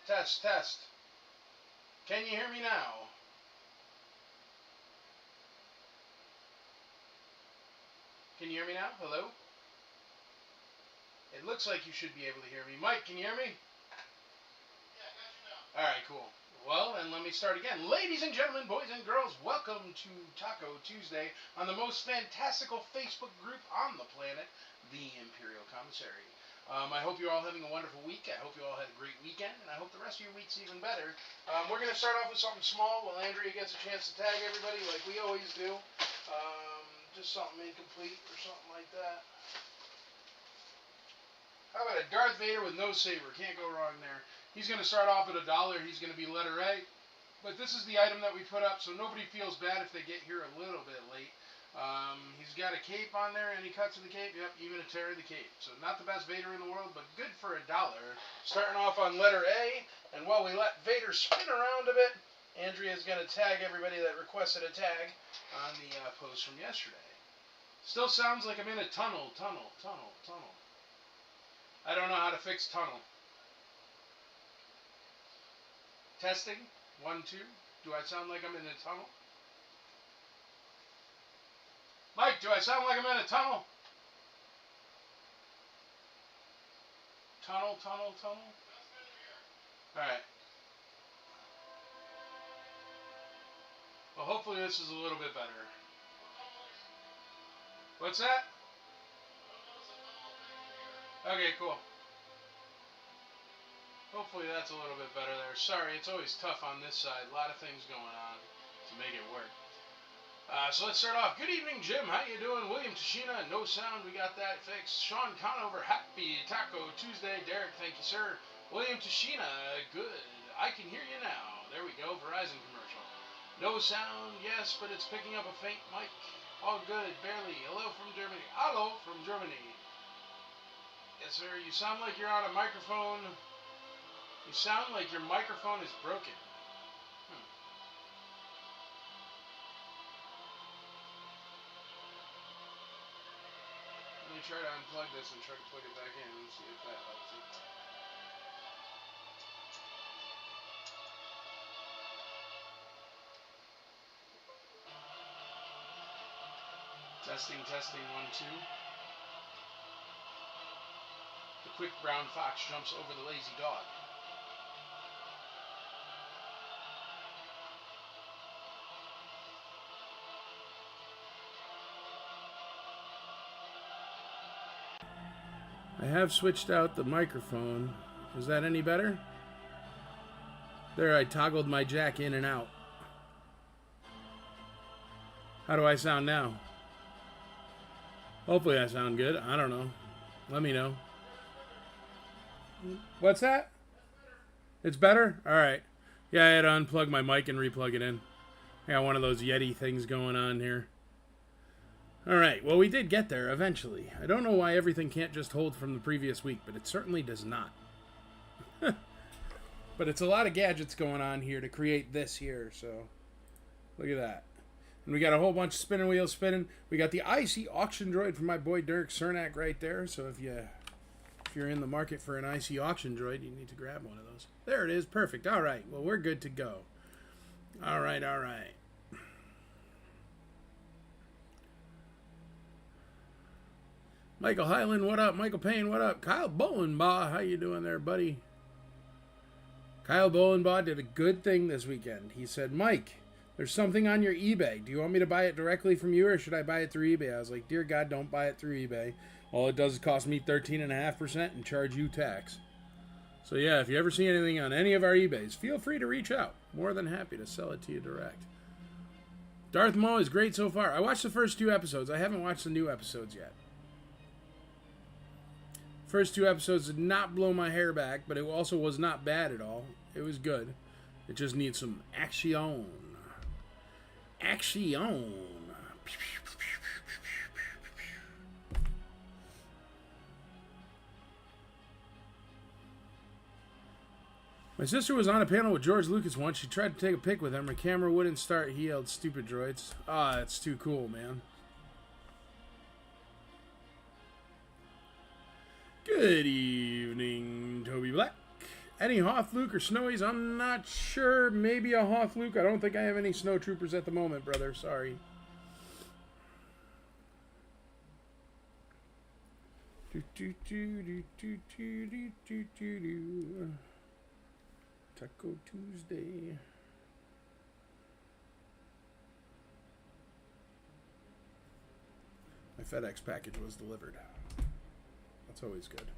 Test, test. Can you hear me now? Can you hear me now? Hello? It looks like you should be able to hear me. Mike, can you hear me? Yeah, I got you now. Alright, cool. Well, and let me start again. Ladies and gentlemen, boys and girls, welcome to Taco Tuesday on the most fantastical Facebook group on the planet, the Imperial Commissary. I hope you're all having a wonderful week. I hope you all had a great weekend, and I hope the rest of your week's even better. We're going to start off with something small while Andrea gets a chance to tag everybody like we always do. Just something incomplete or something like that. How about a Darth Vader with no saber? Can't go wrong there. He's going to start off at $1. He's going to be letter A. But this is the item that we put up, so nobody feels bad if they get here a little bit late. He's got a cape on there, any cuts of the cape? Yep, even a tear of the cape. So not the best Vader in the world, but good for $1. Starting off on letter A, and while we let Vader spin around a bit, Andrea's going to tag everybody that requested a tag on the post from yesterday. Still sounds like I'm in a tunnel. I don't know how to fix tunnel. Testing. 1, 2. Do I sound like I'm in a tunnel? Mike, do I sound like I'm in a tunnel? Tunnel. Alright. Well, hopefully this is a little bit better. What's that? Okay, cool. Hopefully that's a little bit better there. Sorry, it's always tough on this side. A lot of things going on to make it work. So let's start off. Good evening, Jim. How you doing? William Tashina, no sound. We got that fixed. Sean Conover, happy Taco Tuesday. Derek, thank you, sir. William Tashina, good. I can hear you now. There we go. Verizon commercial. No sound, yes, but it's picking up a faint mic. All good, barely. Hello from Germany. Hello from Germany. Yes, sir. You sound like you're on a microphone. You sound like your microphone is broken. Let me try to unplug this and try to plug it back in and see if that helps it. Testing, 1, 2. The quick brown fox jumps over the lazy dog. I have switched out the microphone. Is that any better? There, I toggled my jack in and out. How do I sound now? Hopefully I sound good. I don't know. Let me know. What's that? It's better? Alright. Yeah, I had to unplug my mic and replug it in. I got one of those Yeti things going on here. Alright, well, we did get there eventually. I don't know why everything can't just hold from the previous week, but it certainly does not. But it's a lot of gadgets going on here to create this here, so look at that. And we got a whole bunch of spinning wheels spinning. We got the IC auction droid from my boy Dirk Cernak right there, so if you're in the market for an IC auction droid, you need to grab one of those. There it is, perfect. Alright, well, we're good to go. Alright. Michael Hyland, what up? Michael Payne, what up? Kyle Bolenbaugh, how you doing there, buddy? Kyle Bolenbaugh did a good thing this weekend. He said, Mike, there's something on your eBay. Do you want me to buy it directly from you, or should I buy it through eBay? I was like, dear God, don't buy it through eBay. All it does is cost me 13.5% and charge you tax. So yeah, if you ever see anything on any of our eBays, feel free to reach out. More than happy to sell it to you direct. Darth Maul is great so far. I watched the first 2 episodes. I haven't watched the new episodes yet. First 2 episodes did not blow my hair back, but it also was not bad at all. It was good. It just needs some action. Action. My sister was on a panel with George Lucas once. She tried to take a pic with him. Her camera wouldn't start. He yelled, stupid droids. Ah, that's too cool, man. Good evening, Toby Black. Any Hoth Luke or Snowies? I'm not sure. Maybe a Hoth Luke. I don't think I have any Snow Troopers at the moment, brother. Sorry. Taco Tuesday. My FedEx package was delivered. That's always good.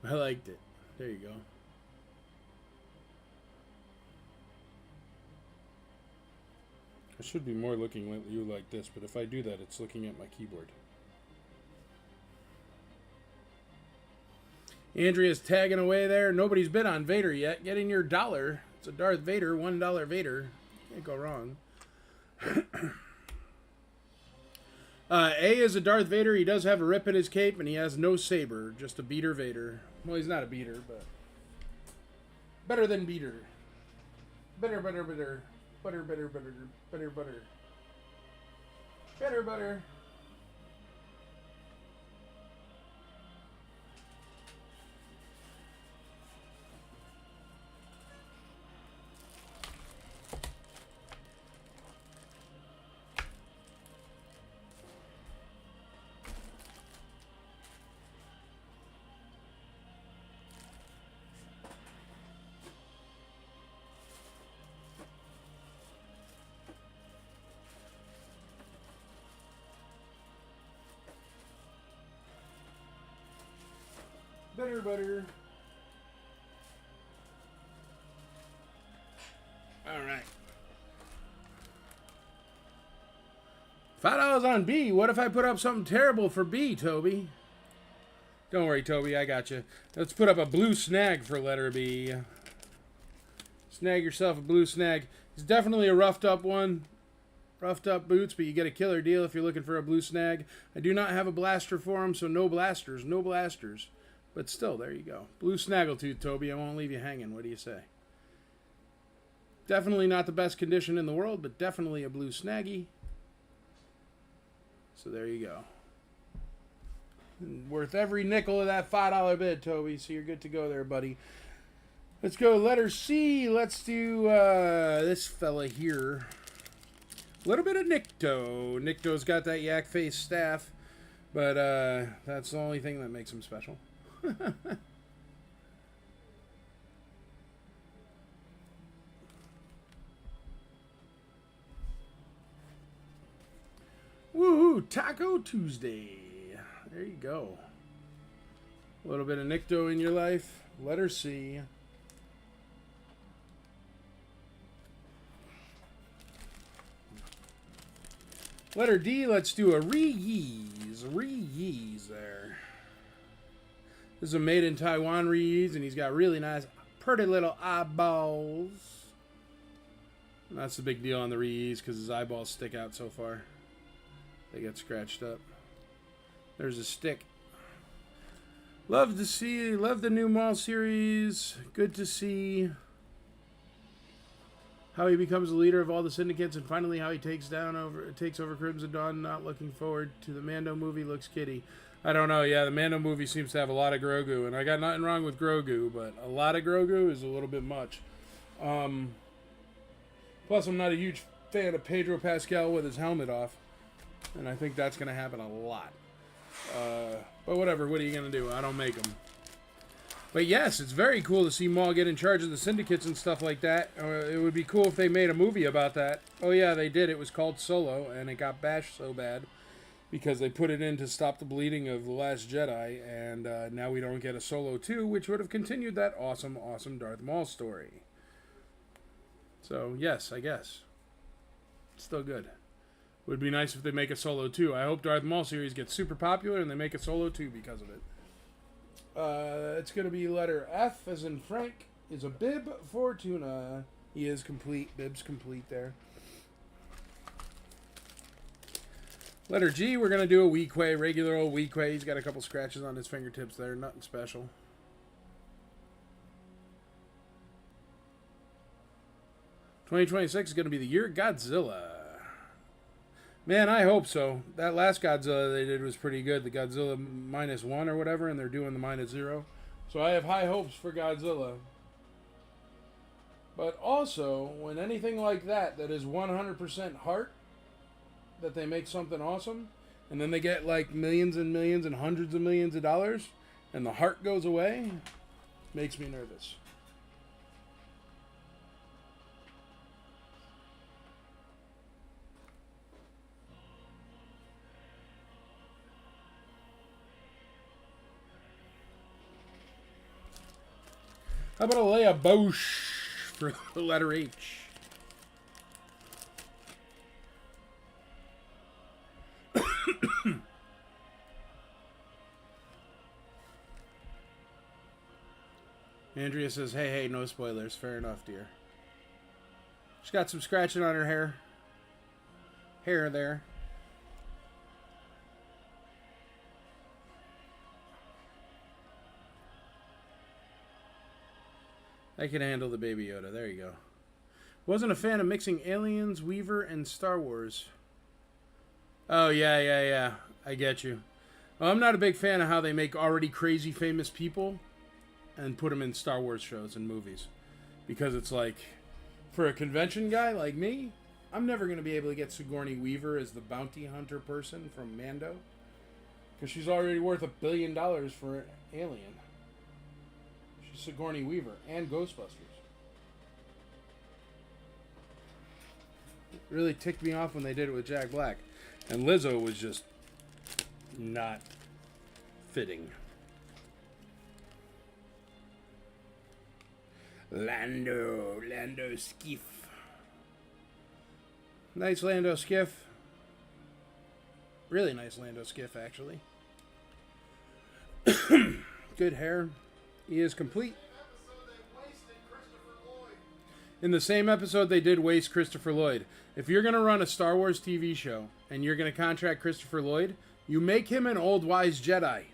I liked it. There you go. I should be more looking at you like this, but if I do that, it's looking at my keyboard. Andrea's tagging away there. Nobody's bid on Vader yet. Get in your dollar. It's a Darth Vader, $1 Vader. Can't go wrong. A is a Darth Vader. He does have a rip in his cape, and he has no saber. Just a beater Vader. Well, he's not a beater, but better than beater. Better. Butter. Better butter. Better butter. All right. $5 on B. What if I put up something terrible for B, Toby? Don't worry, Toby. I got you. Let's put up a blue snag for letter B. Snag yourself a blue snag. It's definitely a roughed up one. Roughed up boots, but you get a killer deal if you're looking for a blue snag. I do not have a blaster for him, so no blasters. No blasters. But still, there you go. Blue snaggletooth, Toby. I won't leave you hanging. What do you say? Definitely not the best condition in the world, but definitely a blue snaggy. So there you go. Worth every nickel of that $5 bid, Toby. So you're good to go there, buddy. Let's go letter C. Let's do this fella here. A little bit of Nikto. Nikto's got that yak face staff, but that's the only thing that makes him special. Woohoo! Taco Tuesday. There you go. A little bit of Nikto in your life. Letter C. Letter D, let's do a re-yeeze. Re-yeeze there. This is a made in Taiwan re-yeeze, and he's got really nice, pretty little eyeballs. And that's the big deal on the re-yeeze, because his eyeballs stick out so far. They get scratched up. There's a stick. Love to see, love the new Maul series. Good to see how he becomes the leader of all the syndicates, and finally how he takes over Crimson Dawn. Not looking forward to the Mando movie. Looks kiddie. I don't know. Yeah, the Mando movie seems to have a lot of Grogu, and I got nothing wrong with Grogu, but a lot of Grogu is a little bit much. Plus, I'm not a huge fan of Pedro Pascal with his helmet off, and I think that's going to happen a lot. But whatever. What are you going to do? I don't make them. But yes, it's very cool to see Maul get in charge of the syndicates and stuff like that. It would be cool if they made a movie about that. Oh yeah, they did. It was called Solo, and it got bashed so bad because they put it in to stop the bleeding of The Last Jedi, and now we don't get a Solo 2, which would have continued that awesome, awesome Darth Maul story. So, yes, I guess. It's still good. Would be nice if they make a Solo 2. I hope Darth Maul series gets super popular and they make a Solo 2 because of it. It's going to be letter F, as in Frank, is a bib for Tuna. He is complete. Bib's complete there. Letter G, we're going to do a Weequay, regular old Weequay. He's got a couple scratches on his fingertips there. Nothing special. '26 is going to be the year Godzilla. Man, I hope so. That last Godzilla they did was pretty good. The Godzilla -1 or whatever, and they're doing the -0. So I have high hopes for Godzilla. But also, when anything like that is 100% heart, that they make something awesome, and then they get like millions and millions and hundreds of millions of dollars, and the heart goes away, makes me nervous. How about a Leia Bosch for the letter H? Andrea says, hey, no spoilers. Fair enough, dear. She's got some scratching on her hair. Hair there. I can handle the Baby Yoda. There you go. Wasn't a fan of mixing Aliens, Weaver, and Star Wars. Oh, yeah. I get you. Well, I'm not a big fan of how they make already crazy famous people and put them in Star Wars shows and movies. Because it's like, for a convention guy like me, I'm never going to be able to get Sigourney Weaver as the bounty hunter person from Mando. Because she's already worth $1 billion for Alien. She's Sigourney Weaver and Ghostbusters. It really ticked me off when they did it with Jack Black. And Lizzo was just not fitting. Lando Skiff. Nice Lando Skiff. Really nice Lando Skiff, actually. Good hair. He is complete. In the same episode, they did waste Christopher Lloyd. If you're going to run a Star Wars TV show and you're going to contract Christopher Lloyd, you make him an old wise Jedi.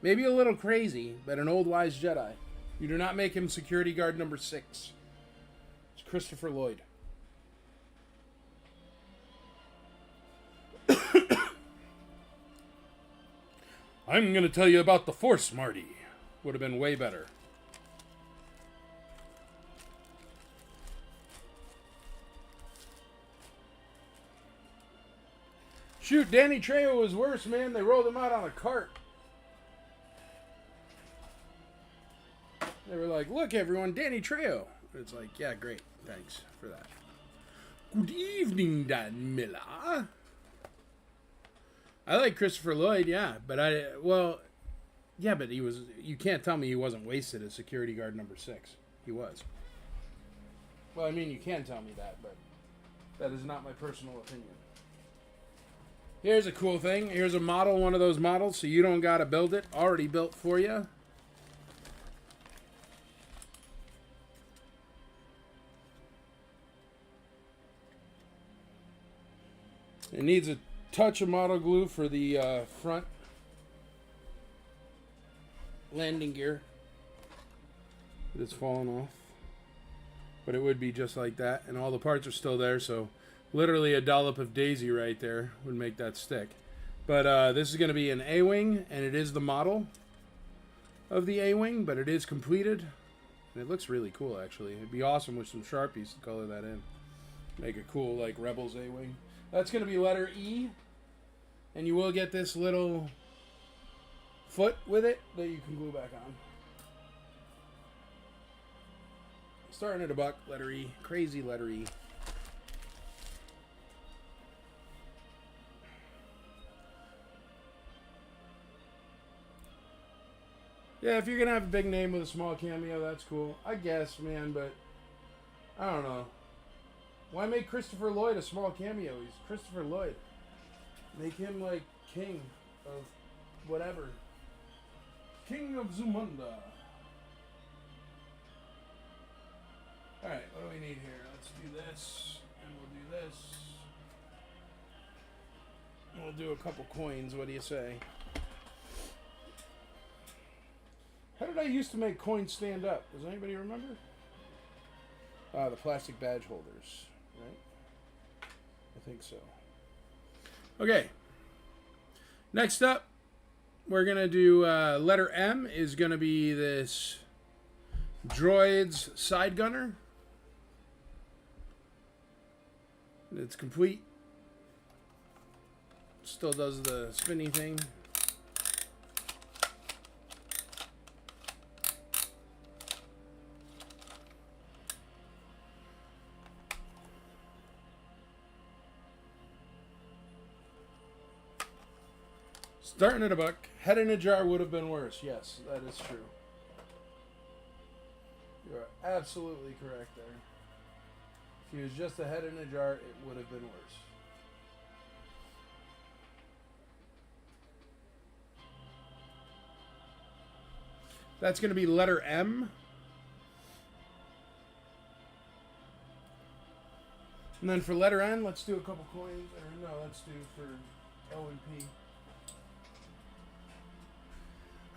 Maybe a little crazy, but an old wise Jedi. You do not make him security guard number 6. It's Christopher Lloyd. I'm going to tell you about the Force, Marty. Would have been way better. Shoot, Danny Trejo was worse, man. They rolled him out on a cart. They were like, look, everyone, Danny Trejo. It's like, yeah, great. Thanks for that. Good evening, Dan Miller. I like Christopher Lloyd, yeah. But but he was, you can't tell me he wasn't wasted as security guard number 6. He was. Well, I mean, you can tell me that, but that is not my personal opinion. Here's a cool thing. Here's a model, one of those models, so you don't got to build it. Already built for you. It needs a touch of model glue for the front landing gear. It's fallen off. But it would be just like that. And all the parts are still there, so literally a dollop of daisy right there would make that stick. But this is going to be an A-wing, and it is the model of the A-wing, but it is completed. And it looks really cool, actually. It'd be awesome with some Sharpies to color that in. Make a cool, like, Rebels A-wing. That's going to be letter E. And you will get this little foot with it that you can glue back on. Starting at $1, letter E. Crazy letter E. Yeah, if you're going to have a big name with a small cameo, that's cool. I guess, man, but I don't know. Why make Christopher Lloyd a small cameo? He's Christopher Lloyd. Make him, like, king of whatever. King of Zamunda. Alright, what do we need here? Let's do this, and we'll do this. We'll do a couple coins, what do you say? How did I used to make coins stand up? Does anybody remember? The plastic badge holders, right? I think so. Okay. Next up, we're going to do letter M is going to be this Droids Side Gunner. It's complete. Still does the spinny thing. Starting at $1. Head in a jar would have been worse. Yes, that is true. You are absolutely correct there. If he was just a head in a jar, it would have been worse. That's going to be letter M. And then for letter N, let's do a couple coins. Or no, let's do for O and P.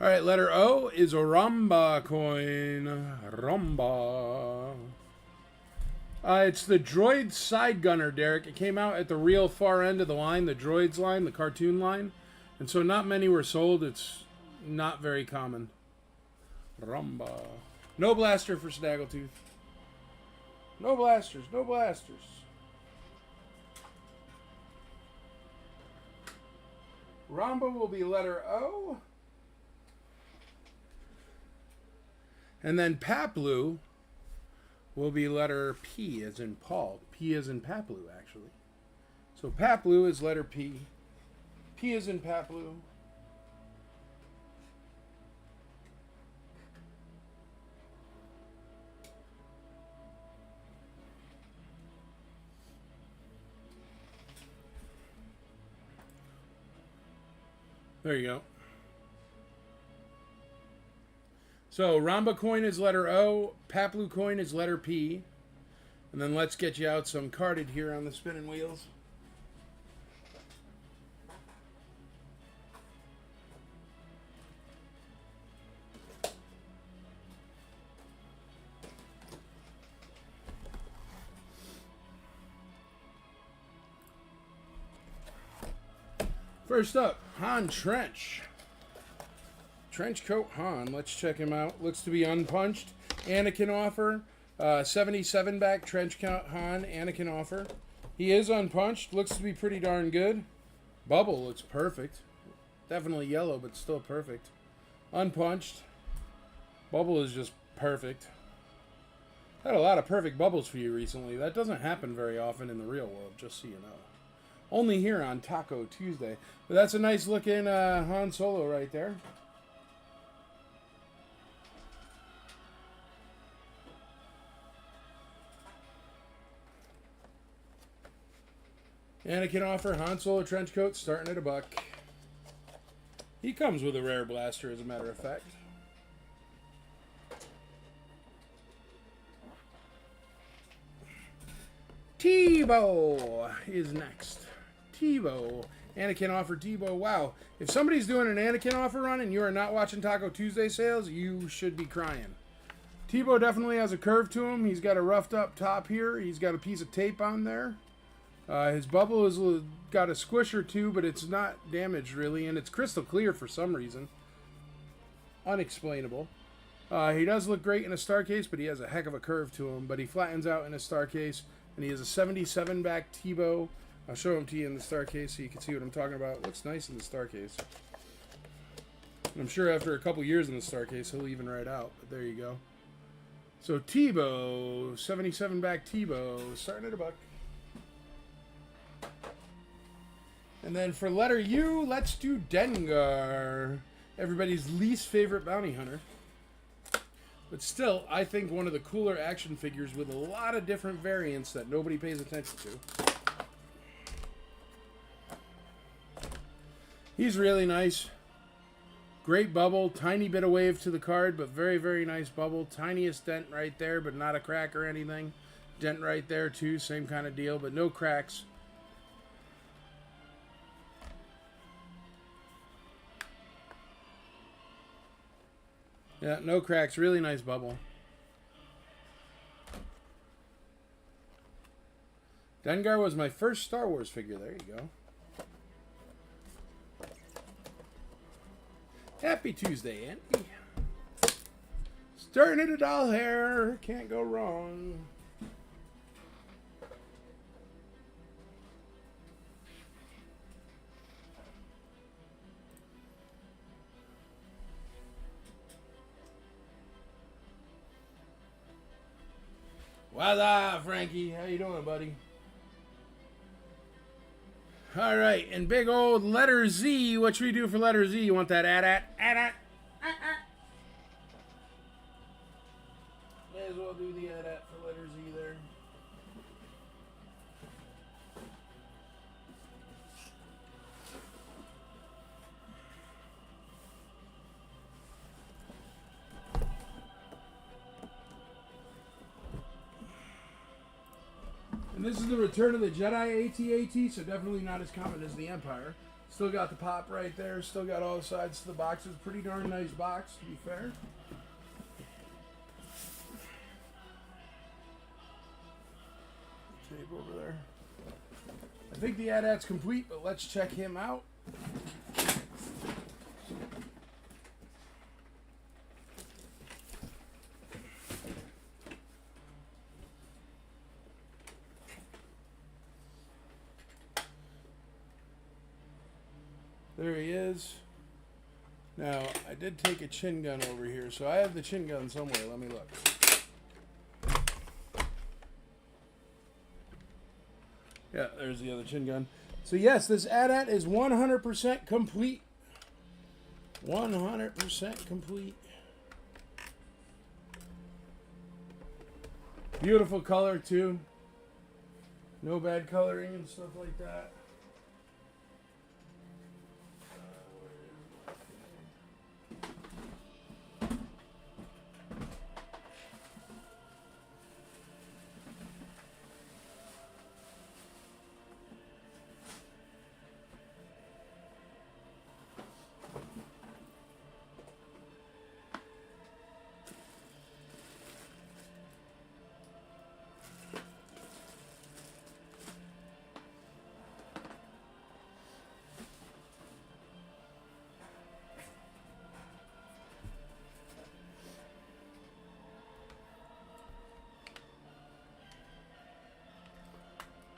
All right, letter O is a Ramba coin. Ramba. It's the Droid Side Gunner, Derek. It came out at the real far end of the line, the Droids line, the cartoon line. And so not many were sold. It's not very common. Ramba. No blaster for Snaggletooth. No blasters. No blasters. Ramba will be letter O. And then Paplu will be letter P as in Paul. P as in Paplu, actually. So Paplu is letter P. P as in Paplu. There you go. So Ramba coin is letter O, Paplu coin is letter P. And then let's get you out some carded here on the spinning wheels. First up, Han Trench. Trenchcoat Han. Let's check him out. Looks to be unpunched. Anakin offer. 77 back Trenchcoat Han. Anakin offer. He is unpunched. Looks to be pretty darn good. Bubble looks perfect. Definitely yellow, but still perfect. Unpunched. Bubble is just perfect. Had a lot of perfect bubbles for you recently. That doesn't happen very often in the real world, just so you know. Only here on Taco Tuesday. But that's a nice looking Han Solo right there. Anakin offer, Han Solo trench coat, starting at $1. He comes with a rare blaster, as a matter of fact. Tebow is next. Tebow. Anakin offer Tebow. Wow. If somebody's doing an Anakin offer run and you are not watching Taco Tuesday sales, you should be crying. Tebow definitely has a curve to him. He's got a roughed up top here. He's got a piece of tape on there. His bubble has got a squish or two, but it's not damaged really, and it's crystal clear for some reason. Unexplainable. He does look great in a star case, but he has a heck of a curve to him. But he flattens out in a star case, and he has a 77 back Tebow. I'll show him to you in the star case so you can see what I'm talking about. Looks nice in the star case. And I'm sure after a couple years in the star case, he'll even right out. But there you go. So Tebow, 77 back Tebow, starting at $1. And then for letter U, let's do Dengar. Everybody's least favorite bounty hunter. But still, I think one of the cooler action figures with a lot of different variants that nobody pays attention to. He's really nice. Great bubble. Tiny bit of wave to the card, but very, very nice bubble. Tiniest dent right there, but not a crack or anything. Dent right there, too. Same kind of deal, but no cracks. Yeah, no cracks. Really nice bubble. Dengar was my first Star Wars figure. There you go. Happy Tuesday, Andy. Starting at a doll hair. Can't go wrong. What's up, Frankie? How you doing, buddy? All right, and big old letter Z. What should we do for letter Z? You want that at? May as well do the at for letter Z there. And this is the Return of the Jedi AT-AT, so definitely not as common as the Empire. Still got the pop right there. Still got all the sides to the boxes. Pretty darn nice box, to be fair. Tape over there. I think the AT-AT's complete, but let's check him out. There he is. Now, I did take a chin gun over here, so I have the chin gun somewhere. Let me look. Yeah, there's the other chin gun. So yes, this AT-AT is 100% complete. 100% complete. Beautiful color too. No bad coloring and stuff like that.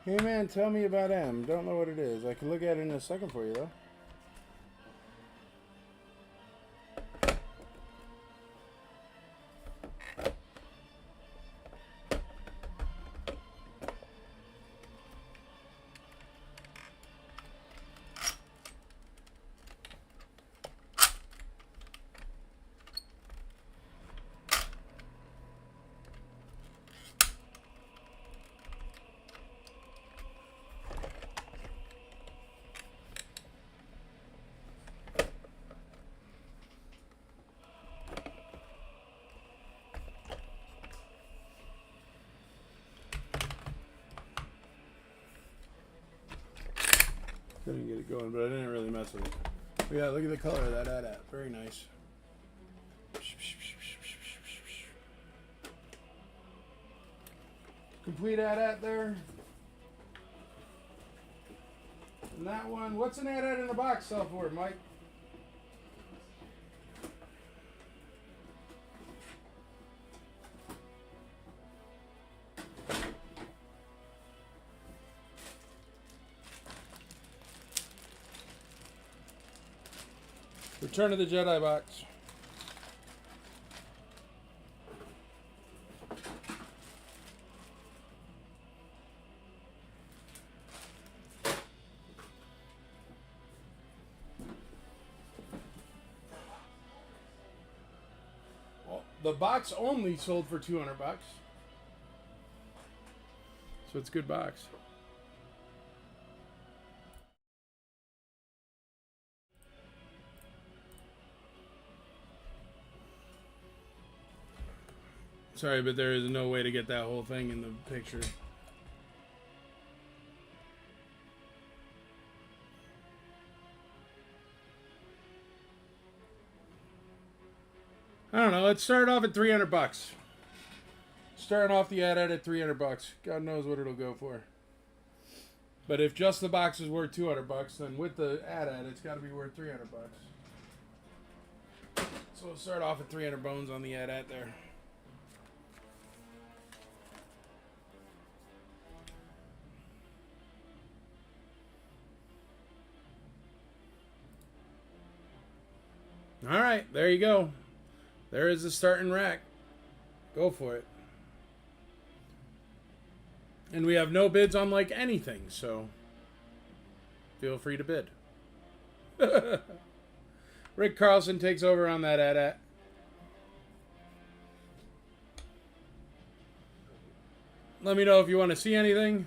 Hey man, tell me about M. Don't know what it is. I can look at it in a second for you though. Couldn't get it going, but I didn't really mess with it. But yeah, look at the color of that AT-AT. Very nice. Complete AT-AT there. And that one, what's an AT-AT in the box sell for, Mike? Return of the Jedi box. Well, the box only sold for $200. So it's a good box. Sorry, but there is no way to get that whole thing in the picture. I don't know. Let's start off at $300. Starting off the AT-AT at $300. God knows what it'll go for. But if just the box is worth $200, then with the AT-AT, it's got to be worth $300. So we'll start off at 300 bones on the AT-AT there. All right, there you go. There is the starting rack. Go for it. And we have no bids on like anything, so feel free to bid. Rick Carlson takes over on that AT-AT. Let me know if you want to see anything.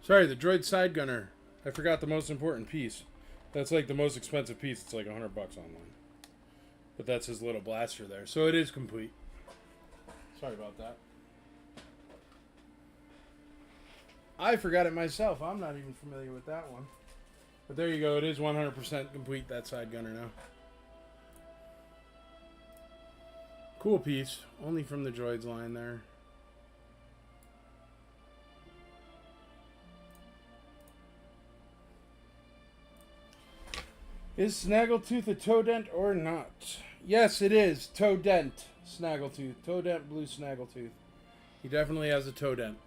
Sorry, the droid side gunner. I forgot the most important piece. That's like the most expensive piece. It's like $100 online. But that's his little blaster there. So it is complete. Sorry about that. I forgot it myself. I'm not even familiar with that one. But there you go. It is 100% complete, that side gunner now. Cool piece. Only from the droids line there. Is Snaggletooth a toe dent or not? Yes, it is. Toe dent. Snaggletooth. Toe dent, blue Snaggletooth. He definitely has a toe dent.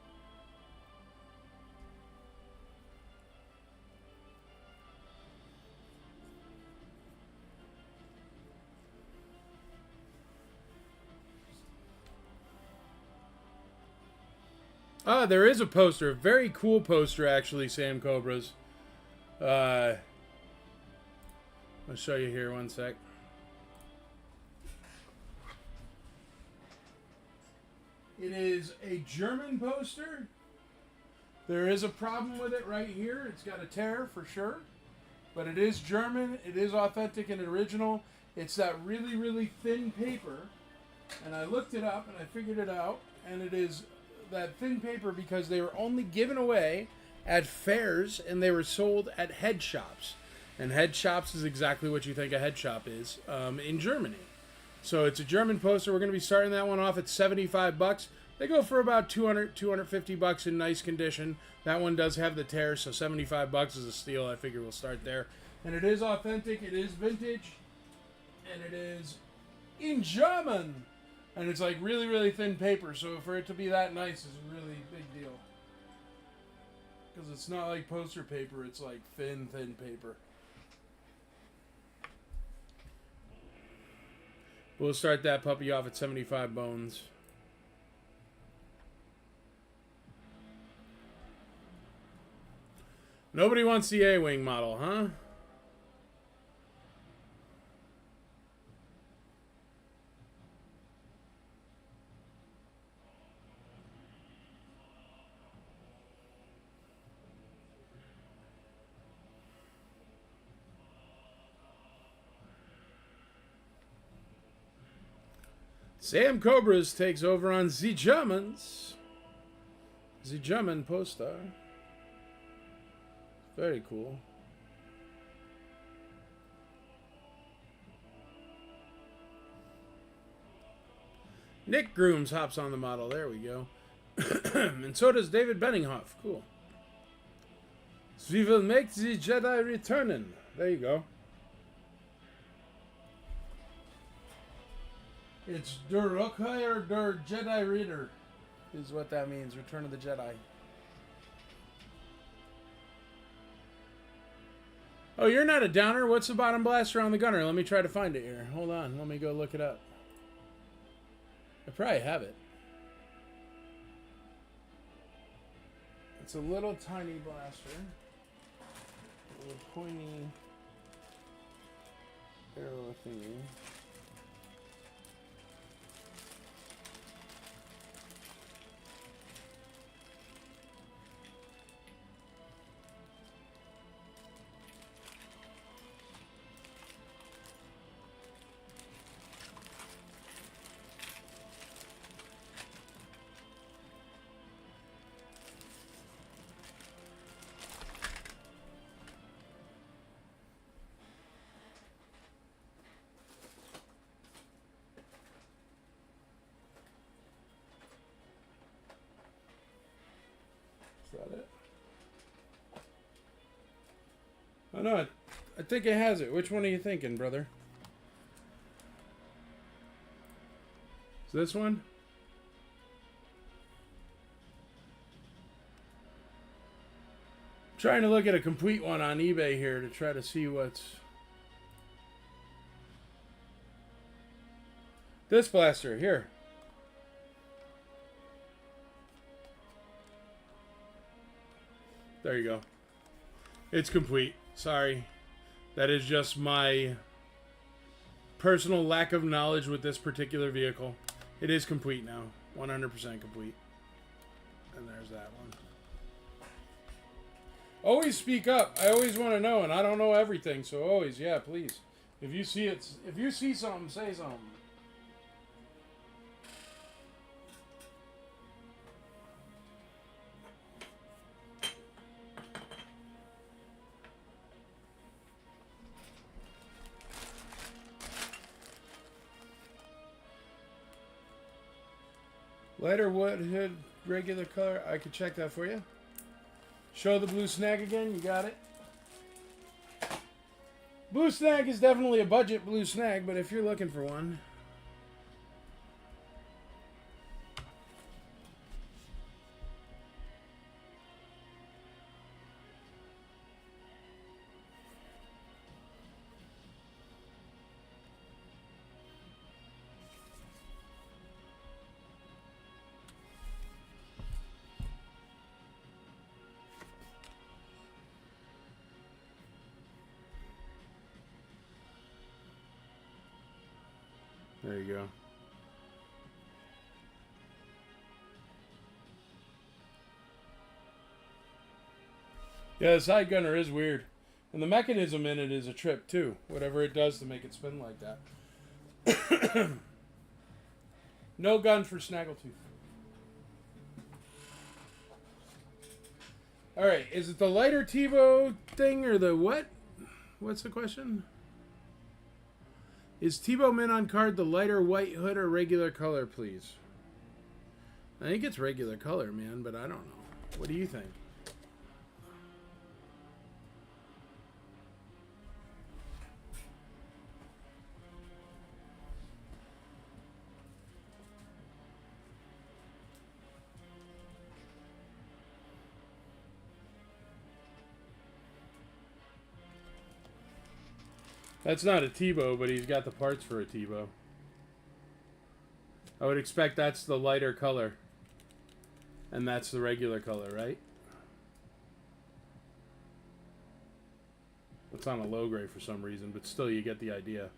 Ah, there is a poster. Very cool poster, actually, Sam Cobras. I'll show you here, one sec. It is a German poster. There is a problem with it right here. It's got a tear for sure. But it is German. It is authentic and original. It's that really, really thin paper. And I looked it up and I figured it out. And it is that thin paper because they were only given away at fairs and they were sold at head shops. And head shops is exactly what you think a head shop is in Germany. So it's a German poster. We're going to be starting that one off at $75. They go for about $200, $250 in nice condition. That one does have the tear, so $75 is a steal. I figure we'll start there. And it is authentic. It is vintage. And it is in German. And it's like really, really thin paper. So for it to be that nice is a really big deal. Because it's not like poster paper. It's like thin, thin paper. We'll start that puppy off at 75 bones. Nobody wants the A-Wing model, huh? Sam Cobras takes over on the Germans. The German poster. Very cool. Nick Grooms hops on the model. There we go. And so does David Benninghoff. Cool. We will make the Jedi returning. There you go. It's Der Rookhai or Der Jedi Reader is what that means. Return of the Jedi. Oh, you're not a downer. What's the bottom blaster on the gunner? Let me try to find it here. Hold on. Let me go look it up. I probably have it. It's a little tiny blaster. A little pointy arrow thingy. Is that it? Oh no, I think it has it. Which one are you thinking, brother? Is this one? I'm trying to look at a complete one on eBay here to try to see what's... This blaster, here. There you go. It's complete. Sorry. That is just my personal lack of knowledge with this particular vehicle. It is complete now. 100% complete. And there's that one. Always speak up. I always want to know, and I don't know everything, so always, yeah, please. If you see it, if you see something, say something. Lighter wood hood, regular color. I could check that for you. Show the blue snag again. You got it. Blue snag is definitely a budget blue snag, but if you're looking for one. There you go. Yeah, the side gunner is weird. And the mechanism in it is a trip, too. Whatever it does to make it spin like that. No gun for Snaggletooth. Alright, is it the lighter TiVo thing or the what? What's the question? Is TiVo Mint on card the lighter white hood or regular color, please? I think it's regular color, man, but I don't know. What do you think? That's not a TiVo, but he's got the parts for a TiVo. I would expect that's the lighter color. And that's the regular color, right? It's on a low grade for some reason, but still you get the idea.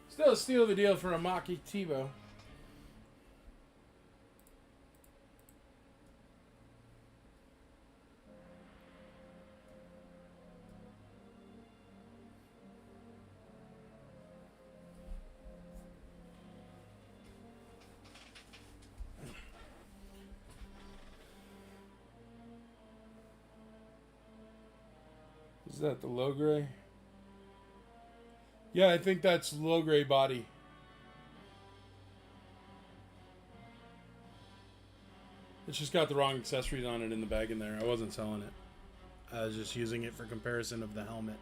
Still a steal of a deal for a Maki TiVo. Is that the low gray? Yeah, I think that's low gray body. It's just got the wrong accessories on it in the bag in there. I wasn't selling it. I was just using it for comparison of the helmet.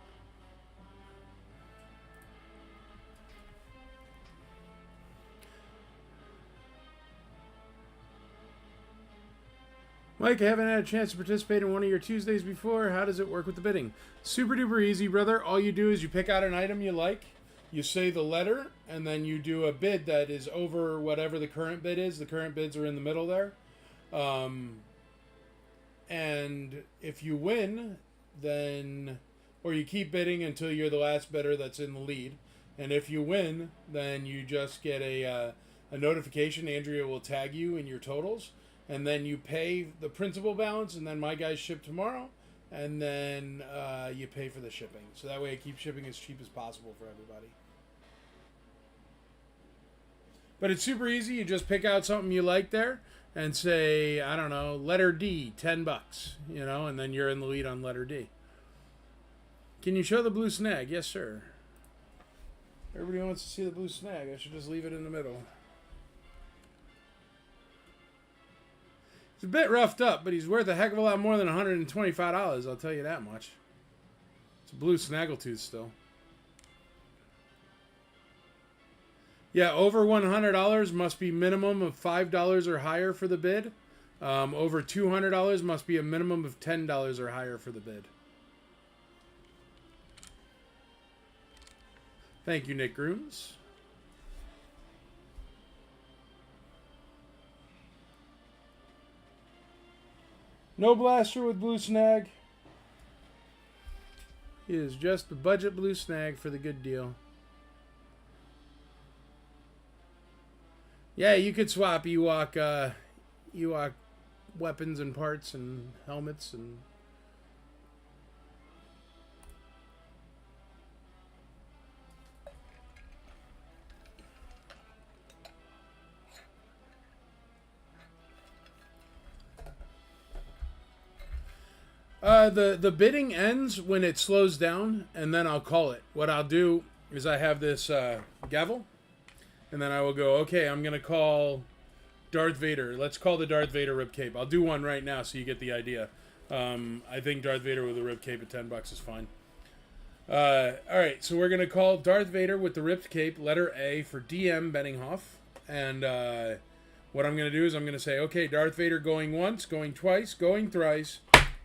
Mike, I haven't had a chance to participate in one of your Tuesdays before. How does it work with the bidding? Super duper easy, brother. All you do is you pick out an item you like, you say the letter, and then you do a bid that is over whatever the current bid is. The current bids are in the middle there. And if you win, then, or you keep bidding until you're the last bidder that's in the lead. And if you win, then you just get a notification. Andrea will tag you in your totals. And then you pay the principal balance, and then my guys ship tomorrow, and then you pay for the shipping. So that way I keep shipping as cheap as possible for everybody. But it's super easy. You just pick out something you like there and say, I don't know, letter D, $10, you know, and then you're in the lead on letter D. Can you show the blue snag? Yes, sir. Everybody wants to see the blue snag. I should just leave it in the middle. It's a bit roughed up, but he's worth a heck of a lot more than $125, I'll tell you that much. It's a blue snaggletooth still. Yeah, over $100 must be minimum of $5 or higher for the bid. Over $200 must be a minimum of $10 or higher for the bid. Thank you, Nick Grooms. No blaster with blue snag. It is just the budget blue snag for the good deal. Yeah, you could swap Ewok weapons and parts and helmets and... The bidding ends when it slows down, and then I'll call it. What I'll do is I have this gavel, and then I will go, okay, I'm going to call Darth Vader. Let's call the Darth Vader rib cape. I'll do one right now so you get the idea. I think Darth Vader with a rib cape at $10 is fine. Alright, so we're going to call Darth Vader with the ripped cape, letter A, for DM Benninghoff. And what I'm going to do is I'm going to say, okay, Darth Vader going once, going twice, going thrice,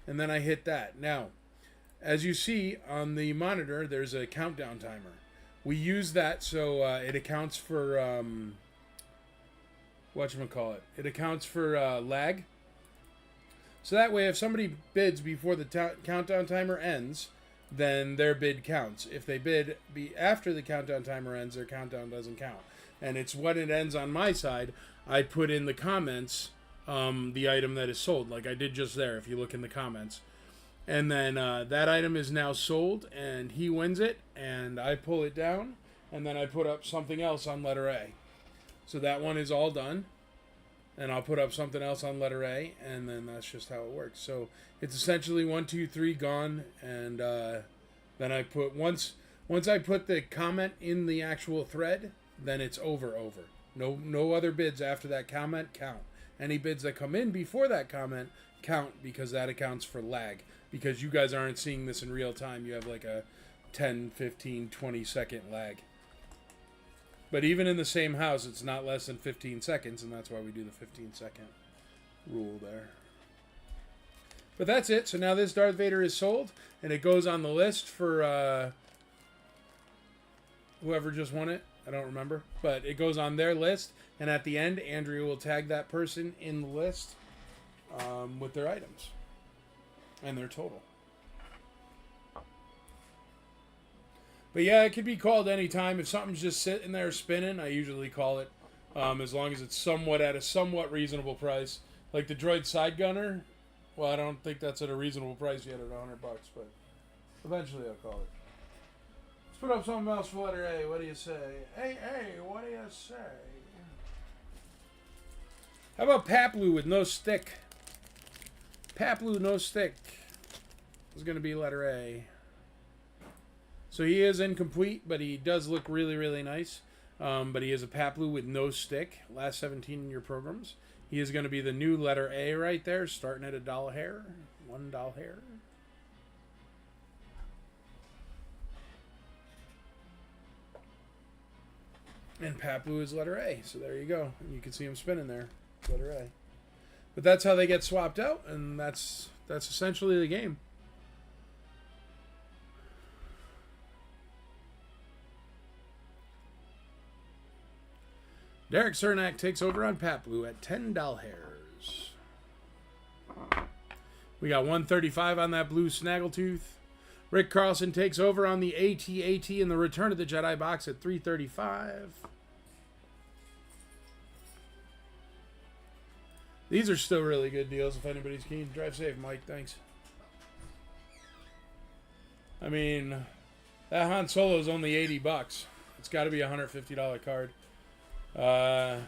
and then I hit that. Now, as you see on the monitor, there's a countdown timer. We use that so it accounts for, whatchamacallit, it accounts for lag. So that way, if somebody bids before the countdown timer ends, then their bid counts. If they bid after the countdown timer ends, their countdown doesn't count. And it's when it ends on my side, I put in the comments the item that is sold, like I did just there, if you look in the comments. And then that item is now sold, and he wins it, and I pull it down, and then I put up something else on letter A. So that one is all done, and I'll put up something else on letter A, and then that's just how it works. So it's essentially 1, 2, 3 gone, and then I put, once I put the comment in the actual thread, then it's over. No other bids after that comment count. Any bids that come in before that comment count, because that accounts for lag. Because you guys aren't seeing this in real time. You have like a 10, 15, 20 second lag. But even in the same house, it's not less than 15 seconds, and that's why we do the 15-second rule there. But that's it. So now this Darth Vader is sold, and it goes on the list for whoever just won it. I don't remember. But it goes on their list, and at the end, Andrea will tag that person in the list with their items and their total. But yeah, it could be called anytime. If something's just sitting there spinning, I usually call it, as long as it's somewhat at a somewhat reasonable price. Like the droid side gunner, well, I don't think that's at a reasonable price yet at $100, but eventually I'll call it. Let's put up something else for letter A. What do you say? Hey, what do you say? How about Paplu with no stick? Paplu, no stick. Is going to be letter A. So he is incomplete, but he does look really, really nice. But he is a Paplu with no stick. Last 17 in your programs. He is going to be the new letter A right there, starting at $1 hair. $1 hair. And Paplu is letter A. So there you go. And you can see him spinning there. Letter A. But that's how they get swapped out, and that's essentially the game. Derek Cernak takes over on Paplu at $10 hairs. We got 135 on that blue Snaggletooth. Rick Carlson takes over on the AT-AT in the Return of the Jedi box at $335. These are still really good deals if anybody's keen. Drive safe, Mike. Thanks. I mean, that Han Solo is only $80. It's got to be a $150 card. Tebow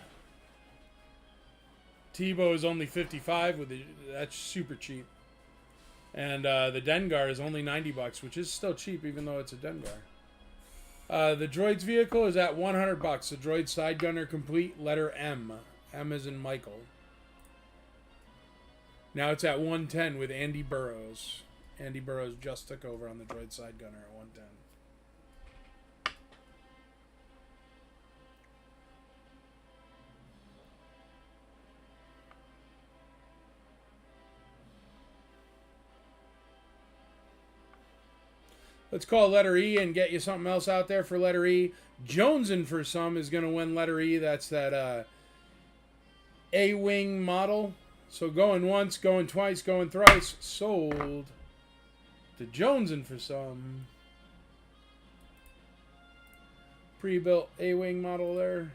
is only $55 with that's super cheap. And the Dengar is only $90, which is still cheap even though it's a Dengar. The droid's vehicle is at $100. The droid side gunner complete, letter M. M is in Michael. Now it's at 110 with Andy Burroughs. Andy Burroughs just took over on the droid side gunner at 110. Let's call letter E and get you something else out there for letter E. Jonesin for some is going to win letter E. That's that A-wing model. So going once, going twice, going thrice. Sold to Jonesin for some. Pre-built A-wing model there.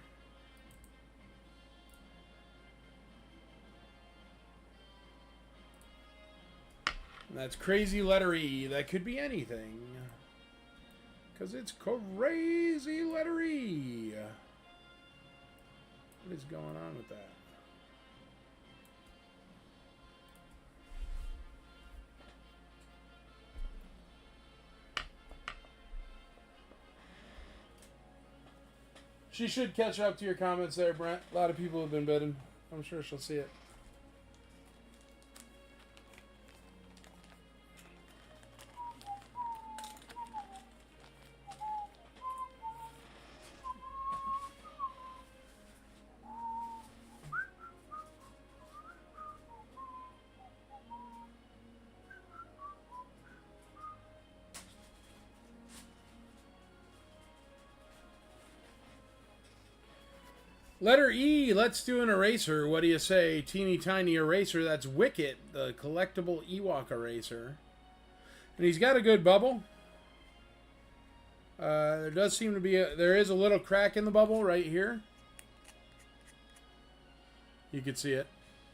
And that's crazy letter E. That could be anything. Because it's crazy letter E. What is going on with that? She should catch up to your comments there, Brent. A lot of people have been bidding. I'm sure she'll see it. Letter E, let's do an eraser. What do you say? Teeny tiny eraser. That's Wicket, the collectible Ewok eraser. And he's got a good bubble. There does seem to be there is a little crack in the bubble right here. You can see it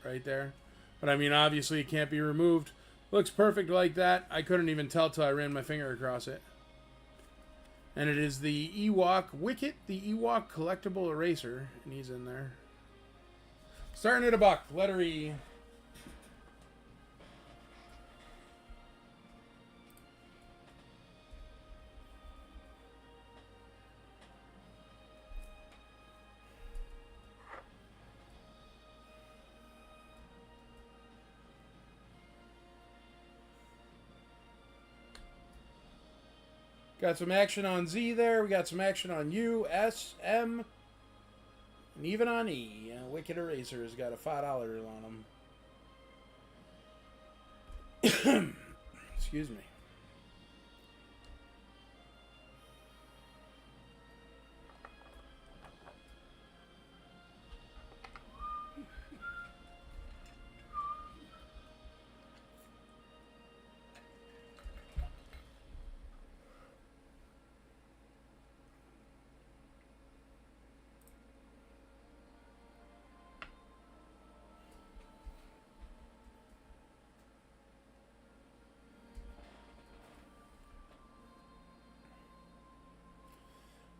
right there. But I mean, obviously it can't be removed. Looks perfect like that. I couldn't even tell till I ran my finger across it. And it is the Ewok Wicket, the Ewok collectible eraser. And he's in there. Starting at $1. Letter E. Got some action on Z there. We got some action on U, S, M, and even on E. Wicked Eraser has got a $5 on them. Excuse me.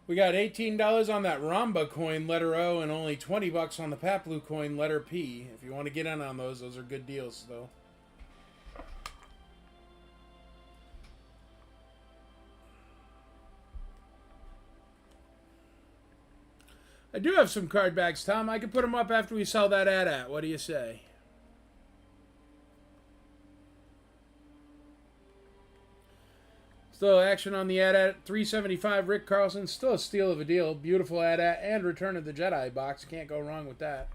We got $18 on that Ramba coin, letter O, and only $20 on the Paplu coin, letter P. If you want to get in on those are good deals, though. I do have some card backs, Tom. I can put them up after we sell that ad. What do you say? Still action on the AT-AT. 375 Rick Carlson. Still a steal of a deal. Beautiful AT-AT and Return of the Jedi box. Can't go wrong with that.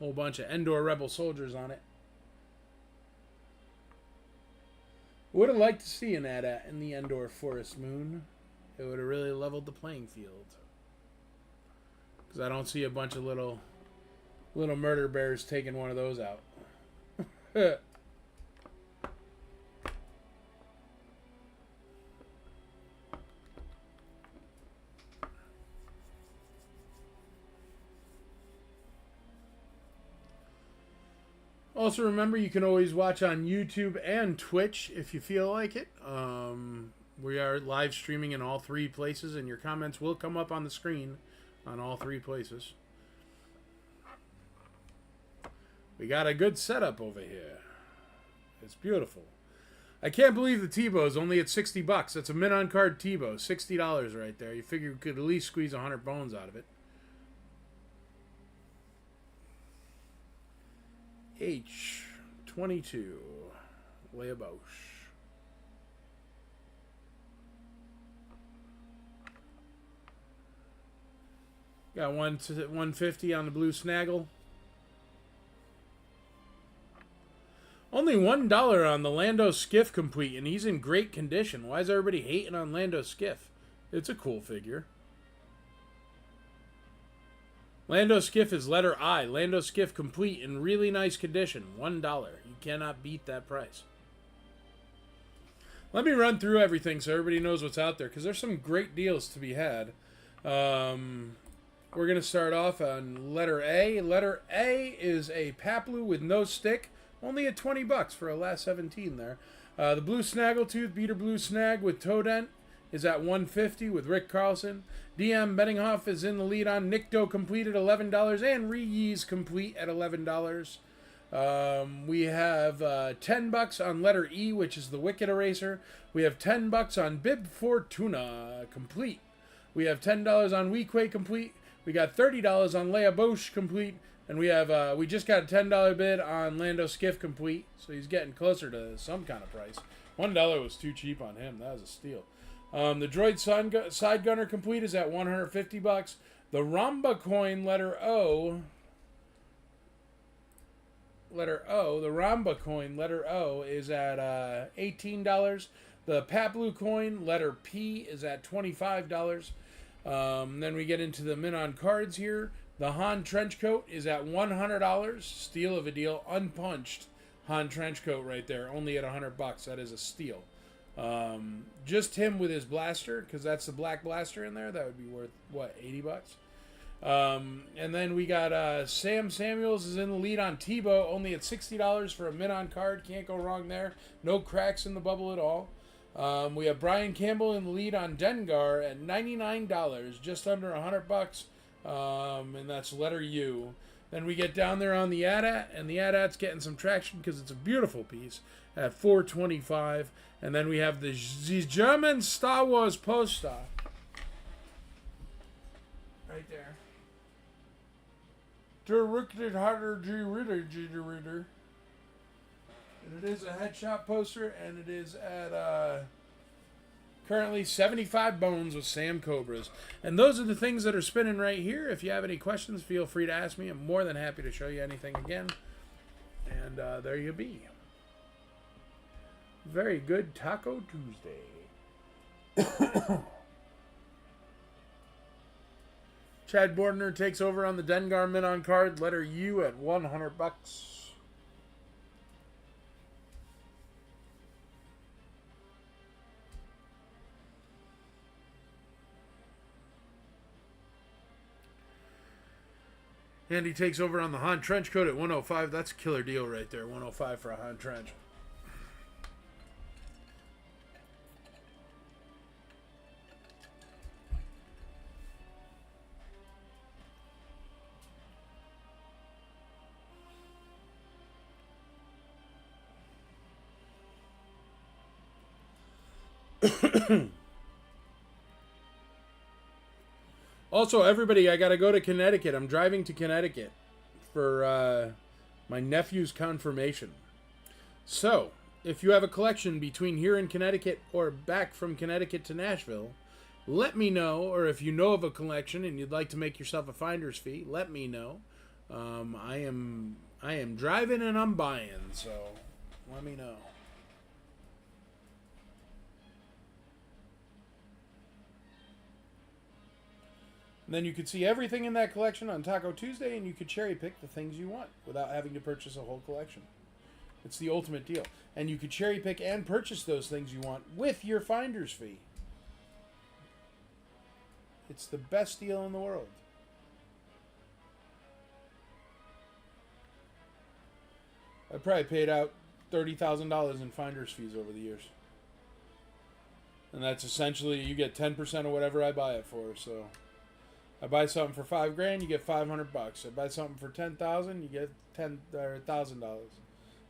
Whole bunch of Endor Rebel soldiers on it. Would have liked to see an AT-AT in the Endor Forest Moon. It would have really leveled the playing field. Because I don't see a bunch of little murder bears taking one of those out. Also, remember, you can always watch on YouTube and Twitch if you feel like it. We are live streaming in all three places, and your comments will come up on the screen on all three places. We got a good setup over here. It's beautiful. I can't believe the Tebow is only at $60. That's a mint on card Tebow. $60 right there. You figure you could at least squeeze 100 bones out of it. H22 Leia Bosch. Got 150 on the blue snaggle. Only $1 on the Lando Skiff complete, and he's in great condition. Why is everybody hating on Lando Skiff? It's a cool figure. Lando Skiff is letter I. Lando Skiff complete in really nice condition. $1. You cannot beat that price. Let me run through everything so everybody knows what's out there, because there's some great deals to be had. We're going to start off on letter A. Letter A is a Paplu with no stick. Only at $20 for a last 17 there. The blue Snaggletooth, Beater Blue Snag with toe dent is at $150 with Rick Carlson. DM Benninghoff is in the lead on Nikto complete at $11 and Ree's complete at $11. We have $10 on letter E, which is the Wicked Eraser. We have $10 on Bib Fortuna complete. We have $10 on Weequay complete. We got $30 on Leia Bosch complete. And we have we just got a $10 bid on Lando Skiff complete. So he's getting closer to some kind of price. $1 was too cheap on him. That was a steal. The Droid Side Gunner complete is at $150. The Ramba coin letter O. The Ramba coin letter O is at $18. The Paplu coin letter P is at $25. Then we get into the mint on cards here. The Han Trenchcoat is at $100. Steal of a deal. Unpunched Han Trenchcoat right there. Only at $100. That is a steal. Just him with his blaster, because that's the black blaster in there. That would be worth, what, $80? And then we got Sam Samuels is in the lead on Tebow. Only at $60 for a mint on card. Can't go wrong there. No cracks in the bubble at all. We have Brian Campbell in the lead on Dengar at $99. Just under $100. And that's letter U. Then we get down there on the AT-AT, and the AT-AT's getting some traction because it's a beautiful piece at $425. And then we have the German Star Wars poster right there. Der Rückt harder G Ritter. And it is a headshot poster, and it is at currently 75 bones with Sam Cobras. And those are the things that are spinning right here. If you have any questions, feel free to ask me. I'm more than happy to show you anything again. And there you be. Very good Taco Tuesday. Chad Bordner takes over on the Dengar mint on card. Letter U at $100. And he takes over on the Han Trenchcoat at $105. That's a killer deal right there. $105 for a Han Trench. Also, everybody, I got to go to Connecticut. I'm driving to Connecticut for my nephew's confirmation. So, if you have a collection between here and Connecticut or back from Connecticut to Nashville, let me know. Or if you know of a collection and you'd like to make yourself a finder's fee, let me know. I am driving and I'm buying, so let me know. And then you could see everything in that collection on Taco Tuesday, and you could cherry pick the things you want without having to purchase a whole collection. It's the ultimate deal. And you could cherry pick and purchase those things you want with your finder's fee. It's the best deal in the world. I probably paid out $30,000 in finder's fees over the years. And that's essentially, you get 10% of whatever I buy it for, so... I buy something for $5,000, you get $500. I buy something for $10,000, you get $1,000.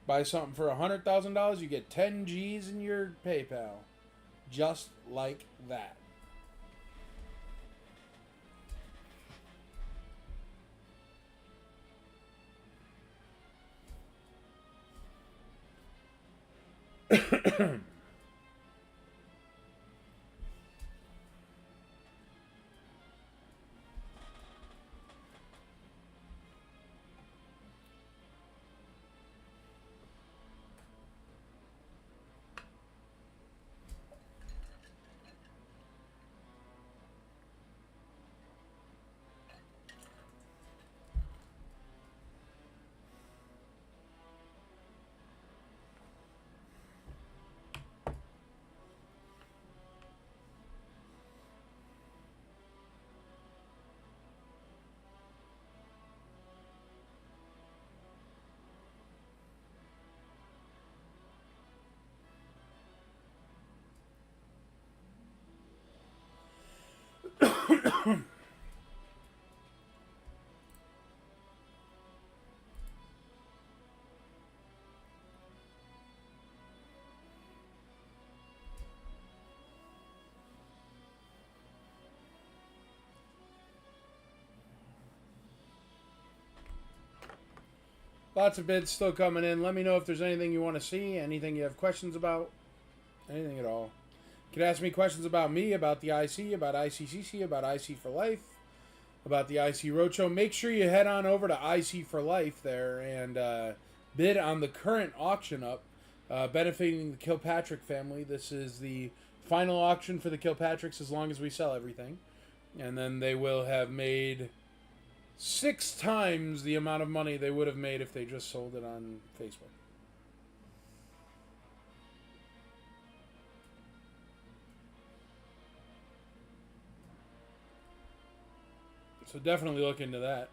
Buy something for $100,000, you get 10 G's in your PayPal, just like that. Lots of bids still coming in. Let me know if there's anything you want to see, anything you have questions about, anything at all. You can ask me questions about me, about the IC, about ICCC, about IC for Life, about the IC Roadshow. Make sure you head on over to IC for Life there and bid on the current auction up, benefiting the Kilpatrick family. This is the final auction for the Kilpatricks as long as we sell everything. And then they will have made 6 times the amount of money they would have made if they just sold it on Facebook. So definitely look into that.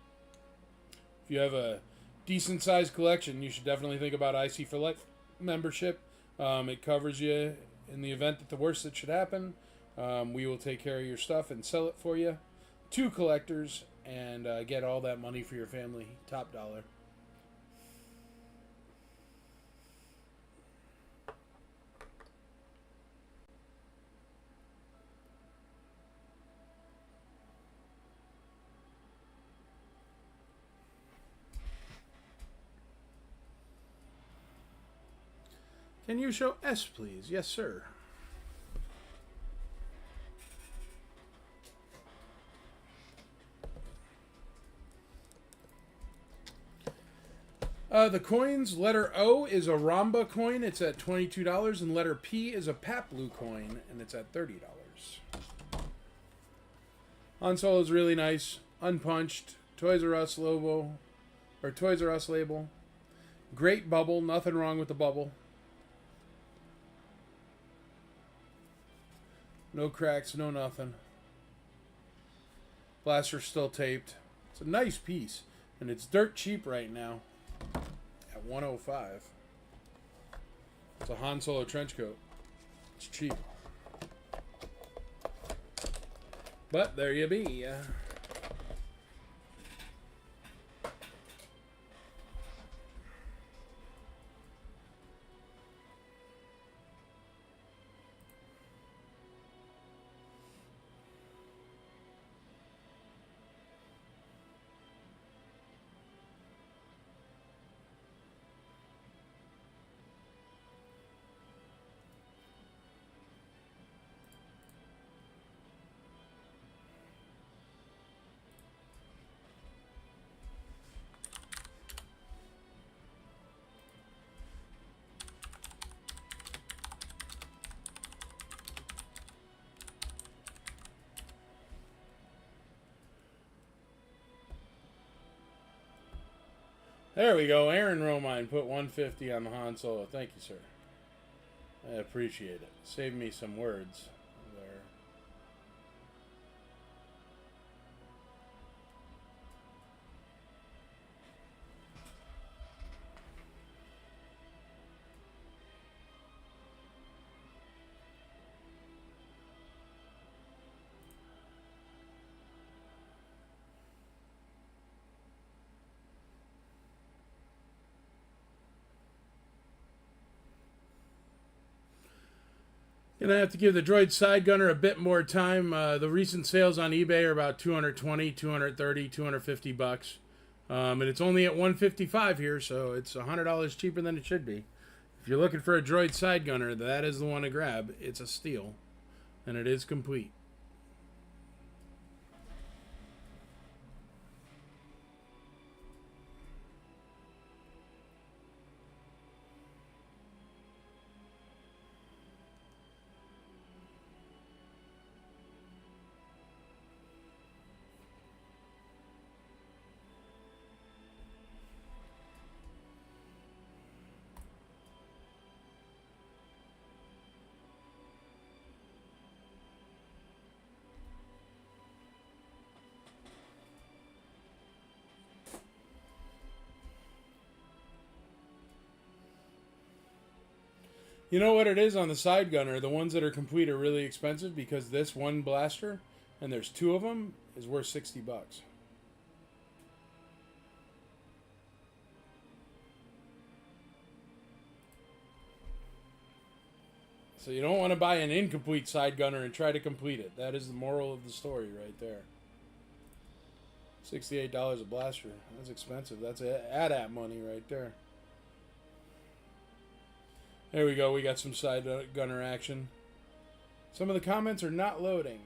If you have a decent sized collection, you should definitely think about IC for Life membership. It covers you in the event that the worst that should happen. We will take care of your stuff and sell it for you to collectors and get all that money for your family, top dollar. Can you show S, please? Yes, sir. The coins, letter O is a Ramba coin. It's at $22. And letter P is a Paplu coin. And it's at $30. Han Solo is really nice. Unpunched. Toys R Us logo. Or Toys R Us label. Great bubble. Nothing wrong with the bubble. No cracks, no nothing. Blaster's still taped. It's a nice piece. And it's dirt cheap right now. At $105. It's a Han Solo trench coat. It's cheap. But there you be. There we go. Aaron Romine put 150 on the Han Solo. Thank you, sir. I appreciate it. Save me some words there. Gonna have to give the droid side gunner a bit more time. The recent sales on eBay are about 220, 230, 250 bucks. And it's only at 155 here, so it's $100 cheaper than it should be. If you're looking for a droid side gunner, that is the one to grab. It's a steal, and it is complete. You know what it is on the side gunner? The ones that are complete are really expensive because this one blaster, and there's two of them, is worth 60 bucks. So you don't want to buy an incomplete side gunner and try to complete it. That is the moral of the story right there. $68 a blaster. That's expensive. That's AT-AT money right there. There we go. We got some side gunner action. Some of the comments are not loading.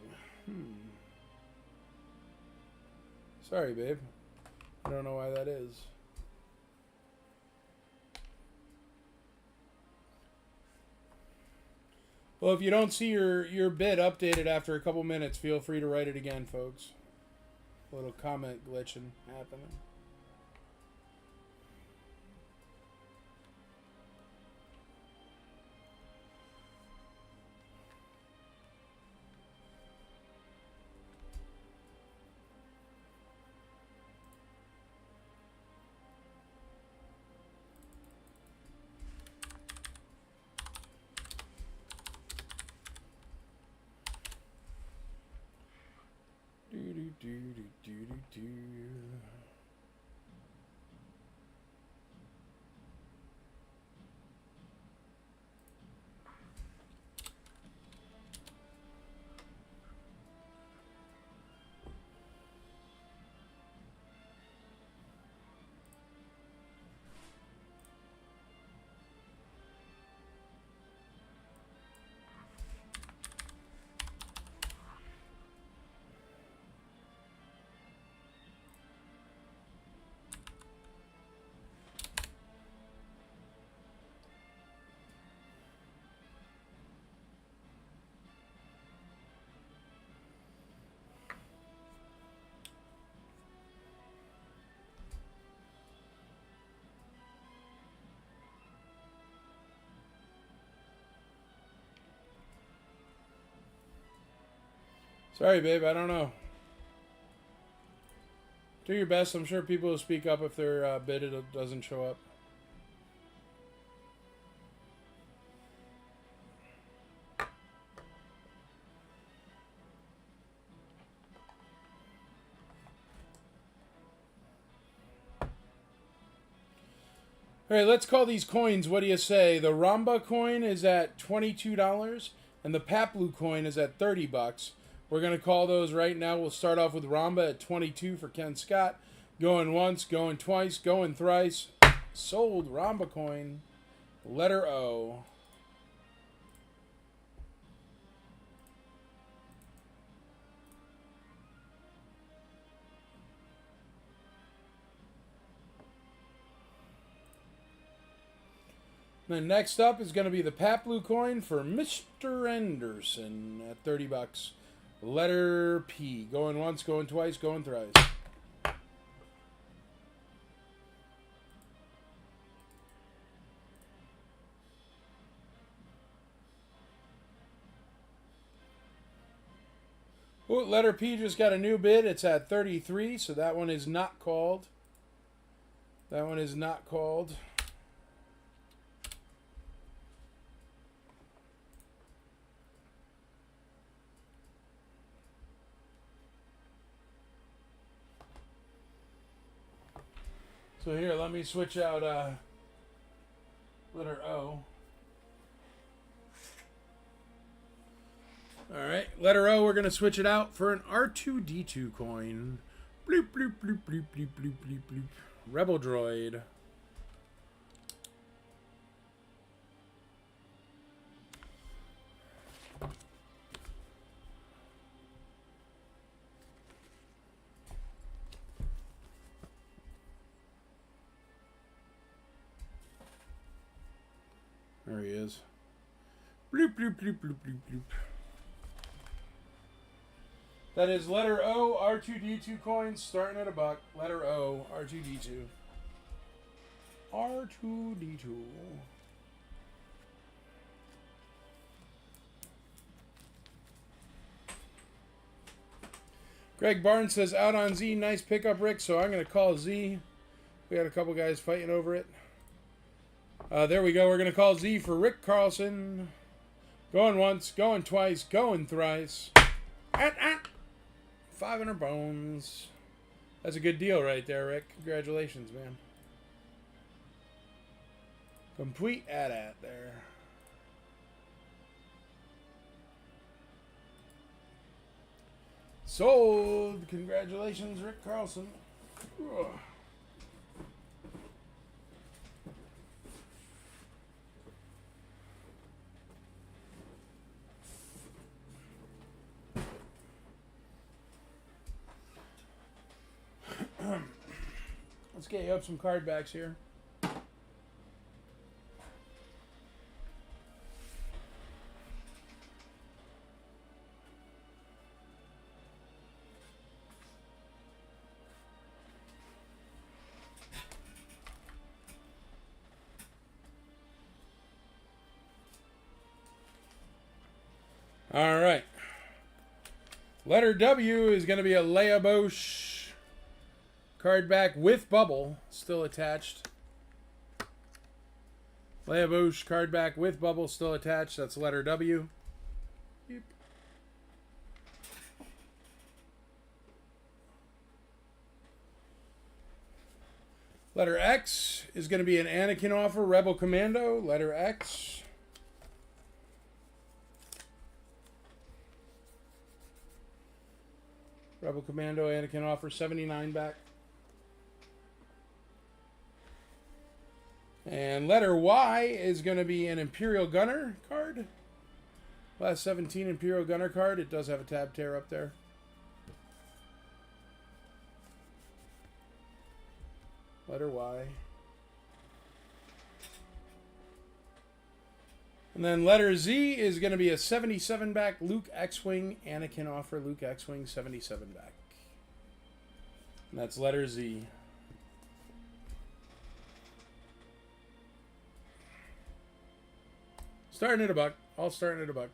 Sorry, babe. I don't know why that is. Well, if you don't see your bid updated after a couple minutes, feel free to write it again, folks. A little comment glitching happening. Sorry, babe. I don't know. Do your best. I'm sure people will speak up if their bid doesn't show up. All right, let's call these coins. What do you say? The Ramba coin is at $22, and the Paplu coin is at 30 bucks. We're going to call those right now. We'll start off with Ramba at 22 for Ken Scott. Going once, going twice, going thrice. Sold Ramba coin. Letter O. Then next up is going to be the Paplu coin for Mr. Anderson at 30 bucks. Letter P. Going once, going twice, going thrice. Ooh, letter P just got a new bid. It's at 33, so that one is not called. That one is not called. So here, let me switch out letter O. Alright, letter O, we're going to switch it out for an R2-D2 coin. Bloop, bloop, bloop, bloop, bloop, bloop, bloop, bloop. Rebel Droid. There he is. Bloop, bloop, bloop, bloop, bloop, bloop. That is letter O, R2-D2 coins, starting at $1. Letter O, R2-D2. R2-D2. Greg Barnes says, out on Z, nice pickup, Rick, so I'm going to call Z. We got a couple guys fighting over it. There we go. We're going to call Z for Rick Carlson. Going once, going twice, going thrice. 500 bones. That's a good deal right there, Rick. Congratulations, man. Complete at there. Sold. Congratulations, Rick Carlson. Ugh. Let's get you up some card backs here. All right. Letter W is going to be a Leia Bosch card back with bubble still attached. Leia Bosch card back with bubble still attached. That's letter W. Yep. Letter X is going to be an Anakin offer, Rebel Commando. Letter X. Rebel Commando, Anakin offer, 79 back. And letter Y is going to be an Imperial Gunner card. Last 17 Imperial Gunner card. It does have a tab tear up there. Letter Y. And then letter Z is going to be a 77 back Luke X-Wing. Anakin offer, Luke X-Wing, 77 back. And that's letter Z. Starting at $1. All starting at $1.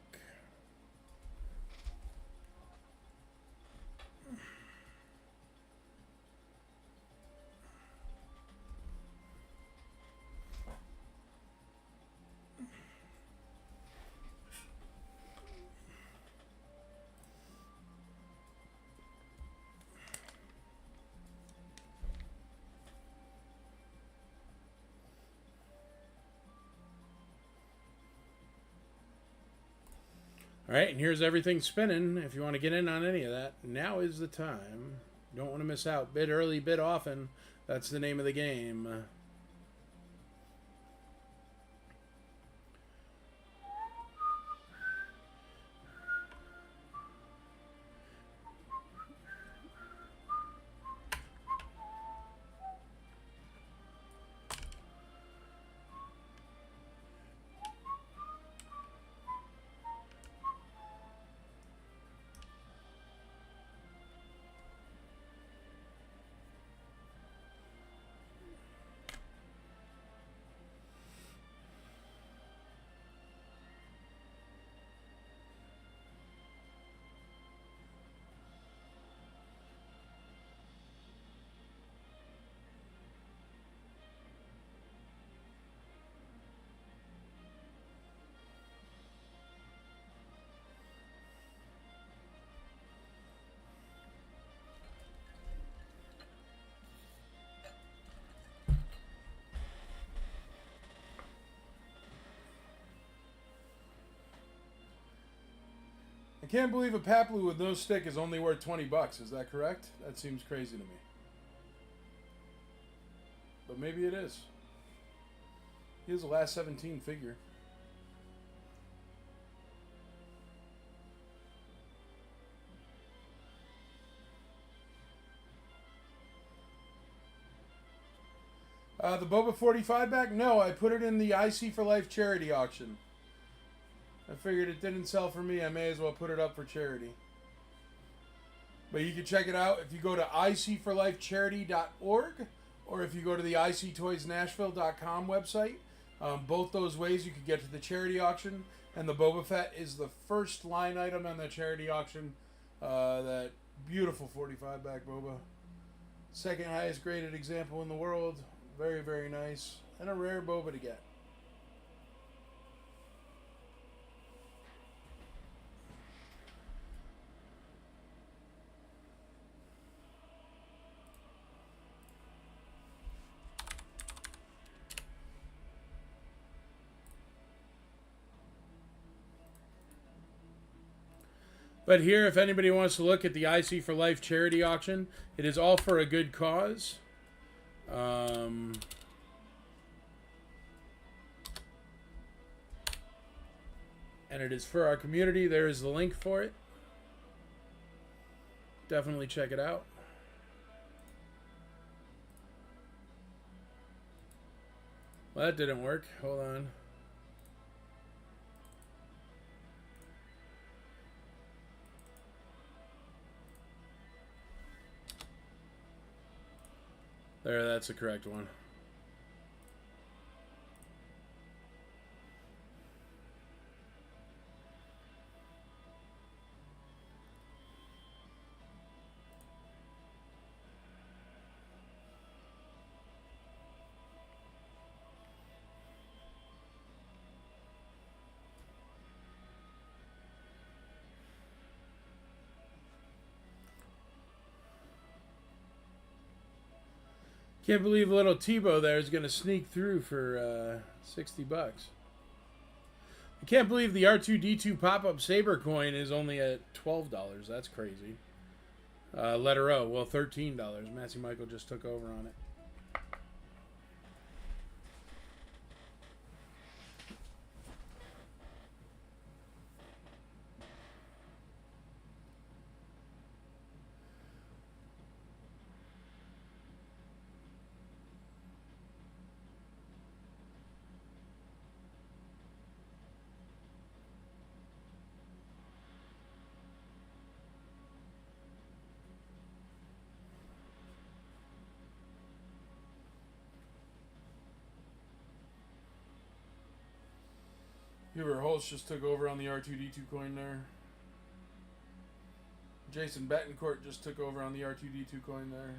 All right, and here's everything spinning. If you want to get in on any of that, now is the time. You don't want to miss out. Bid early, bid often. That's the name of the game. I can't believe a Paplu with no stick is only worth $20. Is that correct? That seems crazy to me. But maybe it is. He has a last 17 figure. The Boba 45 back? No, I put it in the IC for Life charity auction. I figured it didn't sell for me. I may as well put it up for charity. But you can check it out if you go to icforlifecharity.org or if you go to the ictoysnashville.com website. Both those ways you could get to the charity auction. And the Boba Fett is the first line item on the charity auction. That beautiful 45 back Boba. Second highest graded example in the world. Very, very nice. And a rare Boba to get. But here, if anybody wants to look at the IC for Life charity auction, it is all for a good cause. And it is for our community. There is the link for it. Definitely check it out. Well, that didn't work. Hold on. There, that's the correct one. Can't believe little Tebow there is going to sneak through for $60. I can't believe the R2-D2 pop-up Saber coin is only at $12. That's crazy. Letter O, well, $13. Massey Michael just took over on it. Hubert Holtz just took over on the R2-D2 coin there. Jason Betancourt just took over on the R2-D2 coin there.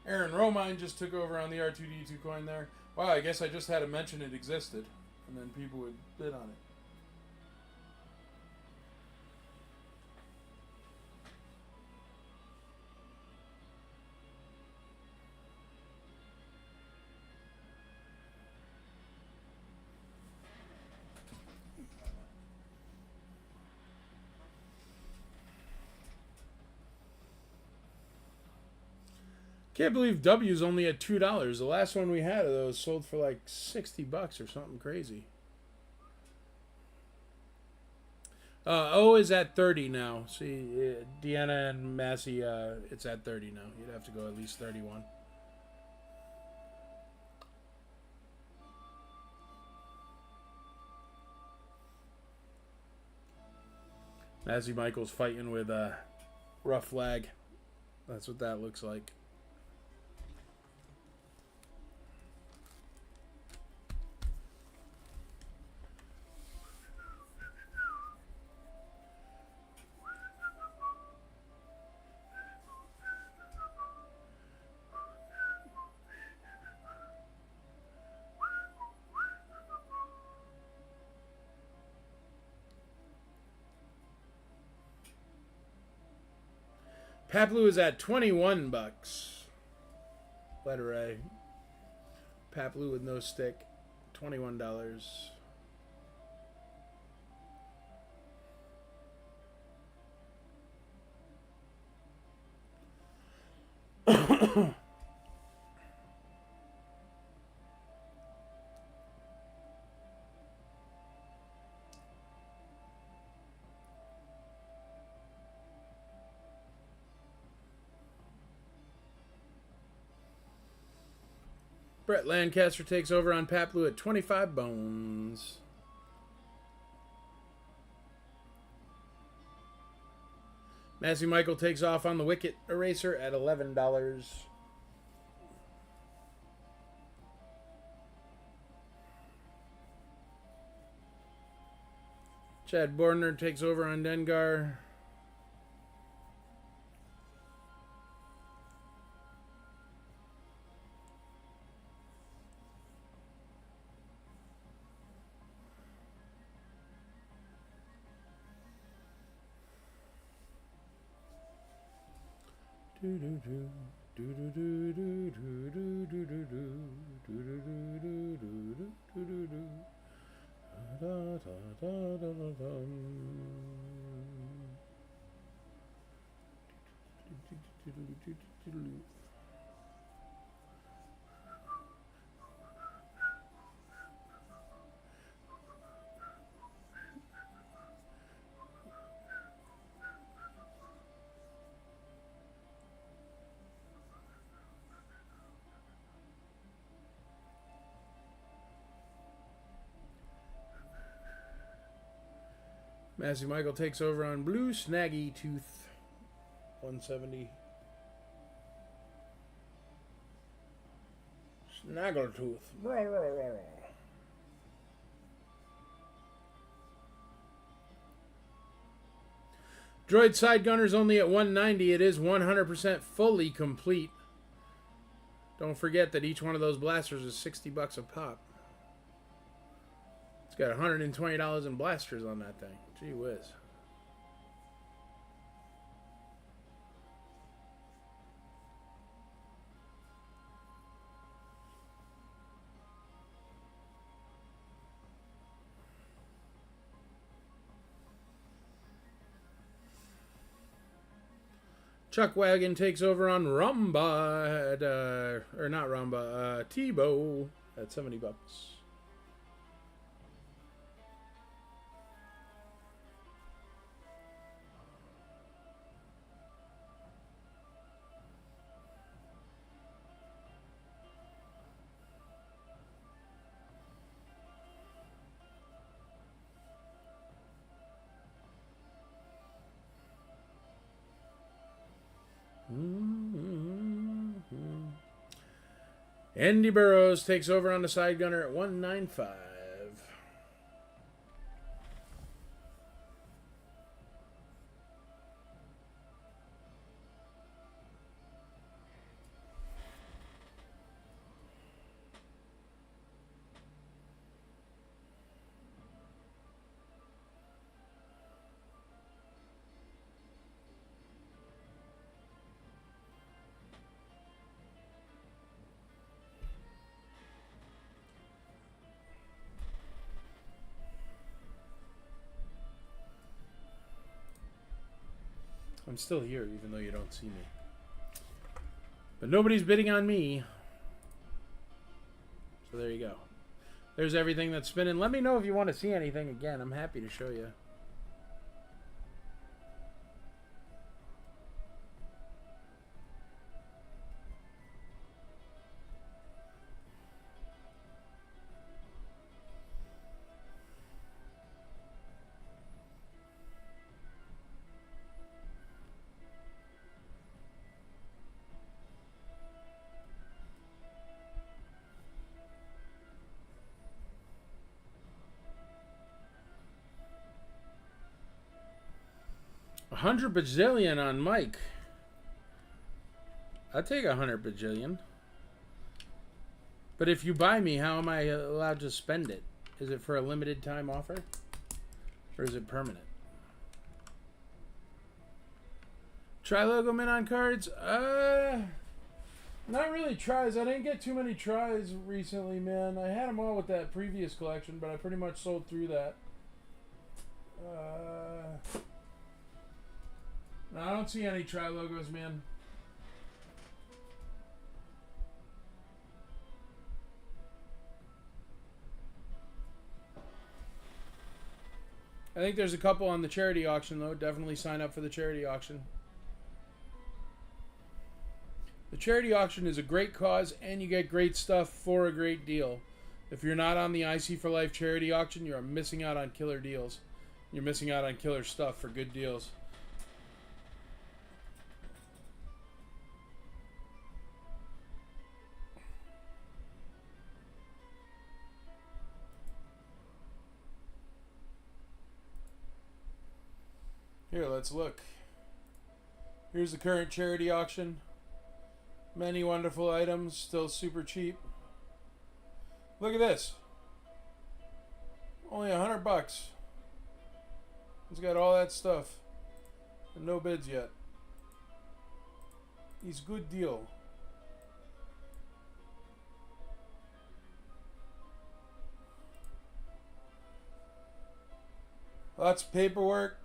Aaron Romine just took over on the R2-D2 coin there. Wow, I guess I just had to mention it existed, and then people would bid on it. Can't believe W's only at $2. The last one we had of those sold for like $60 or something crazy. O is at 30 now. See, Deanna and Massey, it's at 30 now. You'd have to go at least 31. Massey Michael's fighting with a rough lag. That's what that looks like. Paplu is at $21. Letter A. Paplu with no stick, $21. Brett Lancaster takes over on Pat Blue at 25 bones. Massey Michael takes off on the Wicket Eraser at $11. Chad Bordner takes over on Dengar. Massey Michael takes over on Blue Snaggy Tooth, 170. Snaggletooth. Droid Side Gunner's only at 190. It is 100% fully complete. Don't forget that each one of those blasters is $60 a pop. It's got $120 in blasters on that thing. Gee whiz. Chuck Wagon takes over on Rumba at, or not Rumba, Tebow at $70. Andy Burroughs takes over on the Side Gunner at 195. I'm still here, even though you don't see me. But nobody's bidding on me. So there you go. There's everything that's spinning. Let me know if you want to see anything again. I'm happy to show you. $100 bajillion on Mike. I'd take $100 bajillion. But if you buy me, how am I allowed to spend it? Is it for a limited time offer? Or is it permanent? Tri-logo mint on cards? Not really tries. I didn't get too many tries recently, man. I had them all with that previous collection, but I pretty much sold through that. No, I don't see any tri-logos, man. I think there's a couple on the charity auction, though. Definitely sign up for the charity auction. The charity auction is a great cause, and you get great stuff for a great deal. If you're not on the IC for Life charity auction, you're missing out on killer deals. You're missing out on killer stuff for good deals. Here, let's look. Here's the current charity auction. Many wonderful items, still super cheap. Look at this. Only $100. It's got all that stuff. And no bids yet. It's a good deal. Lots of paperwork.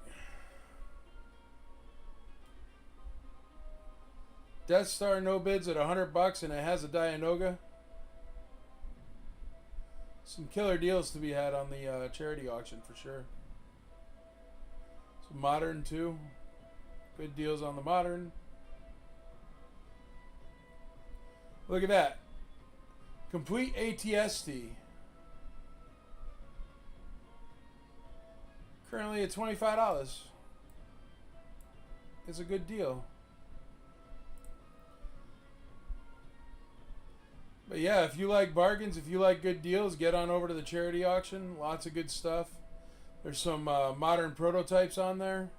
Death Star no bids at $100, and it has a Dianoga. Some killer deals to be had on the charity auction for sure. Some modern too. Good deals on the modern. Look at that. Complete ATST. Currently at $25. It's a good deal. But yeah, if you like bargains, if you like good deals, get on over to the charity auction. Lots of good stuff. There's some modern prototypes on there.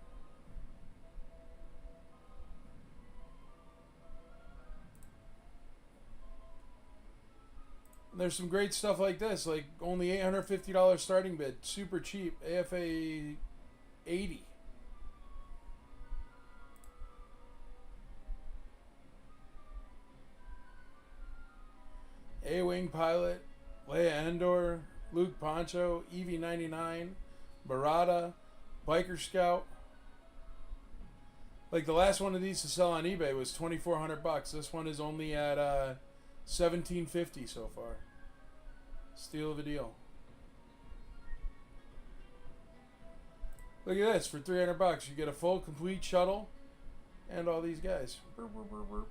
And there's some great stuff like this, like only $850 starting bid. Super cheap. AFA 80. A-Wing Pilot, Leia Endor, Luke Poncho, EV-99, Barada, Biker Scout. Like the last one of these to sell on eBay was $2,400. This one is only at $1,750 so far. Steal of a deal. Look at this, for $300 you get a full complete shuttle and all these guys. Burp, burp, burp, burp.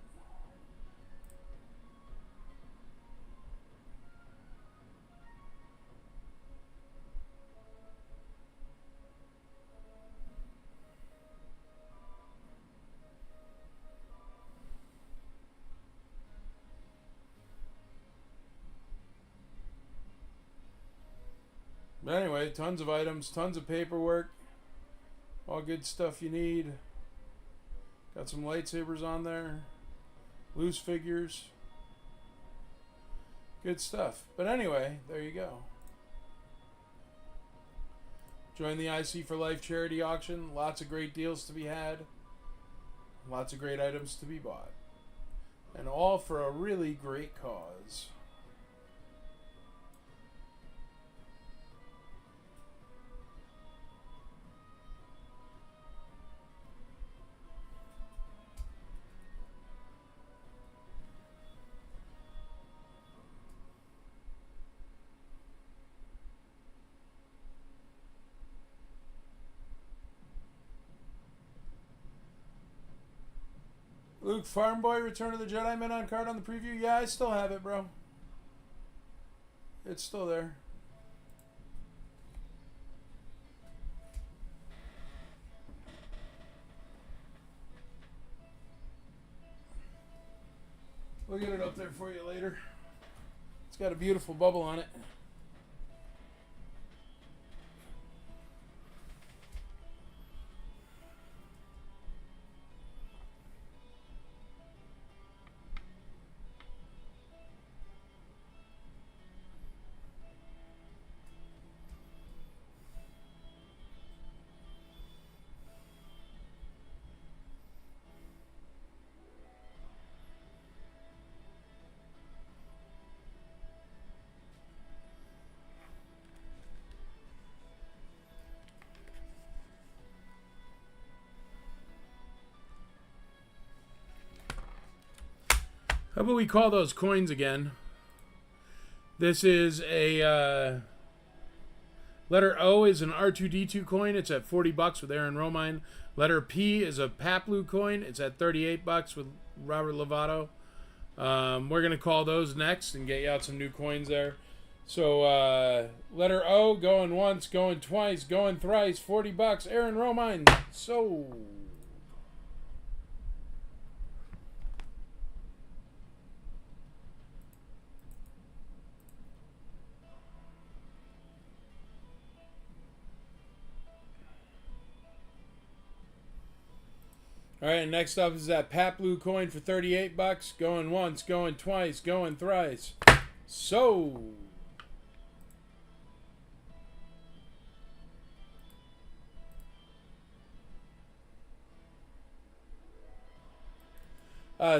But anyway, tons of items, tons of paperwork, all good stuff you need. Got some lightsabers on there, loose figures, good stuff. But anyway, there you go. Join the IC for Life charity auction. Lots of great deals to be had, lots of great items to be bought, and all for a really great cause. Luke Farm Boy, Return of the Jedi mint on card on the preview. Yeah, I still have it, bro. It's still there. We'll get it up there for you later. It's got a beautiful bubble on it. How about we call those coins again? This is a letter O is an R2D2 coin. It's at $40 with Aaron Romine. Letter P is a Paplu coin. It's at $38 with Robert Lovato. We're going to call those next and get you out some new coins there. So, letter O, going once, going twice, going thrice, $40. Aaron Romine, sold. All right, next up is that Pat Blue coin for $38. Going once, going twice, going thrice. Sold.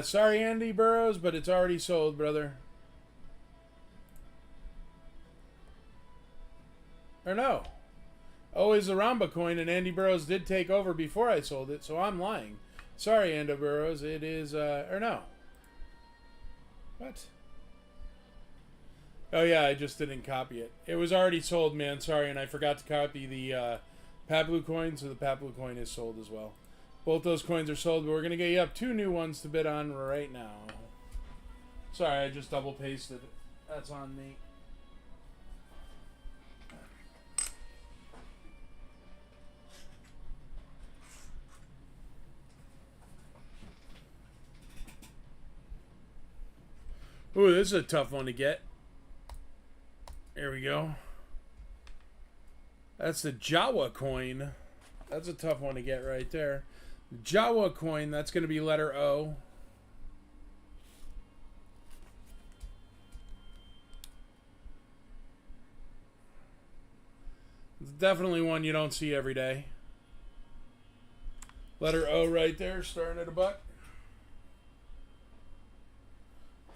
Sorry, Andy Burrows, but it's already sold, brother. Or no. O is the Ramba coin, and Andy Burrows did take over before I sold it, so I'm lying. Sorry, Andy Burrows. It is, or no. What? Oh, yeah, I just didn't copy it. It was already sold, man. Sorry, and I forgot to copy the Pat Blue coin, so the Pat Blue coin is sold as well. Both those coins are sold, but we're going to get you up 2 new ones to bid on right now. Sorry, I just double pasted. That's on me. Ooh, this is a tough one to get. There we go. That's the Jawa coin. That's a tough one to get right there. Jawa coin, that's going to be letter O. It's definitely one you don't see every day. Letter O right there, starting at $1.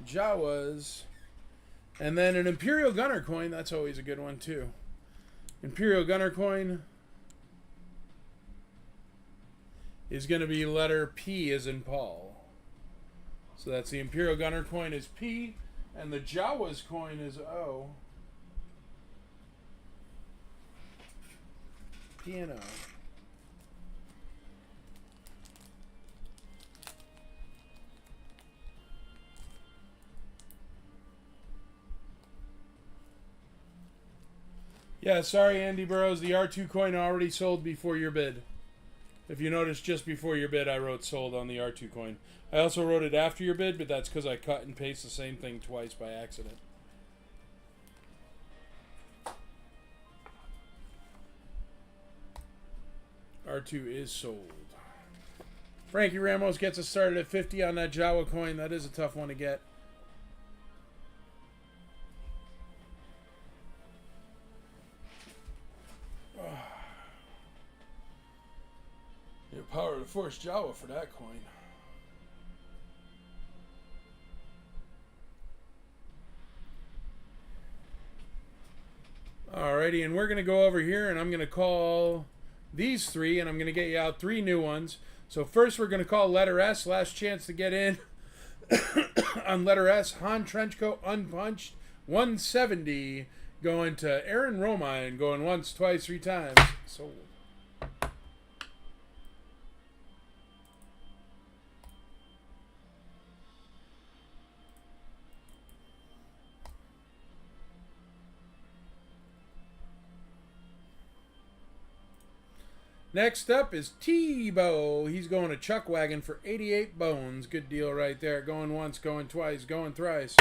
Jawas. And then an Imperial Gunner coin. That's always a good one, too. Imperial Gunner coin is going to be letter P as in Paul. So that's the Imperial Gunner coin is P, and the Jawas coin is O. P and O. Yeah, sorry, Andy Burrows. The R2 coin already sold before your bid. If you notice, just before your bid, I wrote sold on the R2 coin. I also wrote it after your bid, but that's because I cut and paste the same thing twice by accident. R2 is sold. Frankie Ramos gets us started at 50 on that Jawa coin. That is a tough one to get. Power of the Force Jawa for that coin. Alrighty, and we're going to go over here, and I'm going to call these 3, and I'm going to get you out 3 new ones. So first we're going to call letter S, last chance to get in. On letter S, Han Trenchcoat unpunched, 170, going to Aaron Romine, going once, twice, 3 times. Sold. Next up is Tebow. He's going to Chuck Wagon for 88 bones. Good deal right there. Going once, going twice, going thrice.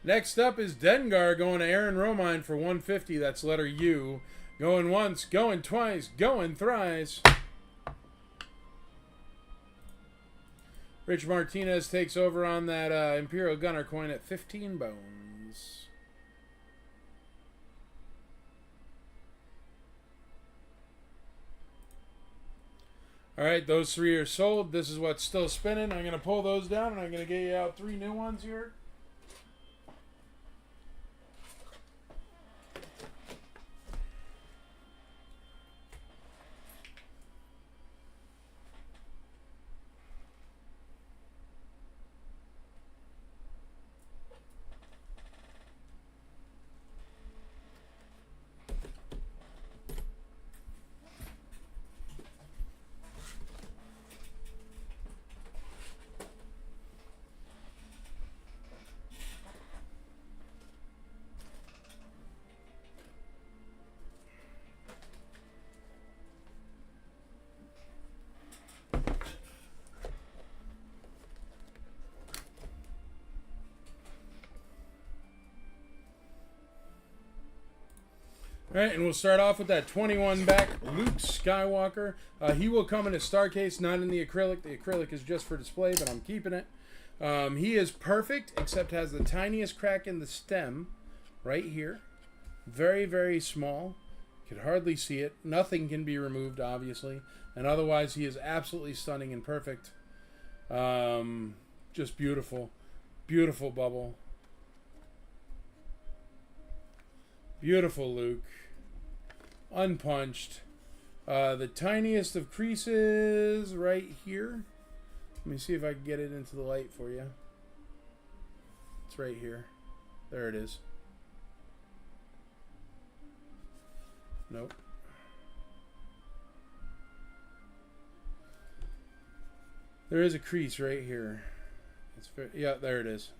Next up is Dengar going to Aaron Romine for 150. That's letter U. Going once, going twice, going thrice. Rich Martinez takes over on that Imperial Gunner coin at 15 bones. All right, those 3 are sold. This is what's still spinning. I'm going to pull those down, and I'm going to get you out 3 new ones here. All right, and we'll start off with that 21 back Luke Skywalker. He will come in a star case, not in the acrylic. The acrylic is just for display, but I'm keeping it. He is perfect, except has the tiniest crack in the stem right here. Very, very small. You could hardly see it. Nothing can be removed, obviously. And otherwise, he is absolutely stunning and perfect. Just beautiful. Beautiful bubble. Beautiful Luke. Unpunched. The tiniest of creases right here. Let me see if I can get it into the light for you. It's right here. There it is. Nope. There is a crease right here. Yeah, there it is.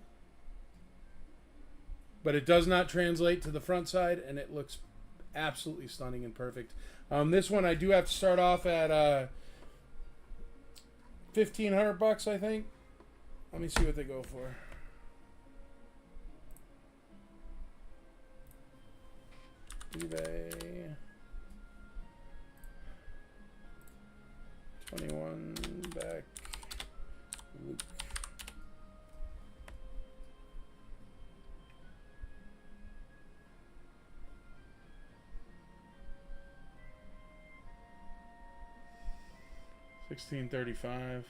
But it does not translate to the front side, and it looks absolutely stunning and perfect. This one I do have to start off at $1,500, I think. Let me see what they go for. eBay. 21 back. Luke. $16.35.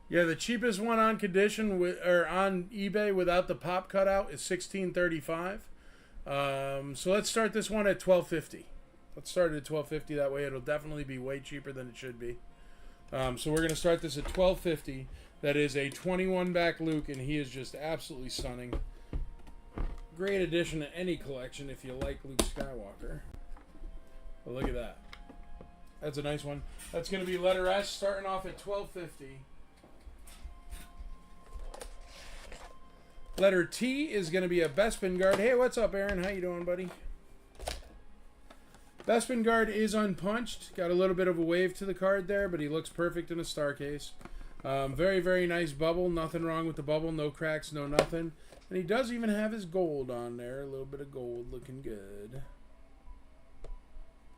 Yeah, the cheapest one on condition or on eBay without the pop cutout is $16.35. So let's start this one at $12.50. Let's start it at $12.50. That way, it'll definitely be way cheaper than it should be. So we're going to start this at $12.50. That is a 21 back Luke, and he is just absolutely stunning. Great addition to any collection if you like Luke Skywalker. But look at that. That's a nice one. That's going to be letter S, starting off at $12.50. Letter T is going to be a Bespin guard. Hey, what's up, Aaron? How you doing, buddy? Bespin guard is unpunched. Got a little bit of a wave to the card there, but he looks perfect in a star case. Very, very nice bubble. Nothing wrong with the bubble. No cracks, no nothing. And he does even have his gold on there. A little bit of gold looking good.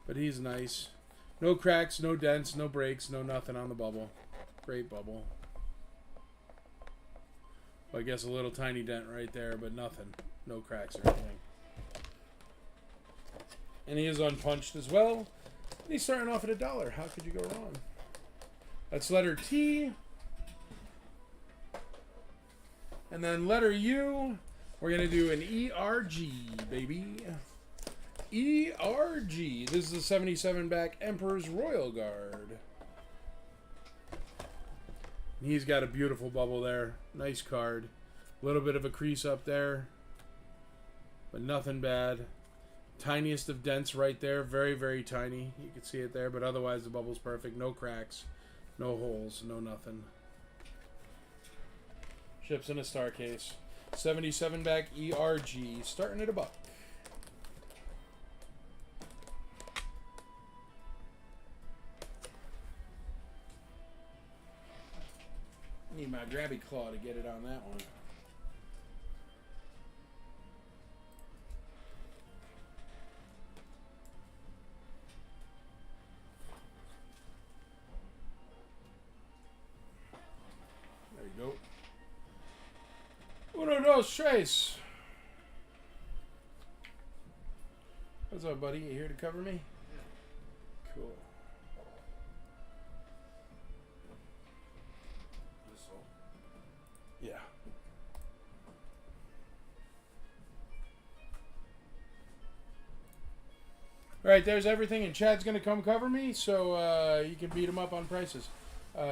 But he's nice. No cracks, no dents, no breaks, no nothing on the bubble. Great bubble. Well, I guess a little tiny dent right there, but nothing. No cracks or anything. And he is unpunched as well. And he's starting off at $1. How could you go wrong? That's letter T. And then letter U, we're going to do an ERG, baby. ERG. This is a 77 back Emperor's Royal Guard. He's got a beautiful bubble there. Nice card. A little bit of a crease up there. But nothing bad. Tiniest of dents right there. Very, very tiny. You can see it there. But otherwise the bubble's perfect. No cracks. No holes. No nothing. Ships in a star case. 77 back ERG. Starting at $1. Need my grabby claw to get it on that one. There you go. Uno, dos, tres. What's up, buddy? You here to cover me? Yeah. Cool. Yeah. All right, there's everything, and Chad's going to come cover me, so you can beat him up on prices.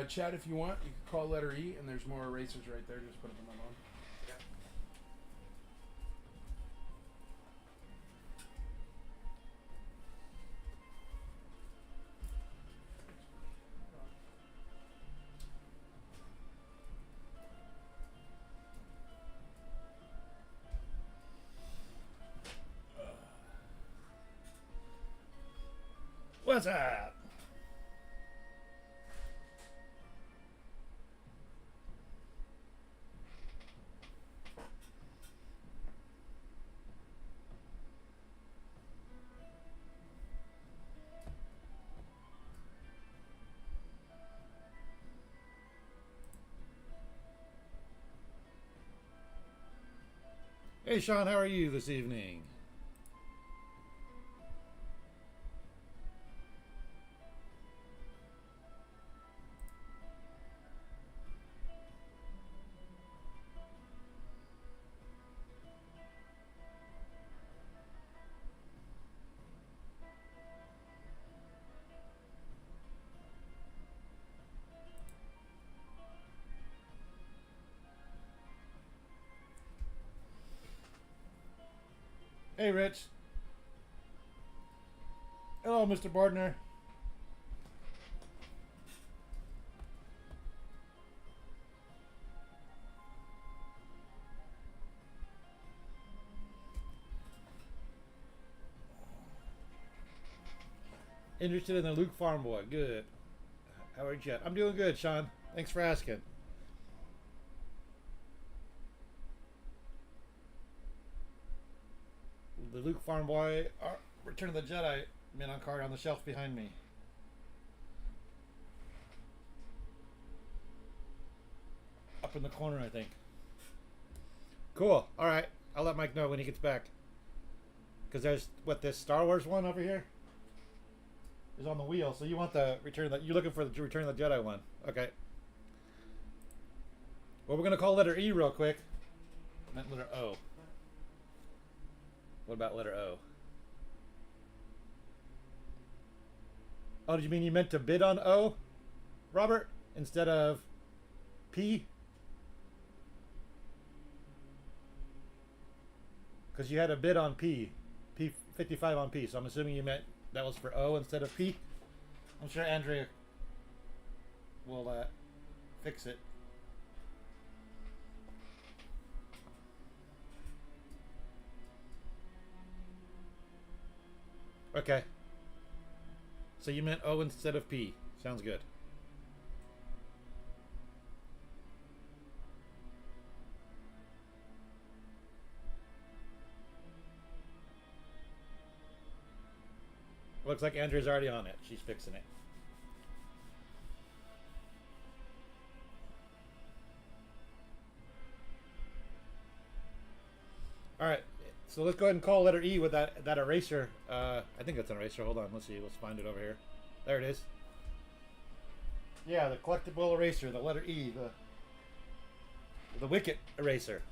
Chad, if you want, you can call letter E, and there's more erasers right there. Just put them on. What's up? Hey Sean, how are you this evening? Hey Rich. Hello, Mr. Bardner. Interested in the Luke Farm Boy. Good. How are you? I'm doing good, Sean. Thanks for asking. The Luke Farm Boy, Return of the Jedi, mint on card on the shelf behind me. Up in the corner, I think. Cool. All right. I'll let Mike know when he gets back. Because there's, what, this Star Wars one over here? Is on the wheel. So you want the Return of the... You're looking for the Return of the Jedi one. Okay. Well, we're going to call letter E real quick. I meant letter O. What about letter O? Oh, did you mean you meant to bid on O, Robert, instead of P? Because you had a bid on P. P 55 on P. So I'm assuming you meant that was for O instead of P. I'm sure Andrea will fix it. Okay. So you meant O instead of P. Sounds good. Looks like Andrea's already on it. She's fixing it. All right. So let's go ahead and call letter E with that eraser. I think that's an eraser. Hold on. Let's see. Let's find it over here. There it is. Yeah, the collectible eraser, the letter E, the Wicket eraser.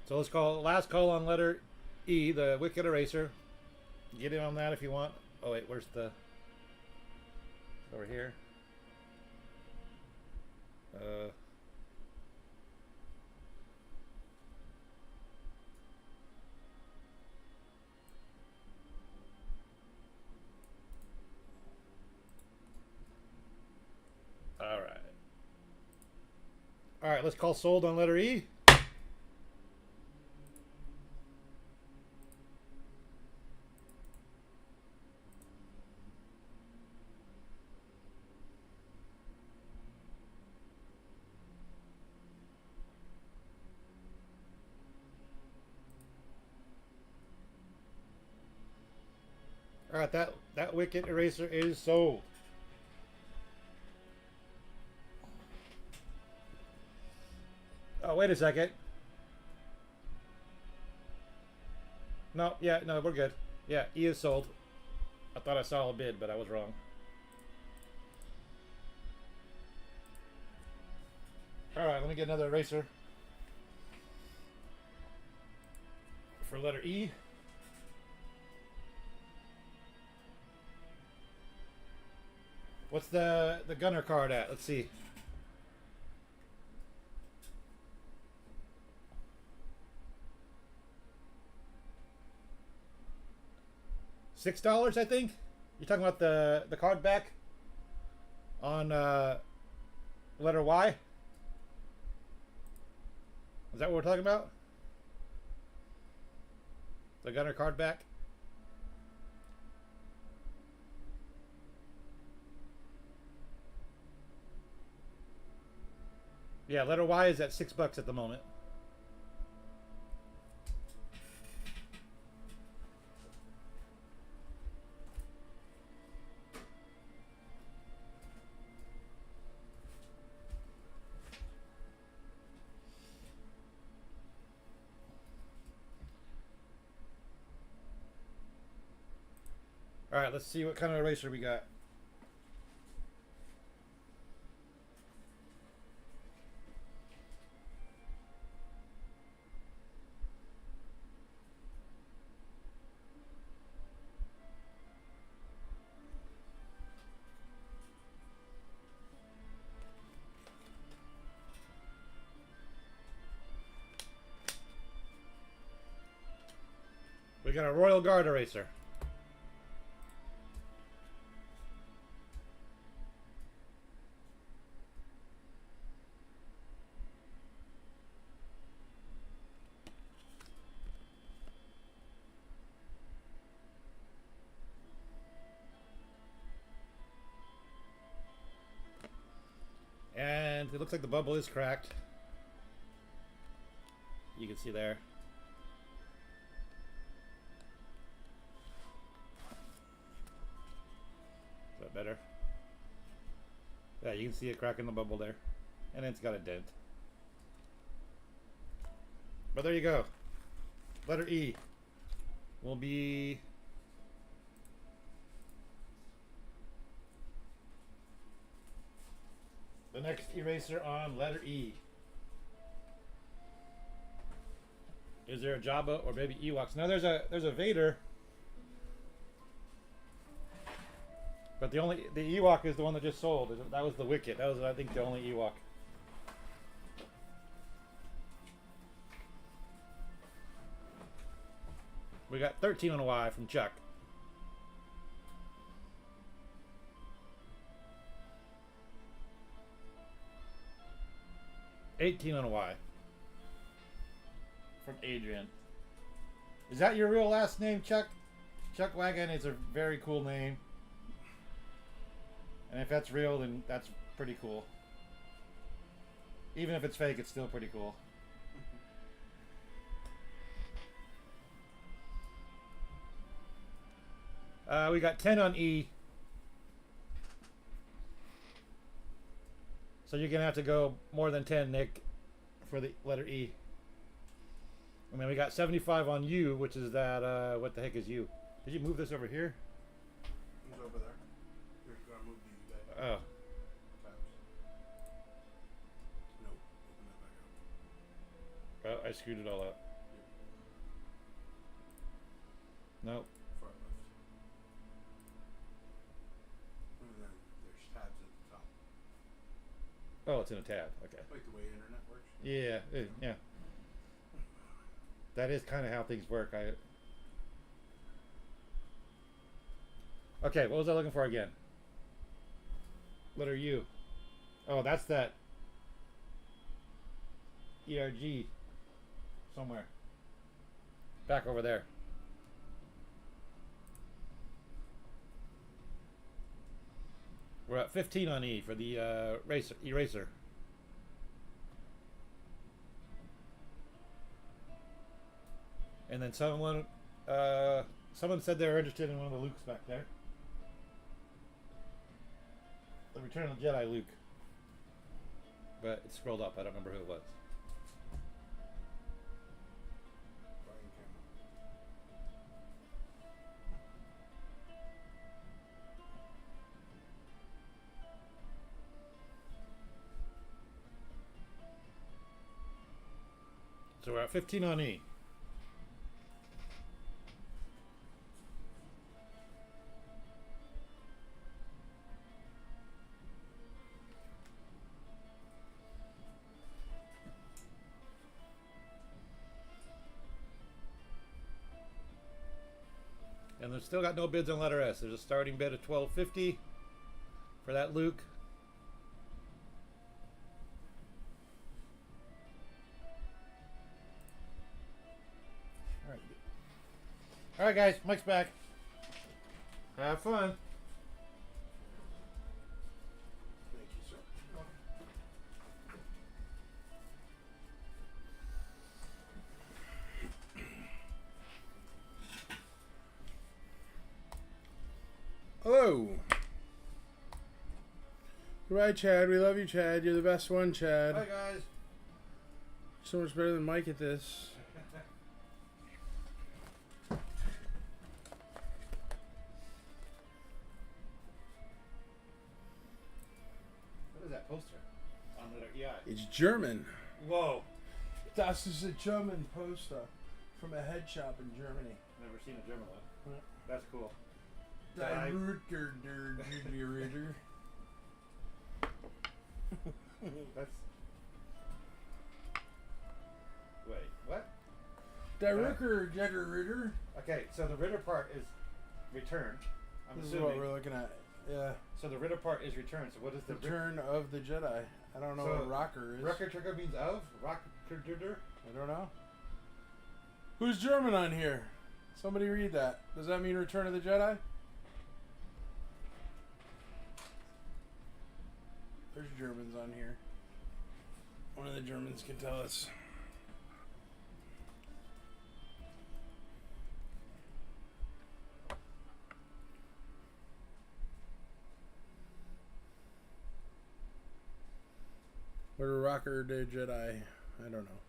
So let's call last call on letter E, the Wicket eraser. Get in on that if you want. Oh wait, where's the? Over here. All right. All right, let's call sold on letter E. All right, that Wicket eraser is sold. Oh, wait a second. No, yeah, no, we're good. Yeah, E is sold. I thought I saw a bid, but I was wrong. All right, let me get another eraser for letter E. What's the gunner card at? Let's see. $6, I think. You're talking about the card back on letter Y. Is that what we're talking about? The gunner card back. Yeah, letter Y is at $6 at the moment. All right, let's see what kind of eraser we got. We got a Royal Guard eraser. And it looks like the bubble is cracked. You can see there. Is that better? Yeah, you can see a crack in the bubble there. And it's got a dent. But there you go. Letter E will be the next eraser on letter E. Is there a Jabba or maybe Ewoks? Now there's a Vader, but the Ewok is the one that just sold. That was the Wicket. That was, I think, the only Ewok. We got 13 on a Y from Chuck. $18 on a Y from Adrian. Is that your real last name, Chuck? Chuck Wagon is a very cool name. And if that's real, then that's pretty cool. Even if it's fake, it's still pretty cool. We got 10 on E. So you're going to have to go more than 10, Nick, for the letter E. And then we got 75 on U, which is that, what the heck is U? Did you move this over here? It's over there. You're going to move these guys. Oh. Nope. Open that back up. Oh, I screwed it all up. Nope. Far left. And then there's tabs at the top. Oh, it's in a tab. Okay. Like the way internet works. Yeah, yeah. That is kind of how things work. Okay, what was I looking for again? Letter U. Oh, that's that ERG somewhere. Back over there. We're at 15 on E for the eraser. And then someone said they were interested in one of the Lukes back there. The Return of the Jedi Luke. But it scrolled up. I don't remember who it was. So we're at 15 on E. And they've still got no bids on letter S. There's a starting bid of $12.50 for that Luke. All right, guys, Mike's back. Have fun. Thank you, sir. Hello. Goodbye, Chad. We love you, Chad. You're the best one, Chad. Hi, guys. So much better than Mike at this. What is that poster? On the EI. It's German. Whoa. Das is a German poster from a head shop in Germany. Never seen a German one. Yeah. That's cool. That's. Wait, what? Der Ritter. Okay, so the Ritter part is returned. I'm This is assuming. what we're looking at. Yeah. So the Ritter part is returned. So what is the Return of the Jedi. I don't know So, what rocker is. Rocker trigger means of? Rocker trigger? I don't know. Who's German on here? Somebody read that. Does that mean Return of the Jedi? There's Germans on here. One of the Germans can tell us. What a rocker de Jedi. I don't know.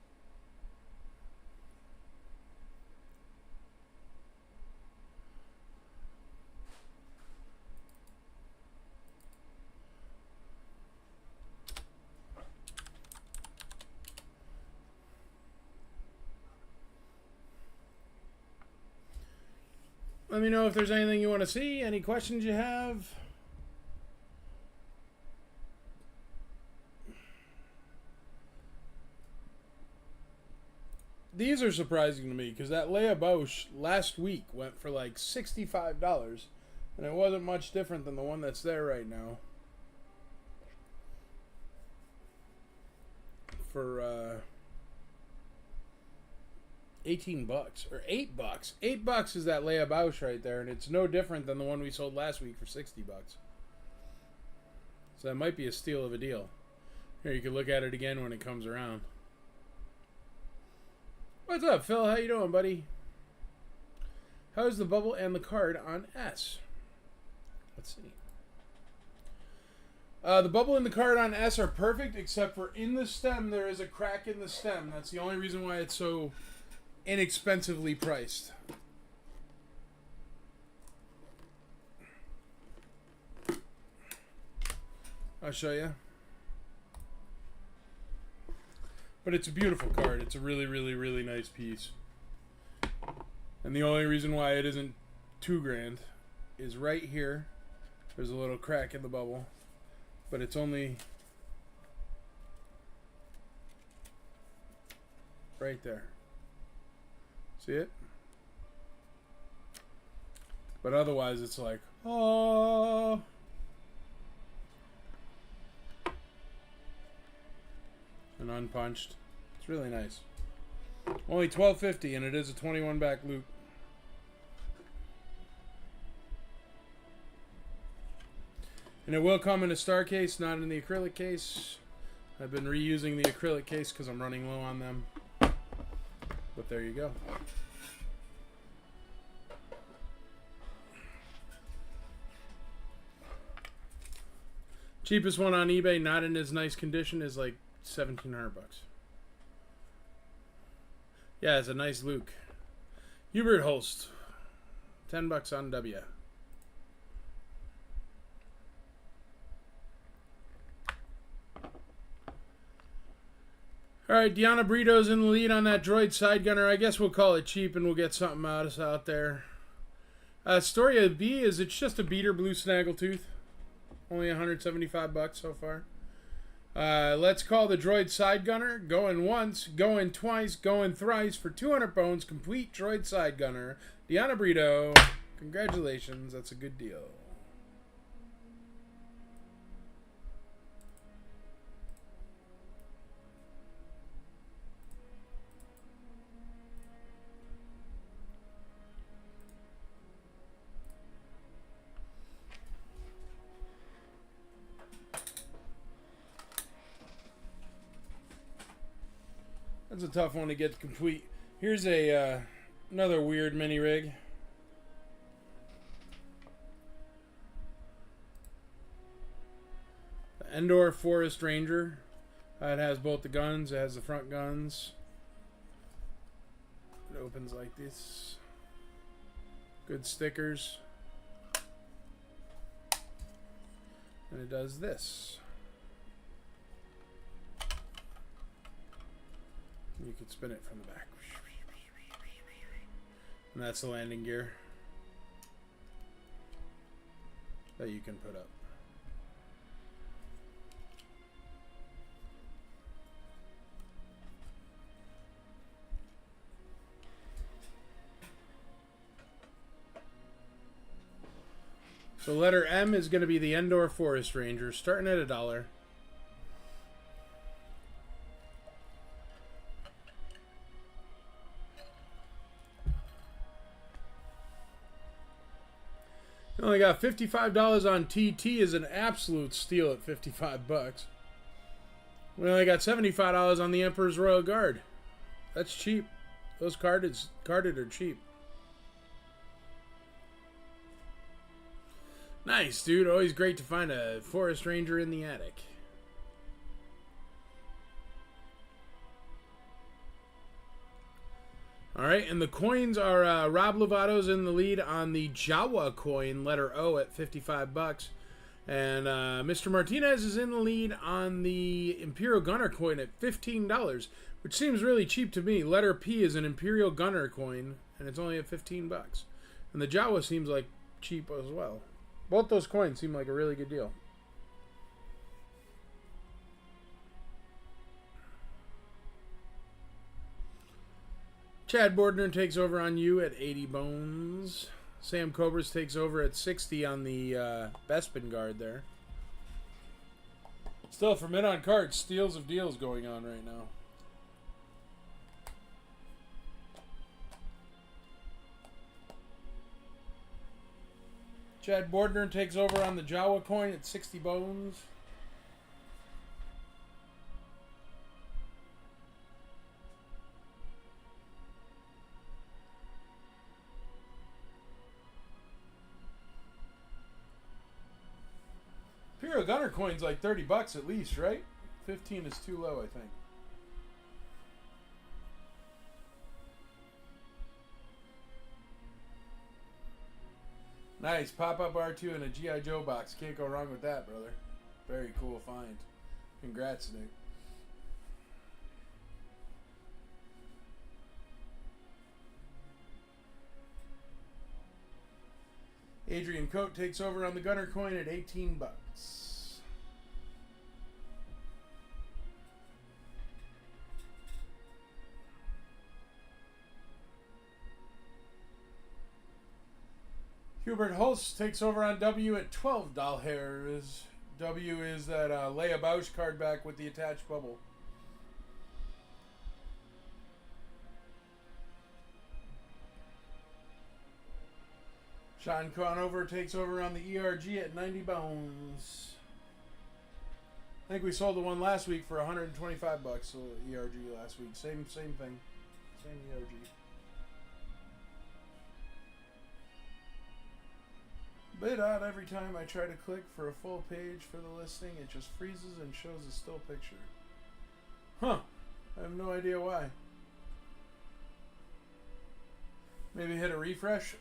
Let me know if there's anything you want to see, any questions you have. These are surprising to me because that Leia Bosch last week went for like $65 and it wasn't much different than the one that's there right now. For 18 bucks or $8. $8 is that Leia Bosch right there, and it's no different than the one we sold last week for 60 bucks. So that might be a steal of a deal. Here, you can look at it again when it comes around. What's up, Phil? How you doing, buddy? How's the bubble and the card on S? Let's see. The bubble and the card on S are perfect, except for in the stem, there is a crack in the stem. That's the only reason why it's so inexpensively priced. I'll show you. But it's a beautiful card. It's a really, really, really nice piece. And the only reason why it isn't $2,000 is right here. There's a little crack in the bubble. But it's only right there. See it? But otherwise it's like, oh. And unpunched. It's really nice. Only $12.50, and it is a 21 back loop. And it will come in a star case, not in the acrylic case. I've been reusing the acrylic case because I'm running low on them. But there you go. Cheapest one on eBay, not in as nice condition, is like $1,700. Yeah, it's a nice Luke. Hubert Holst, $10 on W. Alright, Deanna Brito's in the lead on that droid side gunner. I guess we'll call it cheap and we'll get something out there. Story of B is it's just a beater blue snaggletooth. Only $175 so far. Let's call the droid side gunner. Going once, going twice, going thrice for 200 bones. Complete droid side gunner. Deanna Brito. Congratulations. That's a good deal. That's a tough one to get complete. Here's a another weird mini rig. Endor Forest Ranger. It has both the guns. It has the front guns. It opens like this. Good stickers. And it does this. You can spin it from the back. And that's the landing gear that you can put up. So letter M is going to be the Endor Forest Ranger, starting at $1. You only got $55 on TT is an absolute steal at $55. We only got $75 on the Emperor's Royal Guard. That's cheap. Those carded are cheap. Nice, dude. Always great to find a Forest Ranger in the attic. Alright, and the coins are Rob Lovato's in the lead on the Jawa coin, letter O, at $55. And Mr. Martinez is in the lead on the Imperial Gunner coin at $15, which seems really cheap to me. Letter P is an Imperial Gunner coin, and it's only at $15. And the Jawa seems like cheap as well. Both those coins seem like a really good deal. Chad Bordner takes over on you at 80 bones. Sam Cobras takes over at 60 on the Bespin guard there. Still, for men on cards, steals of deals going on right now. Chad Bordner takes over on the Jawa coin at 60 bones. Imperial Gunner coin's like $30 at least, right? 15 is too low, I think. Nice. Pop-up R2 and a G.I. Joe box. Can't go wrong with that, brother. Very cool find. Congrats, dude. Adrian Coate takes over on the Gunner coin at $18. Hubert Holst takes over on W at $12. W is that Leia Bausch card back with the attached bubble. Sean Conover takes over on the ERG at 90 bones. I think we sold the one last week for $125. So ERG last week. Same thing. Same ERG. Bit odd every time I try to click for a full page for the listing, it just freezes and shows a still picture. Huh. I have no idea why. Maybe hit a refresh.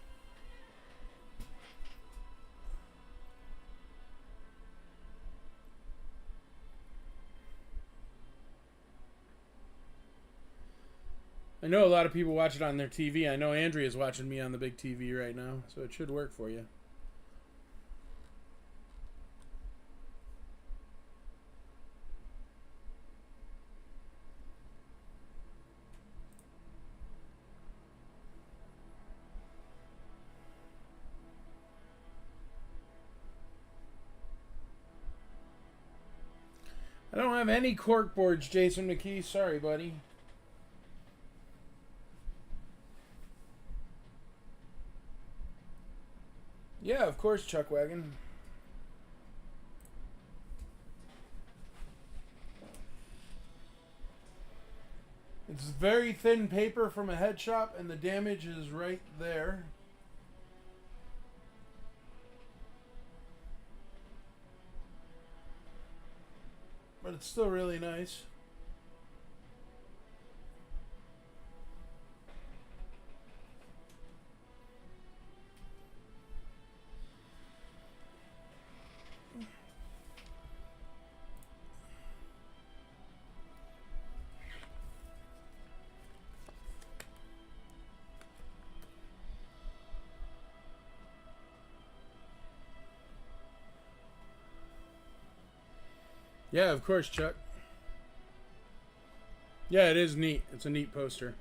I know a lot of people watch it on their TV. I know Andrea's watching me on the big TV right now, so it should work for you. I don't have any cork boards, Jason McKee. Sorry, buddy. Yeah, of course, Chuck Wagon. It's very thin paper from a head shop, and the damage is right there. it's still really nice. Yeah, of course, Chuck. Yeah, it is neat. It's a neat poster.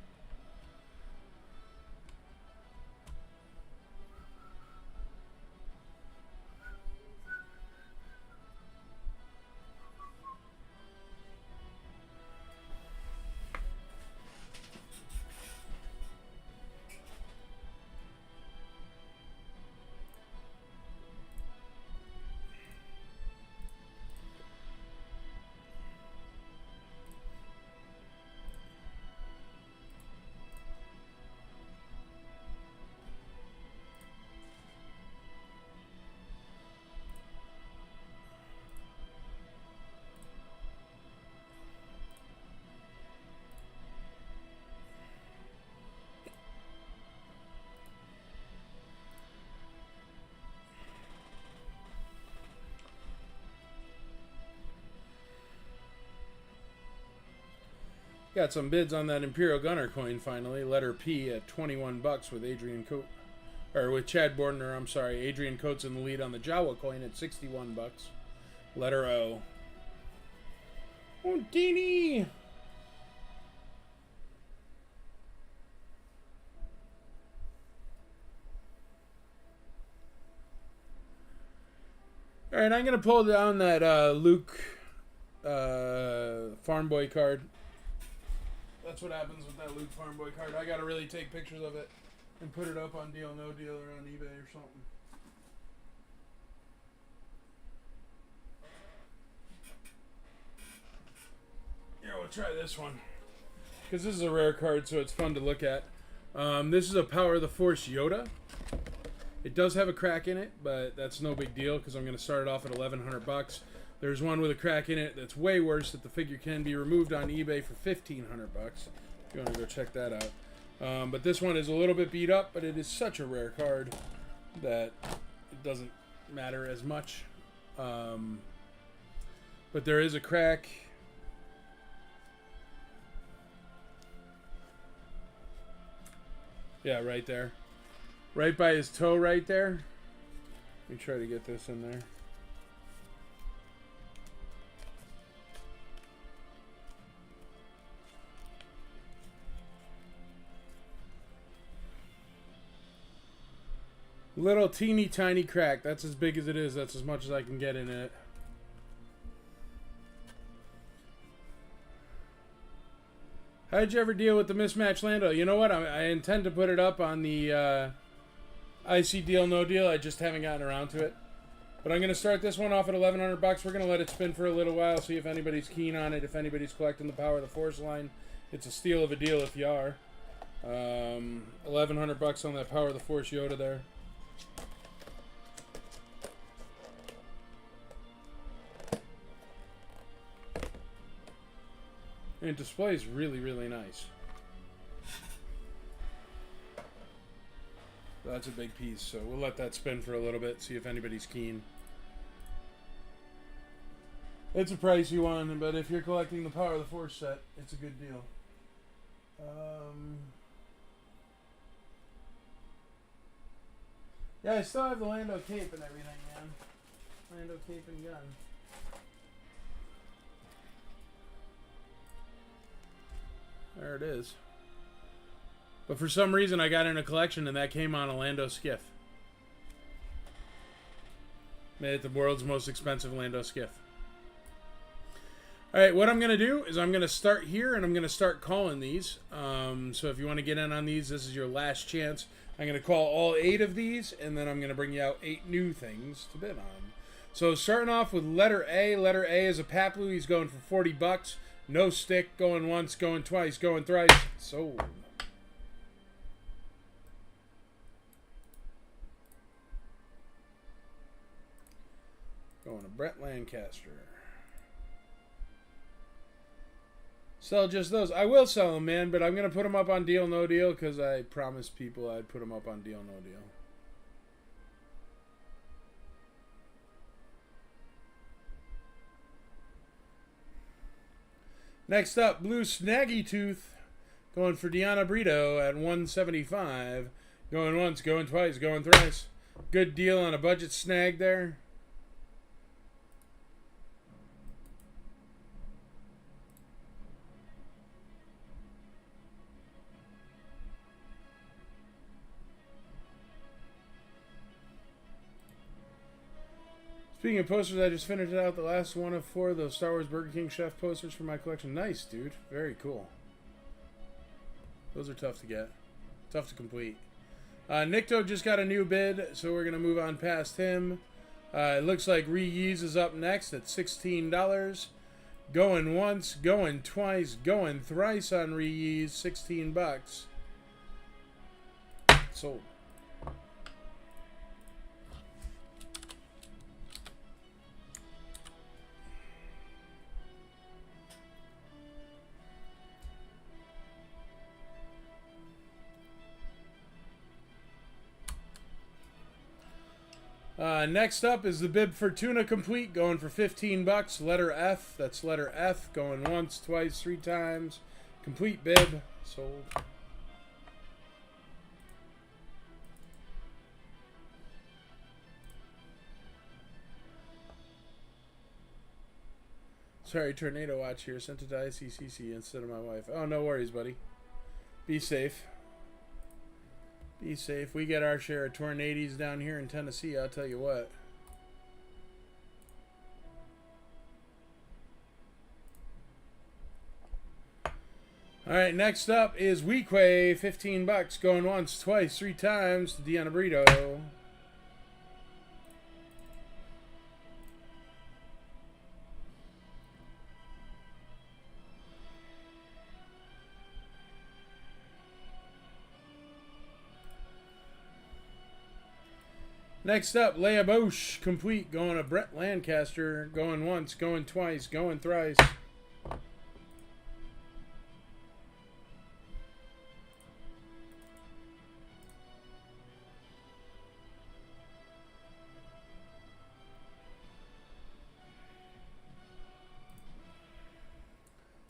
Got some bids on that Imperial Gunner coin finally. Letter P at 21 bucks with Adrian Coates, or with Chad Bordner. I'm sorry, Adrian Coates in the lead on the Jawa coin at 61 bucks. Letter O. Oh, Dini! All right, I'm gonna pull down that Luke Farm Boy card. That's what happens with that Luke Farm Boy card. I gotta really take pictures of it and put it up on Deal No Deal or on eBay or something. Yeah, we'll try this one. Because this is a rare card, so it's fun to look at. This is a Power of the Force Yoda. It does have a crack in it, but that's no big deal because I'm going to start it off at 1,100 bucks. There's one with a crack in it that's way worse that the figure can be removed on eBay for 1,500 bucks. If you want to go check that out. But this one is a little bit beat up, but it is such a rare card that it doesn't matter as much. But there is a crack. Yeah, right there. Right by his toe right there. Let me try to get this in there. Little teeny tiny crack. That's as big as it is. That's as much as I can get in it. How did you ever deal with the mismatched Lando? You know what? I intend to put it up on the IC Deal No Deal. I just haven't gotten around to it. But I'm going to start this one off at 1,100 bucks. We're going to let it spin for a little while, see if anybody's keen on it, if anybody's collecting the Power of the Force line. It's a steal of a deal if you are. 1,100 bucks on that Power of the Force Yoda there. And it displays really, really nice. That's a big piece, so we'll let that spin for a little bit, see if anybody's keen. It's a pricey one, but if you're collecting the Power of the Force set, it's a good deal. Yeah, I still have the Lando cape and everything, man. Lando cape and gun. There it is. But for some reason, I got in a collection and that came on a Lando skiff. Made it the world's most expensive Lando skiff. Alright, what I'm going to do is I'm going to start here and I'm going to start calling these. So if you want to get in on these, this is your last chance. I'm going to call all 8 of these and then I'm going to bring you out 8 new things to bid on. So starting off with letter A. Letter A is a Paplu. He's going for 40 bucks. No stick. Going once, going twice, going thrice. Sold. Going to Brett Lancaster. Sell just those. I will sell them, man, but I'm going to put them up on Deal No Deal because I promised people I'd put them up on Deal No Deal. Next up, Blue Snaggy Tooth. Going for Deanna Brito at 175. Going once, going twice, going thrice. Good deal on a budget snag there. Speaking of posters, I just finished out the last one of 4 of those Star Wars Burger King Chef posters for my collection. Nice, dude. Very cool. Those are tough to get. Tough to complete. Nikto just got a new bid, so we're going to move on past him. It looks like Reuse is up next at $16. Going once, going twice, going thrice on Reuse. $16. Sold. Next up is the Bib Fortuna Complete, going for $15. Letter F. That's letter F. Going once, twice, 3 times. Complete bib. Sold. Sorry, Tornado Watch here. Sent it to ICCC instead of my wife. Oh, no worries, buddy. Be safe. Be safe. We get our share of tornadoes down here in Tennessee, I'll tell you what. Alright, next up is Weequay, $15. Going once, twice, 3 times to Deanna Brito. Next up, Leia Bosch, complete, going to Brett Lancaster, going once, going twice, going thrice.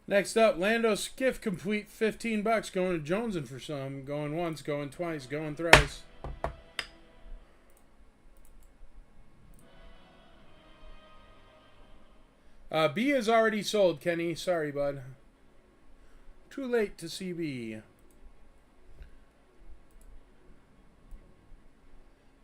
Next up, Lando Skiff, complete, $15, going to Joneson for some, going once, going twice, going thrice. B is already sold, Kenny. Sorry, bud. Too late to see B.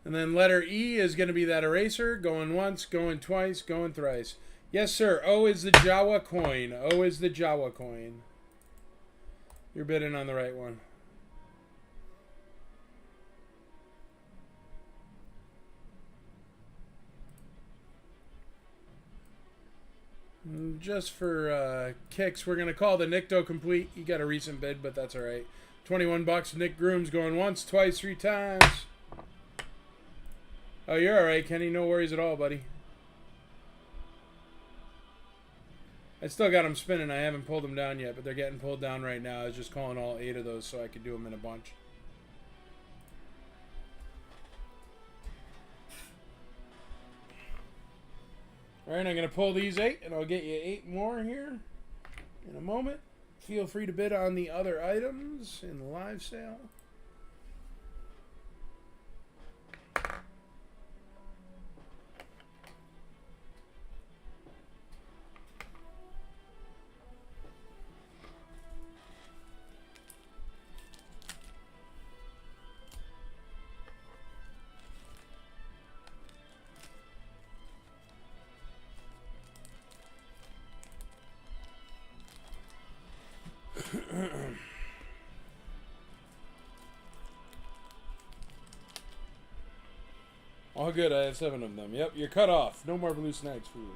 And then letter E is going to be that eraser. Going once, going twice, going thrice. Yes, sir. O is the Jawa coin. O is the Jawa coin. You're bidding on the right one. Just for kicks, we're going to call the Nikto complete. You got a recent bid, but that's all right. $21. Nick Grooms going once, twice, 3 times. Oh, you're all right, Kenny. No worries at all, buddy. I still got them spinning. I haven't pulled them down yet, but they're getting pulled down right now. I was just calling all 8 of those so I could do them in a bunch. All right, I'm going to pull these 8, and I'll get you 8 more here in a moment. Feel free to bid on the other items in the live sale. All good, I have 7 of them. Yep, you're cut off. No more blue snags for you.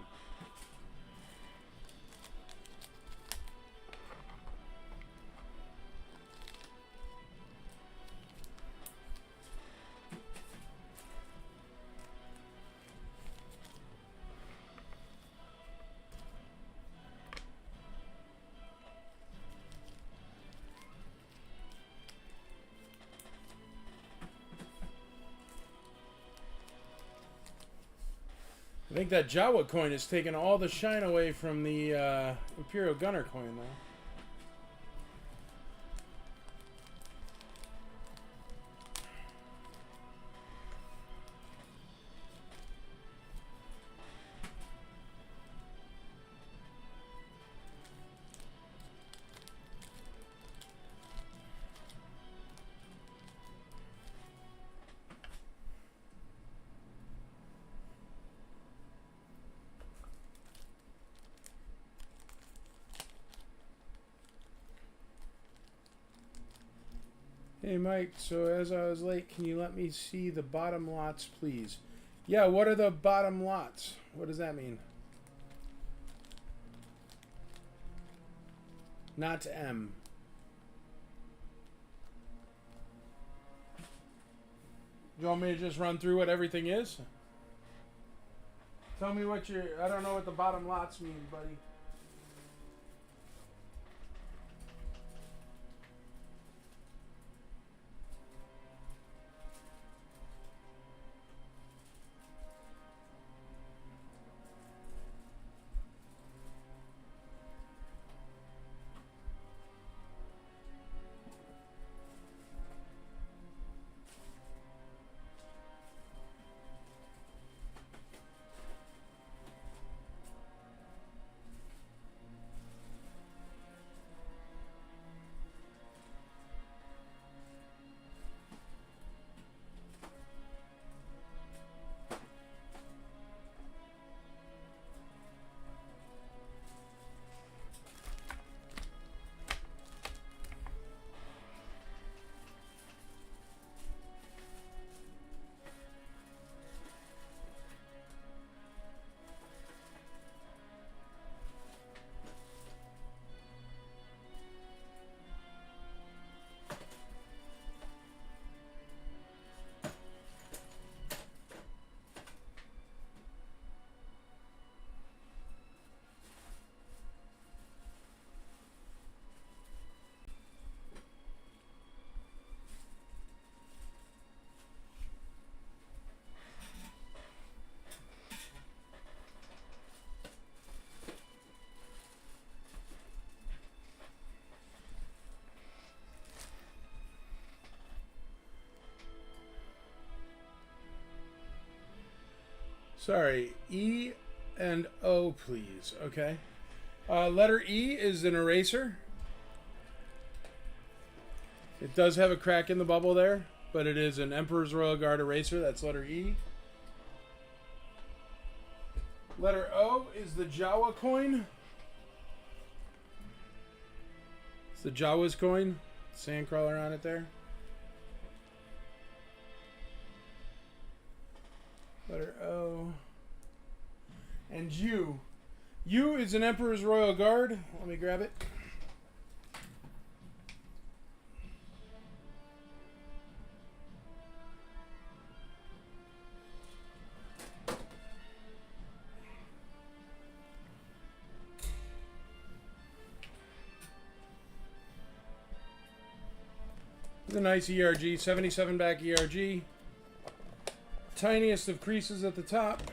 I think that Jawa coin has taken all the shine away from the Imperial Gunner coin, though. Hey Mike, so as I was late, can you let me see the bottom lots, please? Yeah, what are the bottom lots? What does that mean? Not M. You want me to just run through what everything is? Tell me what I don't know what the bottom lots mean, buddy. Sorry, E and O, please. Okay. Letter E is an eraser. It does have a crack in the bubble there, but it is an Emperor's Royal Guard eraser. That's letter E. Letter O is the Jawa coin. It's the Jawa's coin. Sandcrawler on it there. Letter O. And U. U is an Emperor's Royal Guard. Let me grab it. It's a nice ERG, 77 back ERG. Tiniest of creases at the top,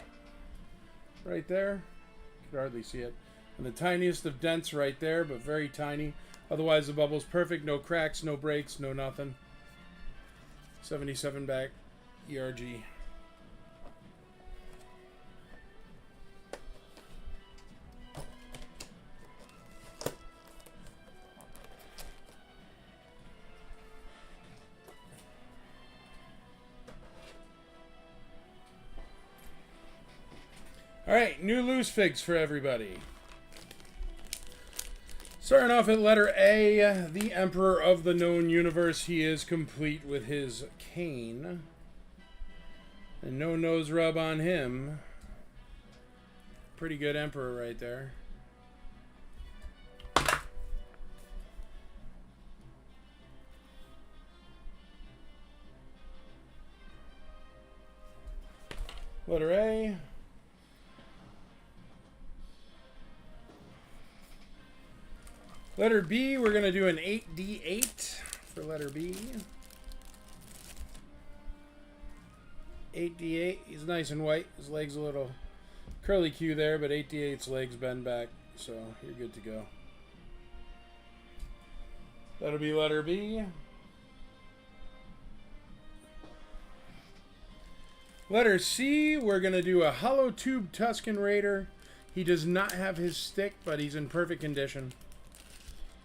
right there. You can hardly see it. And the tiniest of dents right there, but very tiny. Otherwise, the bubble's perfect. No cracks, no breaks, no nothing. 77 back ERG. All right, new loose figs for everybody. Starting off at letter A, the Emperor of the known universe. He is complete with his cane. And no nose rub on him. Pretty good Emperor right there. Letter A. Letter B, we're going to do an 8D8 for letter B. 8D8, he's nice and white. His leg's a little Curly Q there, but 88's legs bend back, so you're good to go. That'll be letter B. Letter C, we're going to do a hollow tube Tuscan Raider. He does not have his stick, but he's in perfect condition.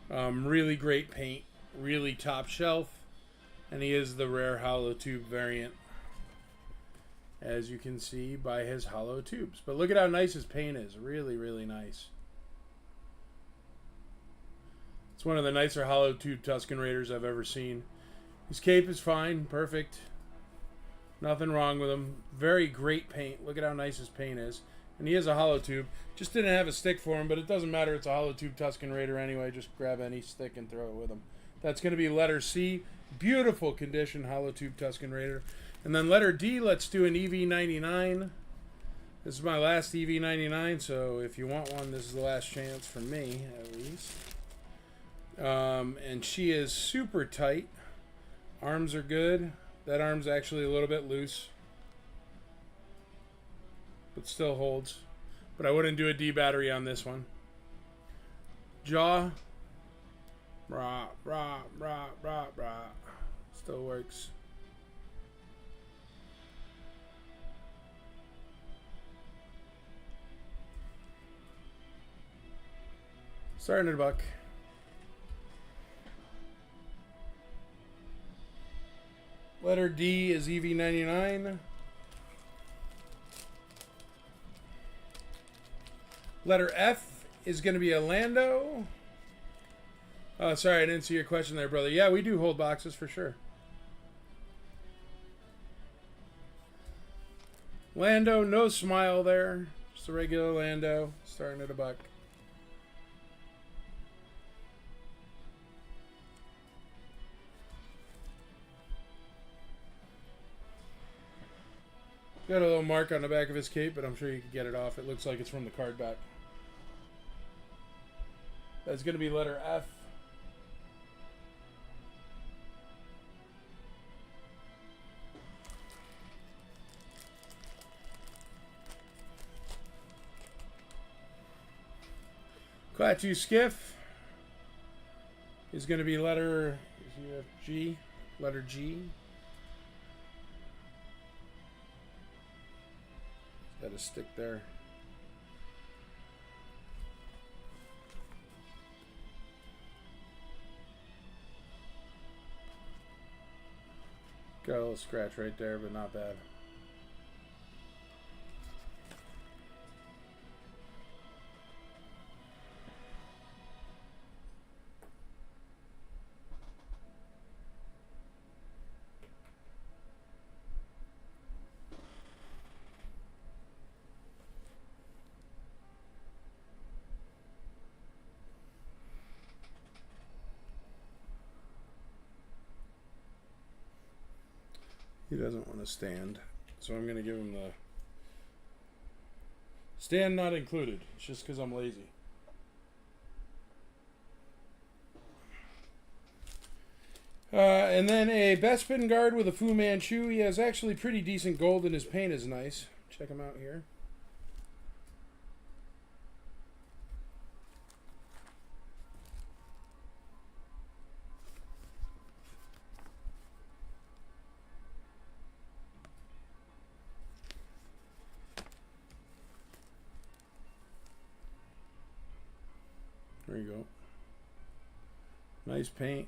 Really great paint, really top shelf, and he is the rare hollow tube variant, as you can see by his hollow tubes. But look at how nice his paint is. Really, really nice. It's one of the nicer hollow tube Tuscan Raiders I've ever seen. His cape is fine, perfect. Nothing wrong with him. Very great paint. Look at how nice his paint is. And he is a hollow tube. Just didn't have a stick for him, but it doesn't matter. It's a hollow tube Tuscan Raider anyway. Just grab any stick and throw it with him. That's going to be letter C. Beautiful condition hollow tube Tuscan Raider. And then letter D, let's do an EV99. This is my last EV99, so if you want one, this is the last chance for me, at least. And she is super tight. Arms are good. That arm's actually a little bit loose, but still holds. But I wouldn't do a D battery on this one. Jaw. Rah, rah, rah, rah, rah. Still works. Starting at a buck. Letter D is EV99. Letter F is going to be a Lando. Oh, sorry, I didn't see your question there, brother. Yeah, we do hold boxes for sure. Lando, no smile there. Just a regular Lando, starting at a buck. Got a little mark on the back of his cape, but I'm sure you can get it off. It looks like it's from the card back. That's going to be letter F. Klaatu Skiff is going to be letter G. Letter G. Got a stick there. Got a little scratch right there, but not bad. He doesn't want to stand, so I'm going to give him the stand not included. It's just because I'm lazy. And then a Bespin guard with a Fu Manchu. He has actually pretty decent gold, and his paint is nice. Check him out here. There you go. Nice paint.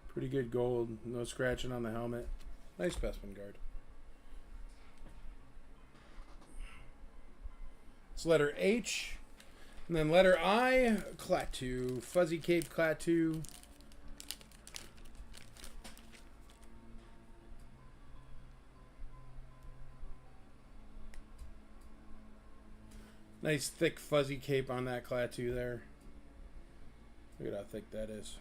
Pretty good gold. No scratching on the helmet. Nice Bespin guard. It's letter H. And then letter I, Klaatu. Fuzzy Cape Klaatu. Nice thick fuzzy cape on that Klaatu there. Look at how thick that is.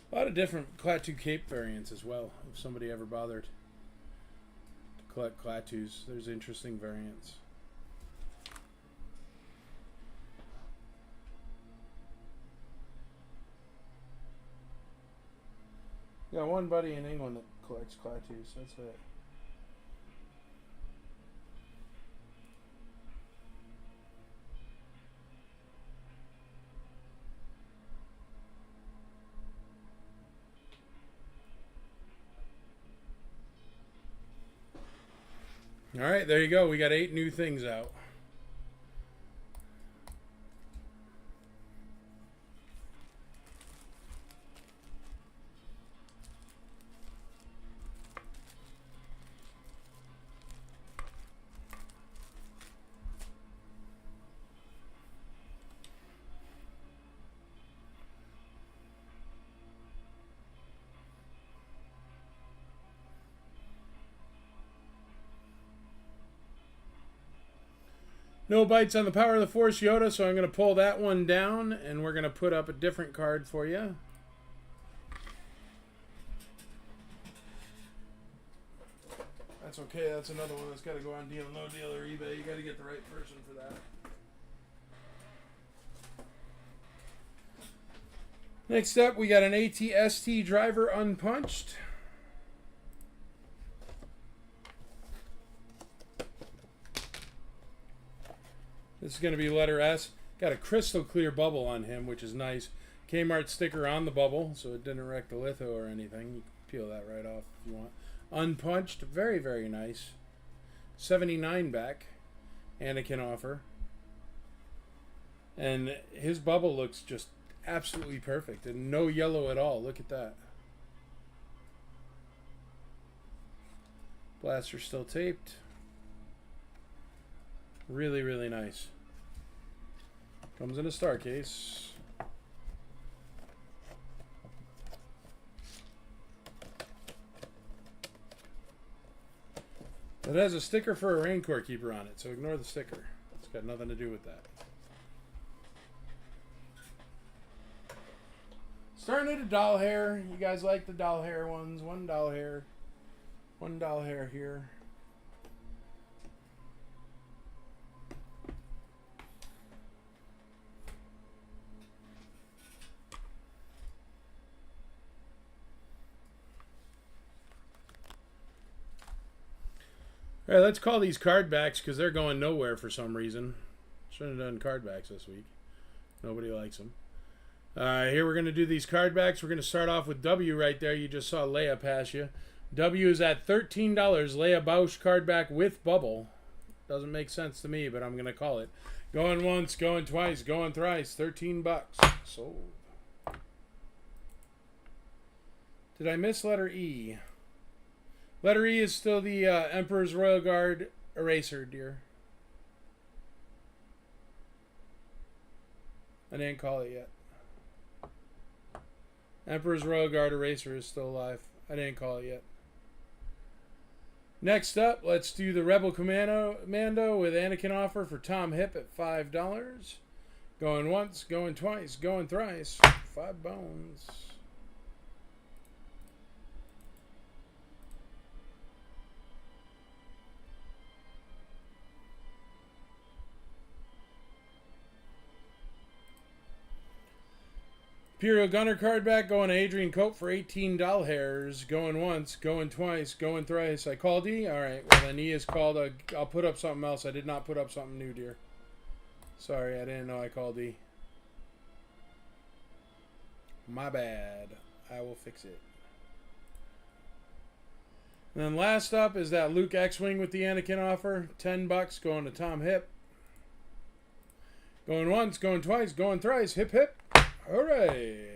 A lot of different Klaatu cape variants as well, if somebody ever bothered to collect Klaatus. There's interesting variants. Got one buddy in England that collects Klaatus, that's it. All right, there you go. We got 8 new things out. No bites on the Power of the Force Yoda, so I'm going to pull that one down, and we're going to put up a different card for you. That's okay. That's another one that's got to go on Deal No Deal or eBay. You got to get the right person for that. Next up, we got an ATST driver unpunched. This is going to be letter S. Got a crystal clear bubble on him, which is nice. Kmart sticker on the bubble, so it didn't wreck the litho or anything. You can peel that right off if you want. Unpunched, very, very nice. 79 back. Anakin offer. And his bubble looks just absolutely perfect. And no yellow at all. Look at that. Blaster still taped. Really, really nice. Comes in a star case. It has a sticker for a Rancor Keeper on it, so ignore the sticker. It's got nothing to do with that. Starting at a doll hair. You guys like the doll hair ones. One doll hair. One doll hair here. All right, let's call these card backs because they're going nowhere for some reason. Shouldn't have done card backs this week. Nobody likes them. Here we're going to do these card backs. We're going to start off with W right there. You just saw Leia pass you. W is at $13. Leia Bausch card back with bubble. Doesn't make sense to me, but I'm going to call it. Going once, going twice, going thrice. $13. Sold. Did I miss letter E? Letter E is still the Emperor's Royal Guard eraser, dear. I didn't call it yet. Emperor's Royal Guard eraser is still alive. I didn't call it yet. Next up, let's do the Rebel Commando with Anakin offer for Tom Hip at $5. Going once, going twice, going thrice. 5 bones. Imperial Gunner card back, going to Adrian Cope for $18 hairs. Going once, going twice, going thrice. I called E? Alright, well then E is called. I'll put up something else. I did not put up something new, dear. Sorry, I didn't know I called E. My bad. I will fix it. And then last up is that Luke X-Wing with the Anakin offer. $10 going to Tom Hip. Going once, going twice, going thrice. Hip hip. Hooray!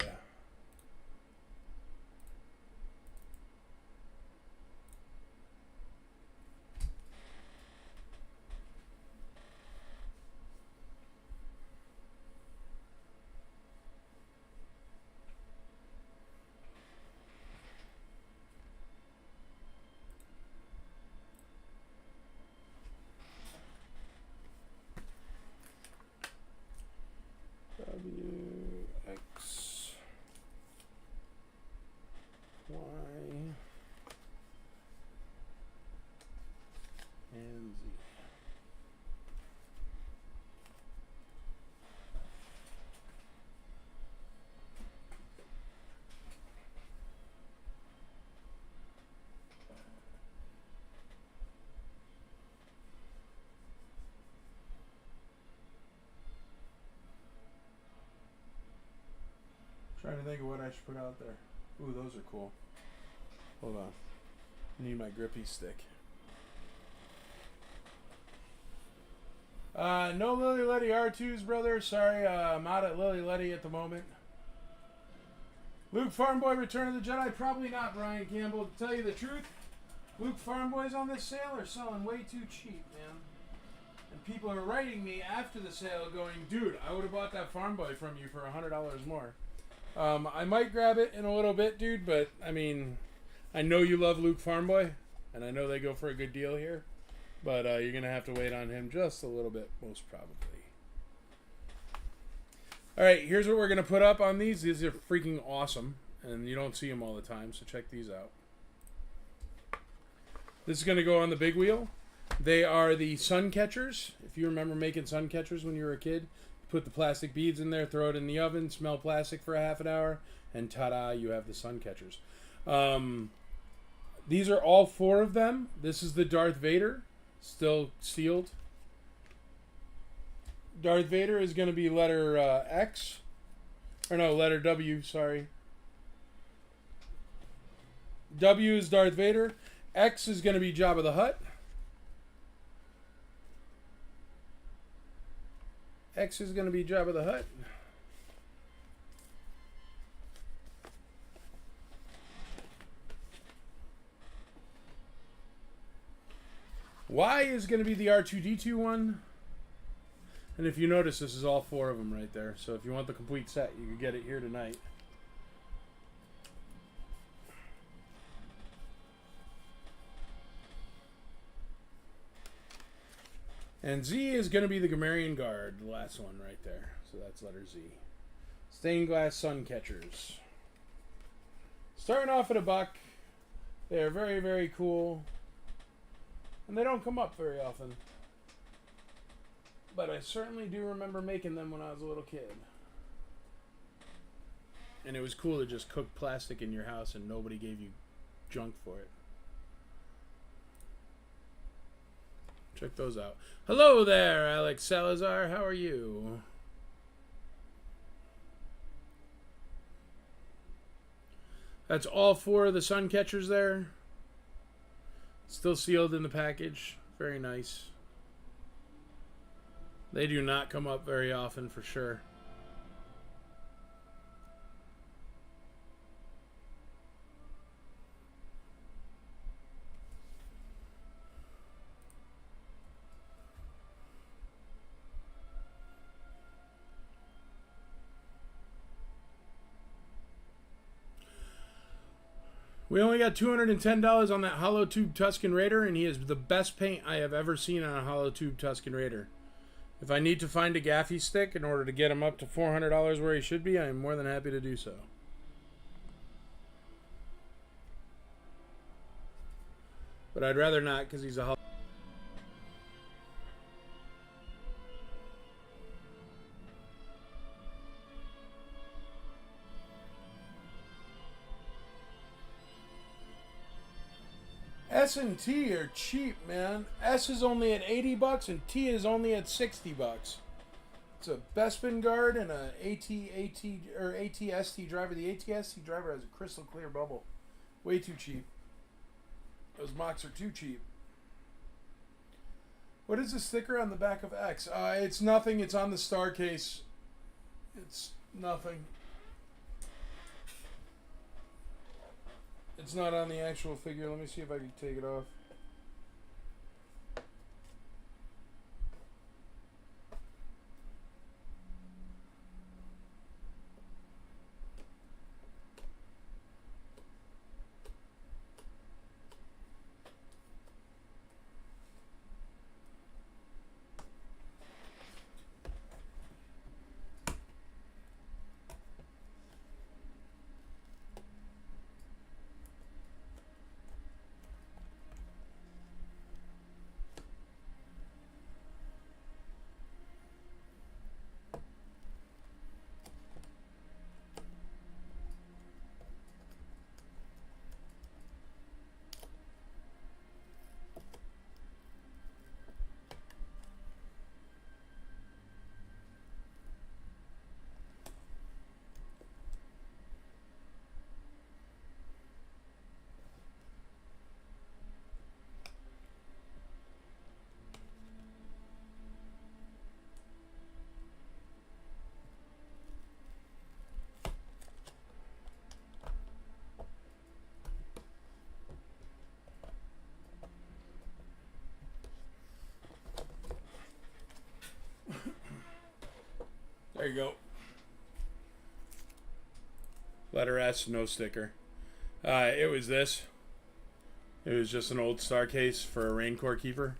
Trying to think of what I should put out there. Ooh, those are cool. Hold on. I need my grippy stick. No Lily Letty R2s, brother. Sorry, I'm out at Lily Letty at the moment. Luke Farmboy Return of the Jedi? Probably not, Brian Campbell. To tell you the truth, Luke Farmboys on this sale are selling way too cheap, man. And people are writing me after the sale going, dude, I would have bought that Farmboy from you for $100 more. I might grab it in a little bit, dude, but, I mean, I know you love Luke Farmboy, and I know they go for a good deal here. But you're going to have to wait on him just a little bit, most probably. All right, here's what we're going to put up on these. These are freaking awesome, and you don't see them all the time, so check these out. This is going to go on the big wheel. They are the sun catchers. If you remember making sun catchers when you were a kid, put the plastic beads in there, throw it in the oven, smell plastic for a half an hour, and ta-da, you have the sun catchers. These are all 4 of them. This is the Darth Vader. Still sealed. Darth Vader is going to be letter X. Or no, letter W, sorry. W is Darth Vader. X is going to be Jabba the Hutt. X is going to be Jabba the Hutt. Y is going to be the R2-D2 one. And if you notice, this is all 4 of them right there. So if you want the complete set, you can get it here tonight. And Z is going to be the Gamorrean Guard, the last one right there. So that's letter Z. Stained glass sun catchers. Starting off at $1. They're very, very cool. And they don't come up very often. But I certainly do remember making them when I was a little kid. And it was cool to just cook plastic in your house and nobody gave you junk for it. Check those out. Hello there, Alex Salazar. How are you? That's all 4 of the sun catchers there. Still sealed in the package. Very nice. They do not come up very often for sure. We only got $210 on that hollow tube Tusken Raider, and he is the best paint I have ever seen on a hollow tube Tusken Raider. If I need to find a gaffy stick in order to get him up to $400 where he should be, I am more than happy to do so. But I'd rather not because he's a hollow. S and T are cheap, man. S is only at $80 and T is only at $60. It's a Bespin guard and a ATST driver. The ATST driver has a crystal clear bubble. Way too cheap. Those mocks are too cheap. What is the sticker on the back of X? It's nothing. It's on the star case. It's nothing. It's not on the actual figure. Let me see if I can take it off. There you go. Letter S, no sticker. It was this. It was just an old star case for a Raincore keeper.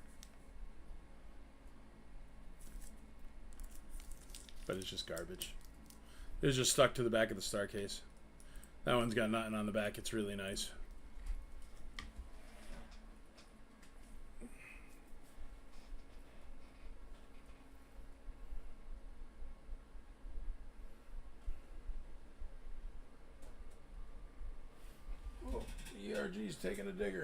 But it's just garbage. It was just stuck to the back of the star case. That one's got nothing on the back. It's really nice. Oh, ERG's taking a digger.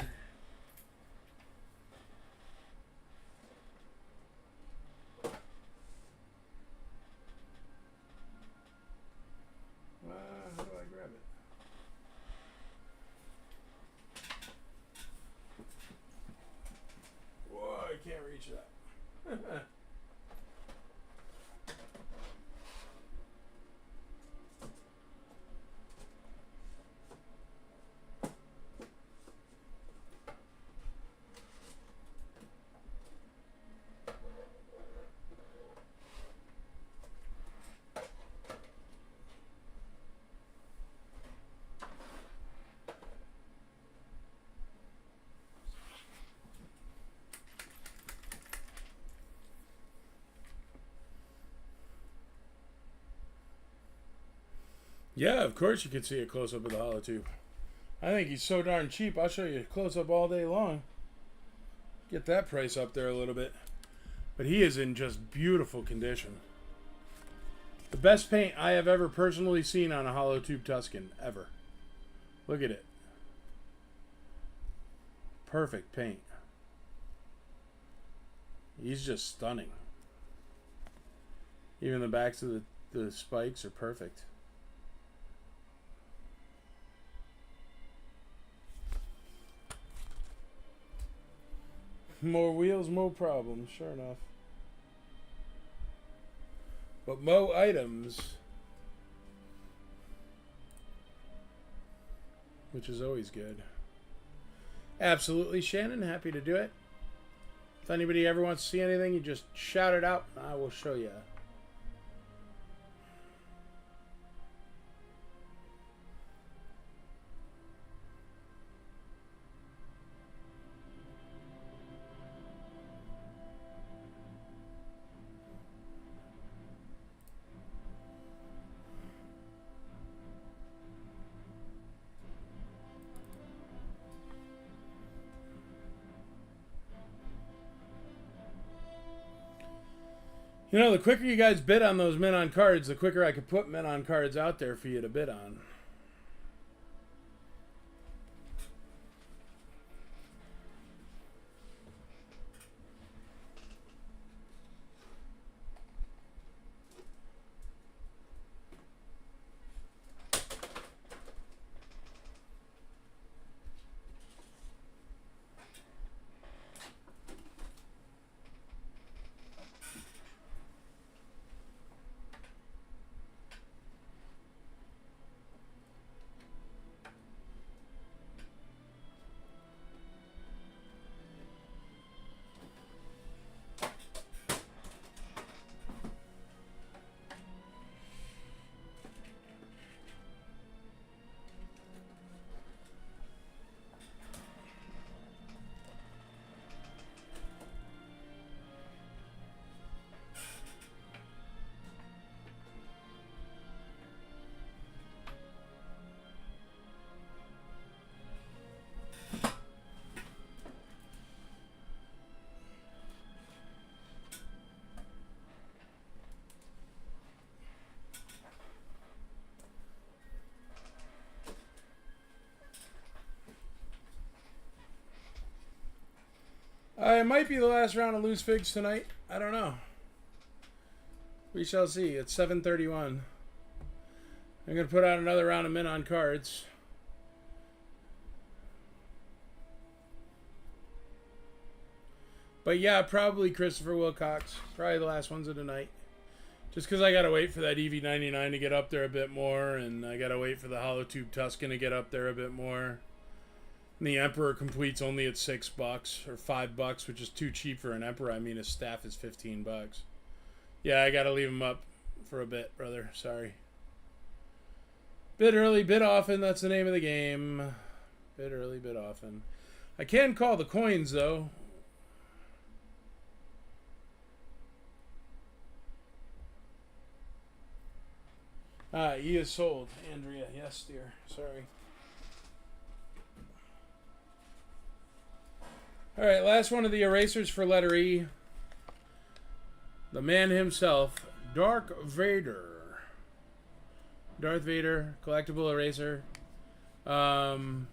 How do I grab it? Whoa, I can't reach that. Yeah, of course you can see a close-up of the hollow tube. I think he's so darn cheap, I'll show you a close-up all day long. Get that price up there a little bit. But he is in just beautiful condition. The best paint I have ever personally seen on a hollow tube Tuscan, ever. Look at it. Perfect paint. He's just stunning. Even the backs of the spikes are perfect. More wheels, more problems, sure enough. But mo items, which is always good. Absolutely, Shannon, happy to do it. If anybody ever wants to see anything, you just shout it out and I will show you. You know, the quicker you guys bid on those men on cards, the quicker I could put men on cards out there for you to bid on. It might be the last round of loose figs tonight. I don't know. We shall see. It's 7:31. I'm going to put out another round of men on cards. But yeah, probably Christopher Wilcox. Probably the last ones of the night. Just because I got to wait for that EV99 to get up there a bit more. And I got to wait for the hollow tube Tuscan to get up there a bit more. And the Emperor completes only at $6 or $5, which is too cheap for an Emperor. I mean, his staff is $15. Yeah, I got to leave him up for a bit, brother. Sorry. Bid early, bid often. That's the name of the game. Bid early, bid often. I can call the coins, though. He is sold. Andrea, yes, dear. Sorry. All right, last one of the erasers for letter E. The man himself, Darth Vader. Darth Vader, collectible eraser. Bubble's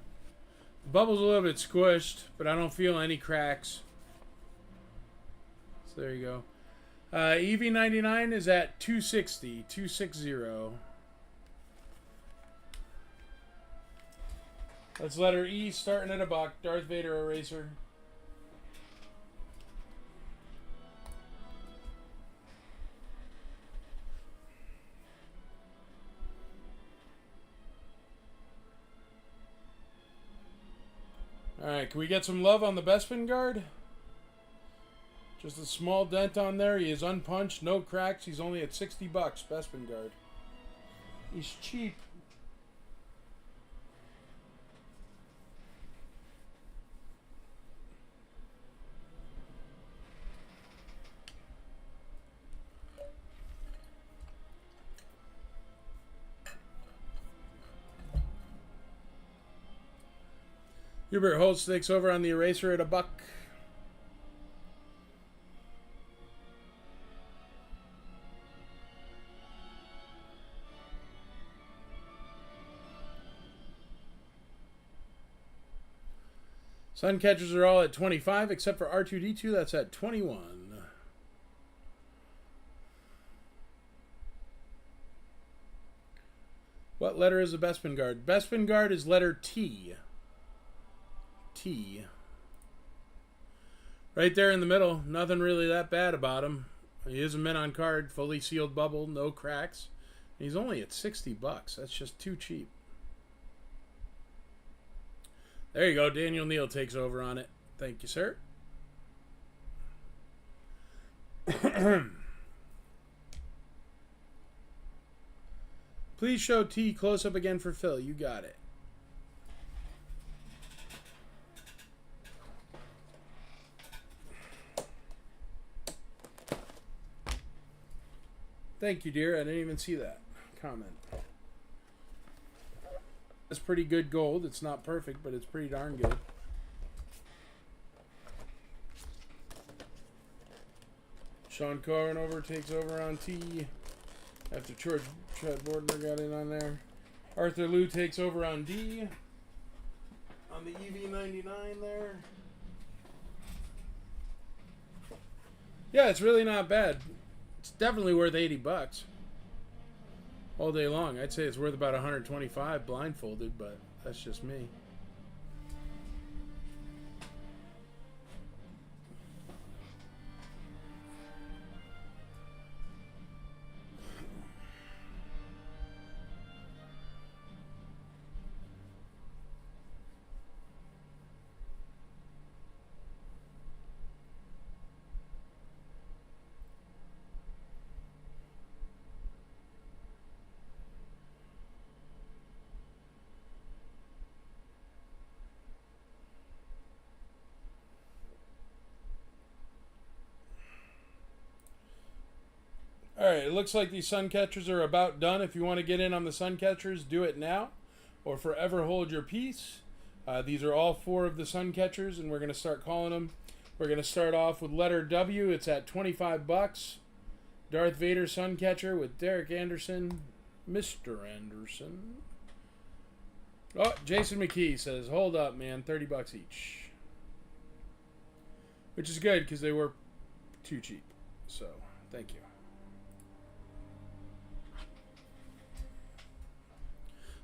a little bit squished, but I don't feel any cracks. So there you go. EV99 is at 260, 260. That's letter E, starting at $1. Darth Vader eraser. Alright, can we get some love on the Bespin guard? Just a small dent on there. He is unpunched, no cracks. He's only at $60, Bespin guard. He's cheap. Hubert Holtz takes over on the eraser at $1. Sun catchers are all at 25, except for R2-D2, that's at 21. What letter is the Bespin guard? Bespin guard is letter T. T. Right there in the middle. Nothing really that bad about him. He is a mint on card, fully sealed bubble, no cracks. He's only at $60. That's just too cheap. There you go. Daniel Neal takes over on it. Thank you, sir. Please show T close up again for Phil. You got it. Thank you, dear. I didn't even see that comment. It's pretty good gold. It's not perfect, but it's pretty darn good. Sean Carnover takes over on T after Chad Bordner got in on there. Arthur Liu takes over on D on the EV99 there. Yeah, it's really not bad. It's definitely worth $80 all day long. I'd say it's worth about 125 blindfolded, but that's just me. Alright, it looks like these sun catchers are about done. If you want to get in on the sun catchers, do it now or forever hold your peace. These are all 4 of the sun catchers, and we're going to start calling them. We're going to start off with letter W. It's at $25. Darth Vader sun catcher with Derek Anderson. Mr. Anderson. Oh, Jason McKee says, hold up, man. $30 each. Which is good because they were too cheap. So, thank you.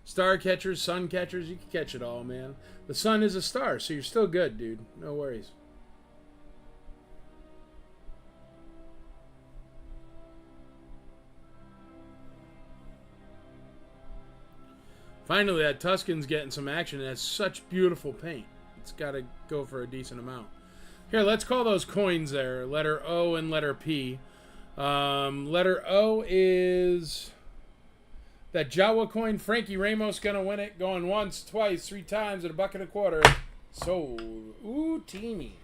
Star catchers, sun catchers, you can catch it all, man. The sun is a star, so you're still good, dude. No worries. Finally, that Tuscan's getting some action. It has such beautiful paint. It's got to go for a decent amount. Here, let's call those coins there. Letter O and letter P. Letter O is that Jawa coin. Frankie Ramos gonna win it. Going once, twice, 3 times at $1.25. Sold. Ooh, teeny.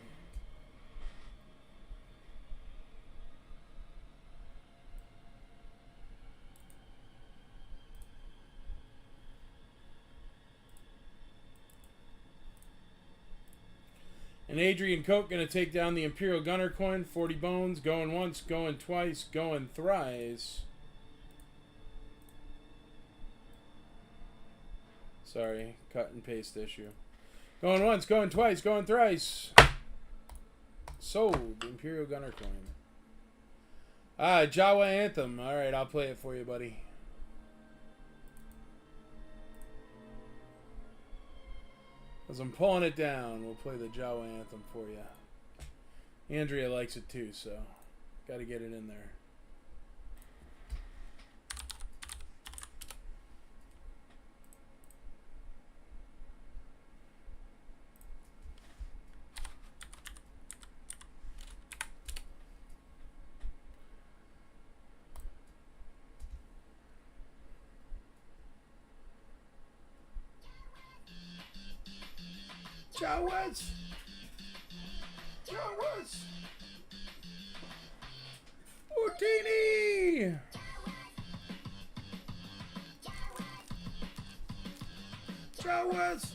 And Adrian Koch going to take down the Imperial Gunner coin. 40 bones. Going once, going twice, going thrice. Sorry, cut and paste issue. Going once, going twice, going thrice. Sold. The Imperial Gunner coin. Jawa Anthem. Alright, I'll play it for you, buddy. As I'm pulling it down, we'll play the Jawa Anthem for you. Andrea likes it too, so got to get it in there. Jawas! Jawas! Houdini! Jawas!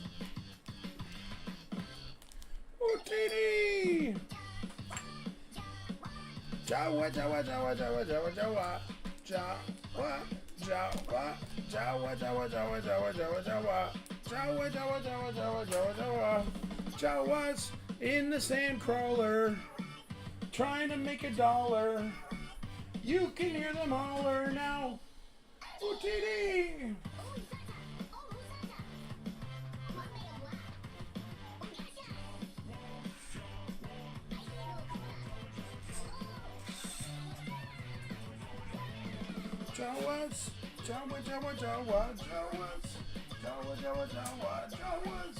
Houdini! Jawa, Jawa, Jawa, Jawa, Jawa, Jawa. Jawa, Jawa, Jawa, Jawa, Jawa, Jawa, Jawa, Jawa. Jawa, Jawa, Jawa, Jawa, Jawa, Jawa. Jawas in the sand crawler, trying to make $1. You can hear them holler now. Houdini! Jawas, Jawa, Jawa, Jawa, Jawas. Jawa, Jawa, Jawa, Jawas.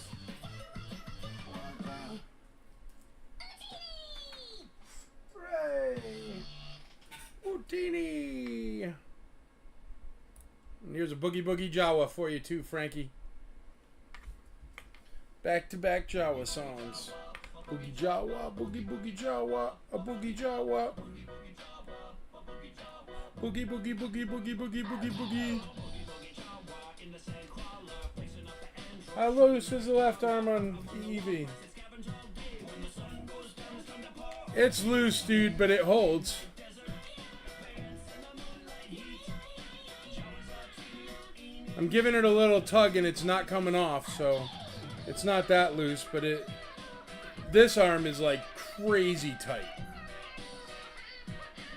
Hooray! Houdini! And here's a Boogie Boogie Jawa for you too, Frankie. Back-to-back Jawa songs. Boogie Jawa, Boogie Boogie Jawa, a Boogie Jawa. Boogie Boogie Boogie Boogie Boogie Boogie Boogie. How loose is the left arm on the EV? It's loose, dude, but it holds. I'm giving it a little tug and it's not coming off, so it's not that loose, but this arm is like crazy tight.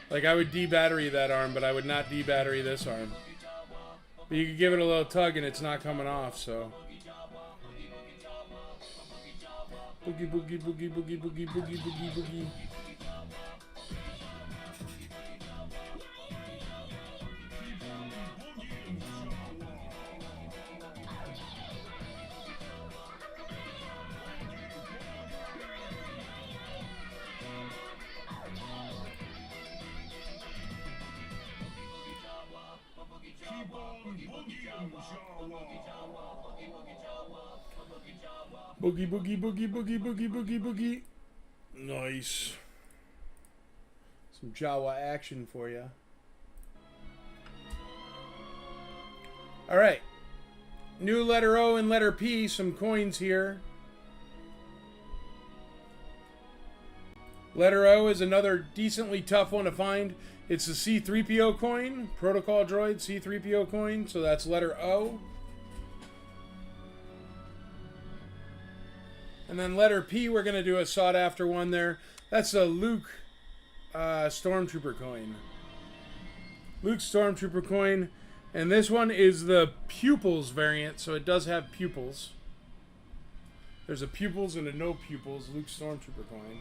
Like I would de-battery that arm, but I would not de-battery this arm. But you can give it a little tug and it's not coming off, so. Boogie, boogie, boogie, boogie, boogie, boogie, boogie, boogie. Boogie, boogie, boogie, boogie, boogie, boogie, boogie. Nice. Some Jawa action for you. All right. New letter O and letter P. Some coins here. Letter O is another decently tough one to find. It's the C-3PO coin. Protocol Droid C-3PO coin. So that's letter O. And then letter P, we're going to do a sought-after one there. That's a Luke Stormtrooper coin. Luke Stormtrooper coin. And this one is the pupils variant, so it does have pupils. There's a pupils and a no pupils Luke Stormtrooper coin.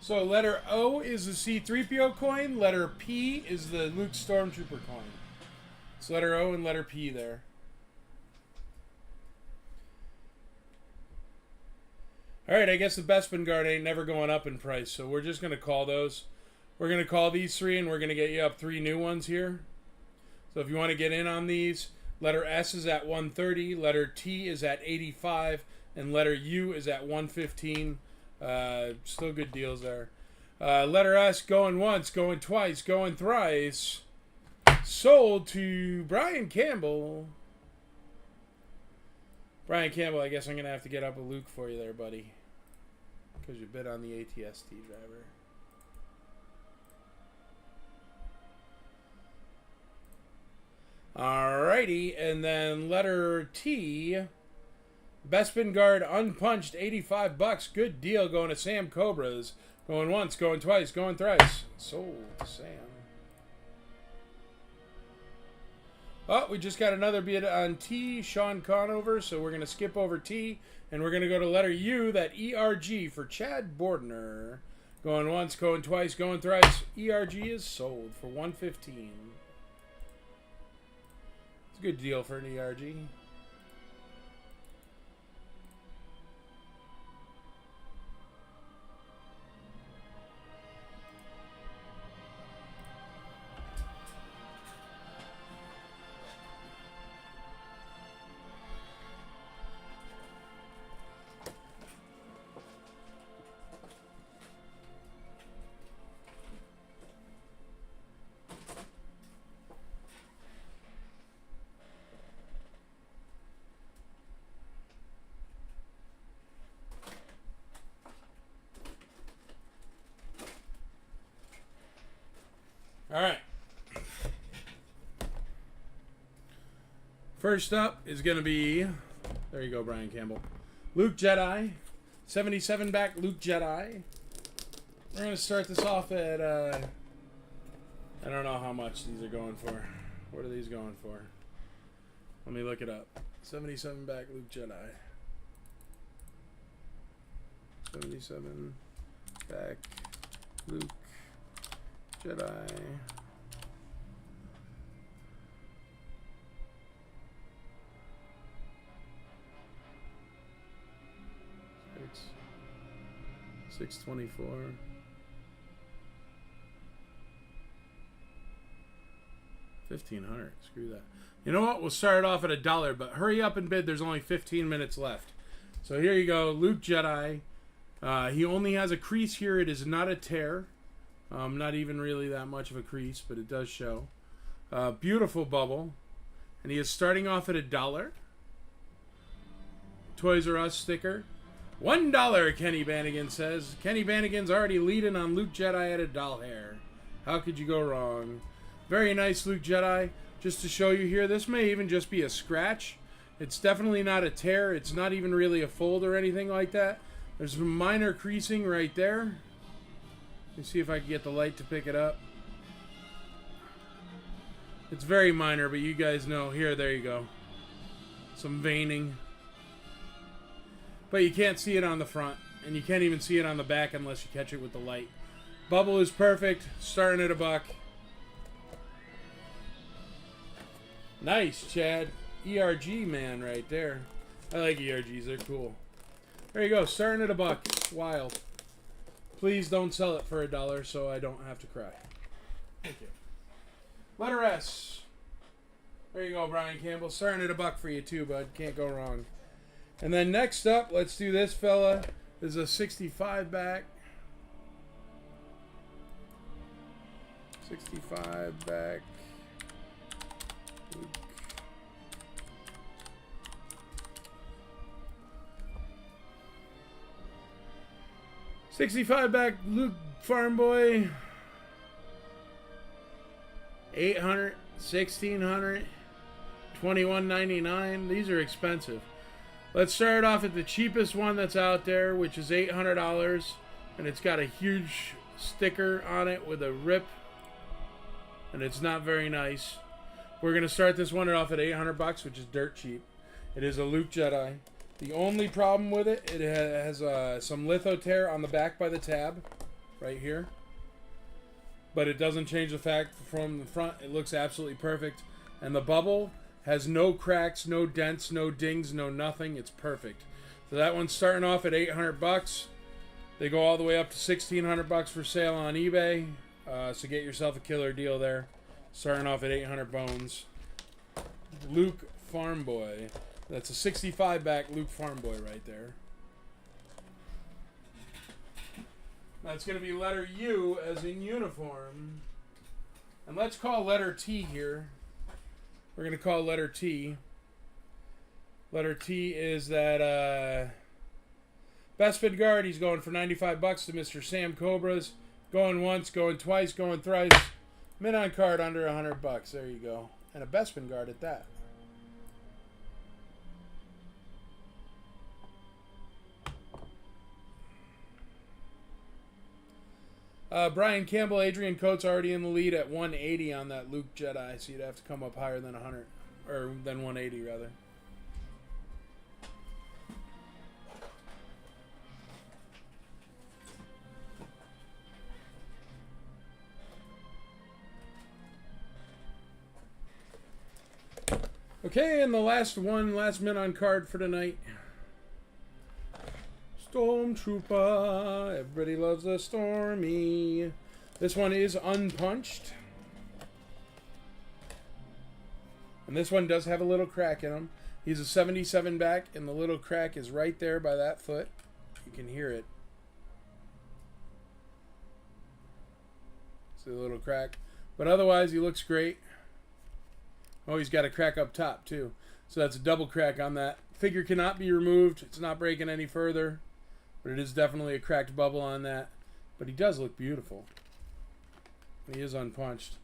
So letter O is the C-3PO coin. Letter P is the Luke Stormtrooper coin. It's letter O and letter P there. All right, I guess the Bespin guard ain't never going up in price, so we're just going to call those. We're going to call these 3, and we're going to get you up 3 new ones here. So if you want to get in on these, letter S is at 130, letter T is at 85, and letter U is at 115. Still good deals there. Letter S going once, going twice, going thrice. Sold to Brian Campbell. Brian Campbell, I guess I'm going to have to get up a Luke for you there, buddy. Because you bid on the ATST driver. Alrighty, and then letter T. Bespin guard unpunched, $85. Good deal going to Sam Cobras. Going once, going twice, going thrice. Sold to Sam. Oh, we just got another bid on T, Sean Conover, so we're going to skip over T, and we're going to go to letter U, that ERG for Chad Bordner. Going once, going twice, going thrice. ERG is sold for $115. It's a good deal for an ERG. All right. First up is going to be, there you go, Brian Campbell. Luke Jedi. 77 back Luke Jedi. We're going to start this off at, I don't know how much these are going for. What are these going for? Let me look it up. 77 back Luke Jedi. 77 back Luke Jedi. $624. $1,500. Screw that. You know what? We'll start it off at $1, but hurry up and bid. There's only 15 minutes left. So here you go, Luke Jedi. He only has a crease here. It is not a tear. Not even really that much of a crease, but it does show. Beautiful bubble. And he is starting off at $1. Toys R Us sticker. $1, Kenny Bannigan says. Kenny Bannigan's already leading on Luke Jedi at $1. How could you go wrong? Very nice, Luke Jedi. Just to show you here, this may even just be a scratch. It's definitely not a tear. It's not even really a fold or anything like that. There's some minor creasing right there. Let me see if I can get the light to pick it up. It's very minor, but you guys know. Here, there you go. Some veining. But you can't see it on the front. And you can't even see it on the back unless you catch it with the light. Bubble is perfect. Starting at $1. Nice, Chad. ERG man right there. I like ERGs. They're cool. There you go. Starting at $1. Wild. Please don't sell it for $1 so I don't have to cry. Thank you. Letter S. There you go, Brian Campbell. Starting at $1 for you too, bud. Can't go wrong. And then next up, let's do this fella. This is a 65 back. 65 back. Luke. $65 back Luke Farm Boy. $800, $1,600, $21.99. These are expensive. Let's start off at the cheapest one that's out there, which is $800, and it's got a huge sticker on it with a rip, and it's not very nice. We're gonna start this one off at $800, which is dirt cheap. It is a Luke Jedi. The only problem with it, it has some litho tear on the back by the tab, right here. But it doesn't change the fact from the front, it looks absolutely perfect. And the bubble has no cracks, no dents, no dings, no nothing. It's perfect. So that one's starting off at $800. They go all the way up to $1,600 for sale on eBay. So get yourself a killer deal there. Starting off at 800 bones. Luke Farm Boy. That's a 65 back Luke Farm Boy right there. That's going to be letter U as in uniform. And let's call letter T here. We're going to call letter T. Letter T is that Best Fit Guard. He's going for $95 to Mr. Sam Cobras. Going once, going twice, going thrice. Mid on card under $100. There you go. And a Bespin Guard at that. Brian Campbell, Adrian Coates already in the lead at 180 on that Luke Jedi, so you'd have to come up higher than 100, or than 180 rather. Okay, and the last minute on card for tonight. Stormtrooper. Everybody loves a Stormy. This one is unpunched. And this one does have a little crack in him. He's a 77 back, and the little crack is right there by that foot. You can hear it. See the little crack. But otherwise, he looks great. Oh, he's got a crack up top, too. So that's a double crack on that. Figure cannot be removed. It's not breaking any further. But it is definitely a cracked bubble on that. But he does look beautiful. He is unpunched.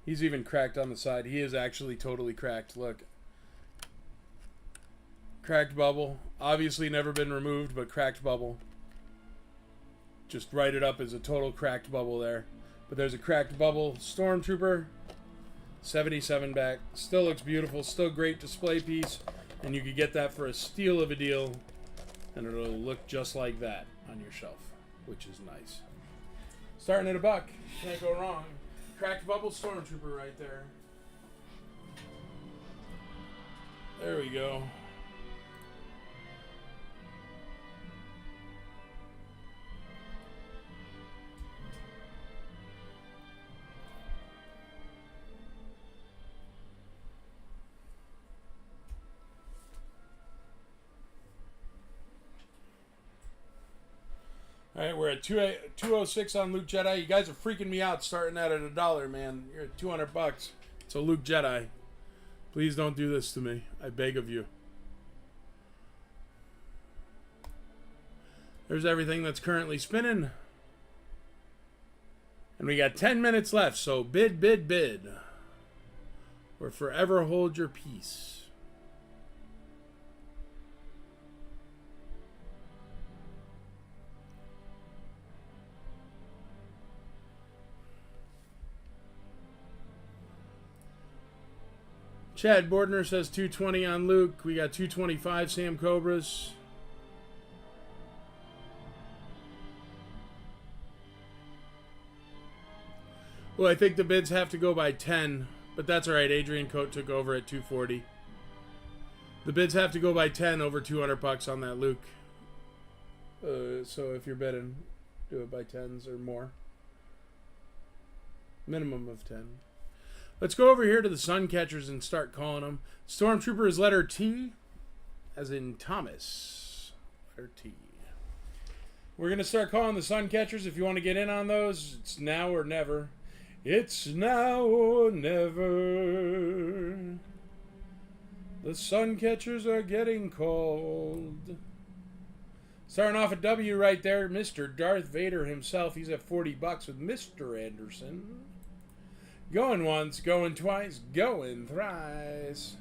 He's even cracked on the side. He is actually totally cracked. Look. Cracked bubble. Obviously never been removed, but cracked bubble. Just write it up as a total cracked bubble there. But there's a cracked bubble. Stormtrooper. 77 back. Still looks beautiful. Still great display piece. And you could get that for a steal of a deal. And it'll look just like that on your shelf, which is nice. Starting at $1. Can't go wrong. Cracked bubble Stormtrooper right there. There we go. All right, we're at 206 on Luke Jedi. You guys are freaking me out starting that at $1, man. You're at $200. It's a Luke Jedi. Please don't do this to me. I beg of you. There's everything that's currently spinning. And we got 10 minutes left, so bid, bid, bid. Or forever hold your peace. Chad Bordner says 220 on Luke. We got 225 Sam Cobras. Well, I think the bids have to go by 10, but that's all right. Adrian Coate took over at 240. The bids have to go by 10 over $200 on that Luke. So if you're bidding, do it by 10s or more. Minimum of 10. Let's go over here to the Sun Catchers and start calling them. Stormtrooper is letter T, as in Thomas. Letter T. We're going to start calling the Sun Catchers. If you want to get in on those, it's now or never. It's now or never. The Sun Catchers are getting called. Starting off at W right there, Mr. Darth Vader himself. He's at $40 with Mr. Anderson. Going once, going twice, going thrice.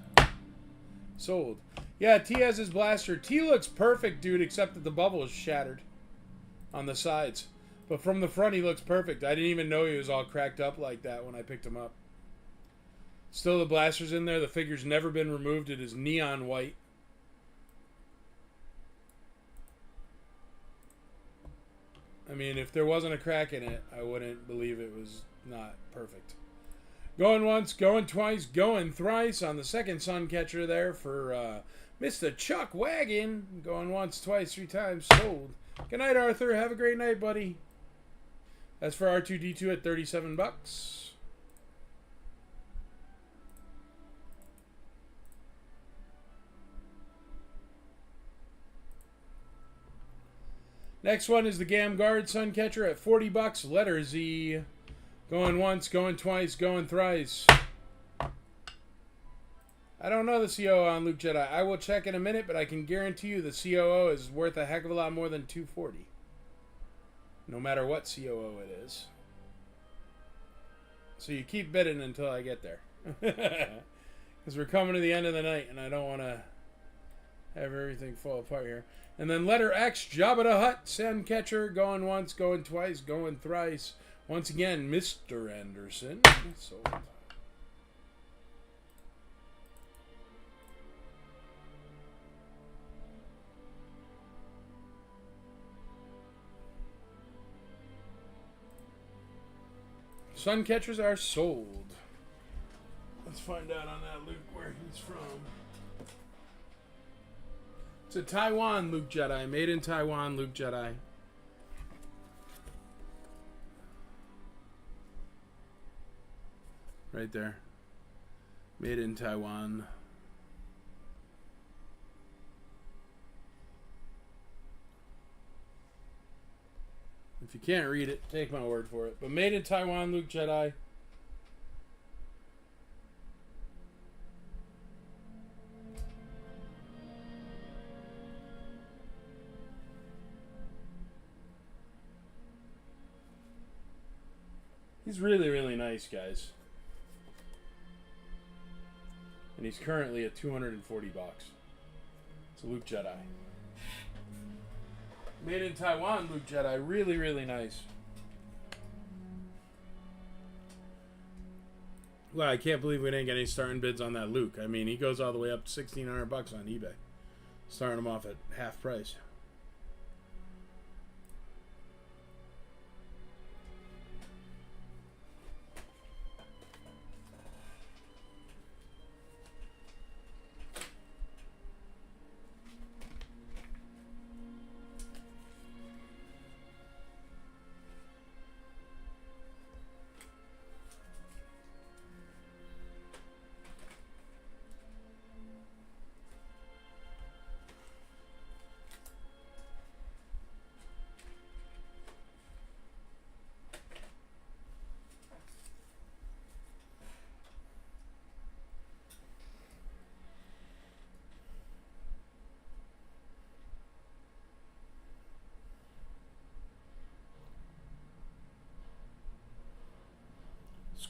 Sold. Yeah, T has his blaster. T looks perfect, dude, except that the bubble is shattered on the sides. But from the front, he looks perfect. I didn't even know he was all cracked up like that when I picked him up. Still, the blaster's in there. The figure's never been removed. It is neon white. I mean, if there wasn't a crack in it, I wouldn't believe it was not perfect. Going once, going twice, going thrice on the second Sun Catcher there for Mr. Chuck Wagon. Going once, twice, 3 times. Sold. Good night, Arthur. Have a great night, buddy. That's for R2-D2 at 37 bucks. Next one is the Gam Guard Suncatcher at 40 bucks. Letter Z. Going once, going twice, going thrice. I don't know the COO on Luke Jedi. I will check in a minute, but I can guarantee you the COO is worth a heck of a lot more than 240. No matter what COO it is. So you keep bidding until I get there. Because we're coming to the end of the night, and I don't want to have everything fall apart here. And then letter X, Jabba the Hutt, Suncatcher, going once, going twice, going thrice. Once again, Mr. Anderson. Sold. Suncatchers are sold. Let's find out on that Luke where he's from. It's a Taiwan Luke Jedi. Made in Taiwan Luke Jedi. Right there. Made in Taiwan. If you can't read it, take my word for it. But made in Taiwan Luke Jedi. He's really, really nice, guys. And he's currently at 240 bucks. It's a Luke Jedi. Made in Taiwan Luke Jedi. Really, really nice. Well, I can't believe we didn't get any starting bids on that Luke. I mean, he goes all the way up to 1,600 bucks on eBay. Starting him off at half price.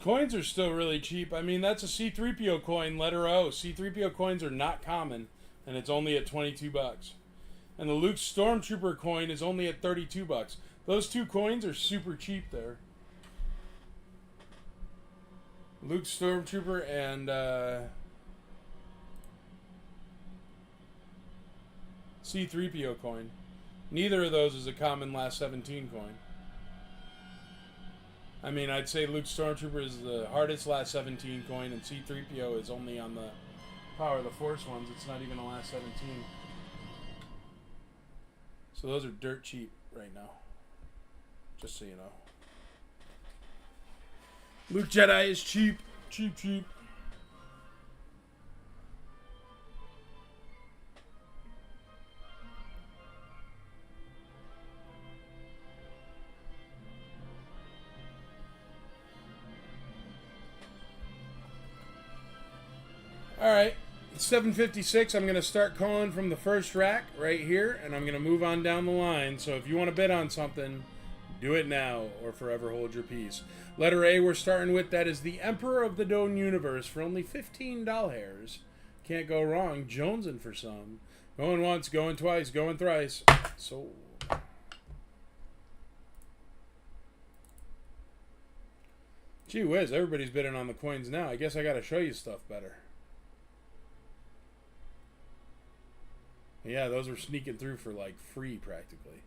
Coins are still really cheap. I mean, that's a C-3PO coin, letter O. C-3PO coins are not common, and it's only at 22 bucks. And the Luke Stormtrooper coin is only at 32 bucks. Those two coins are super cheap there. Luke Stormtrooper and C-3PO coin. Neither of those is a common last 17 coin. I mean, I'd say Luke Stormtrooper is the hardest last 17 coin, and C-3PO is only on the Power of the Force ones. It's not even a last 17. So those are dirt cheap right now. Just so you know. Luke Jedi is cheap. Cheap, cheap. Alright, 7:56. I'm going to start calling from the first rack right here, and I'm going to move on down the line. So if you want to bid on something, do it now or forever hold your peace. Letter A we're starting with, that is the Emperor of the Known Universe for only $15. Can't go wrong. Jonesing for some. Going once, going twice, going thrice. Sold. Gee whiz, everybody's bidding on the coins now. I guess I got to show you stuff better. Yeah, those are sneaking through for like free practically.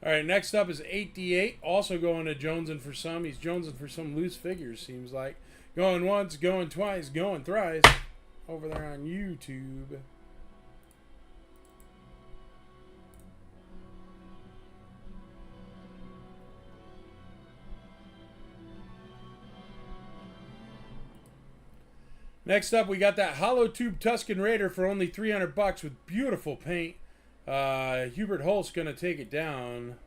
All right, next up is 8D8. Also going to Jonesing for some. He's Jonesing for some loose figures, seems like. Going once, going twice, going thrice. Over there on YouTube. Next up, we got that hollow tube Tuscan Raider for only 300 bucks with beautiful paint. Hubert Holt's gonna take it down.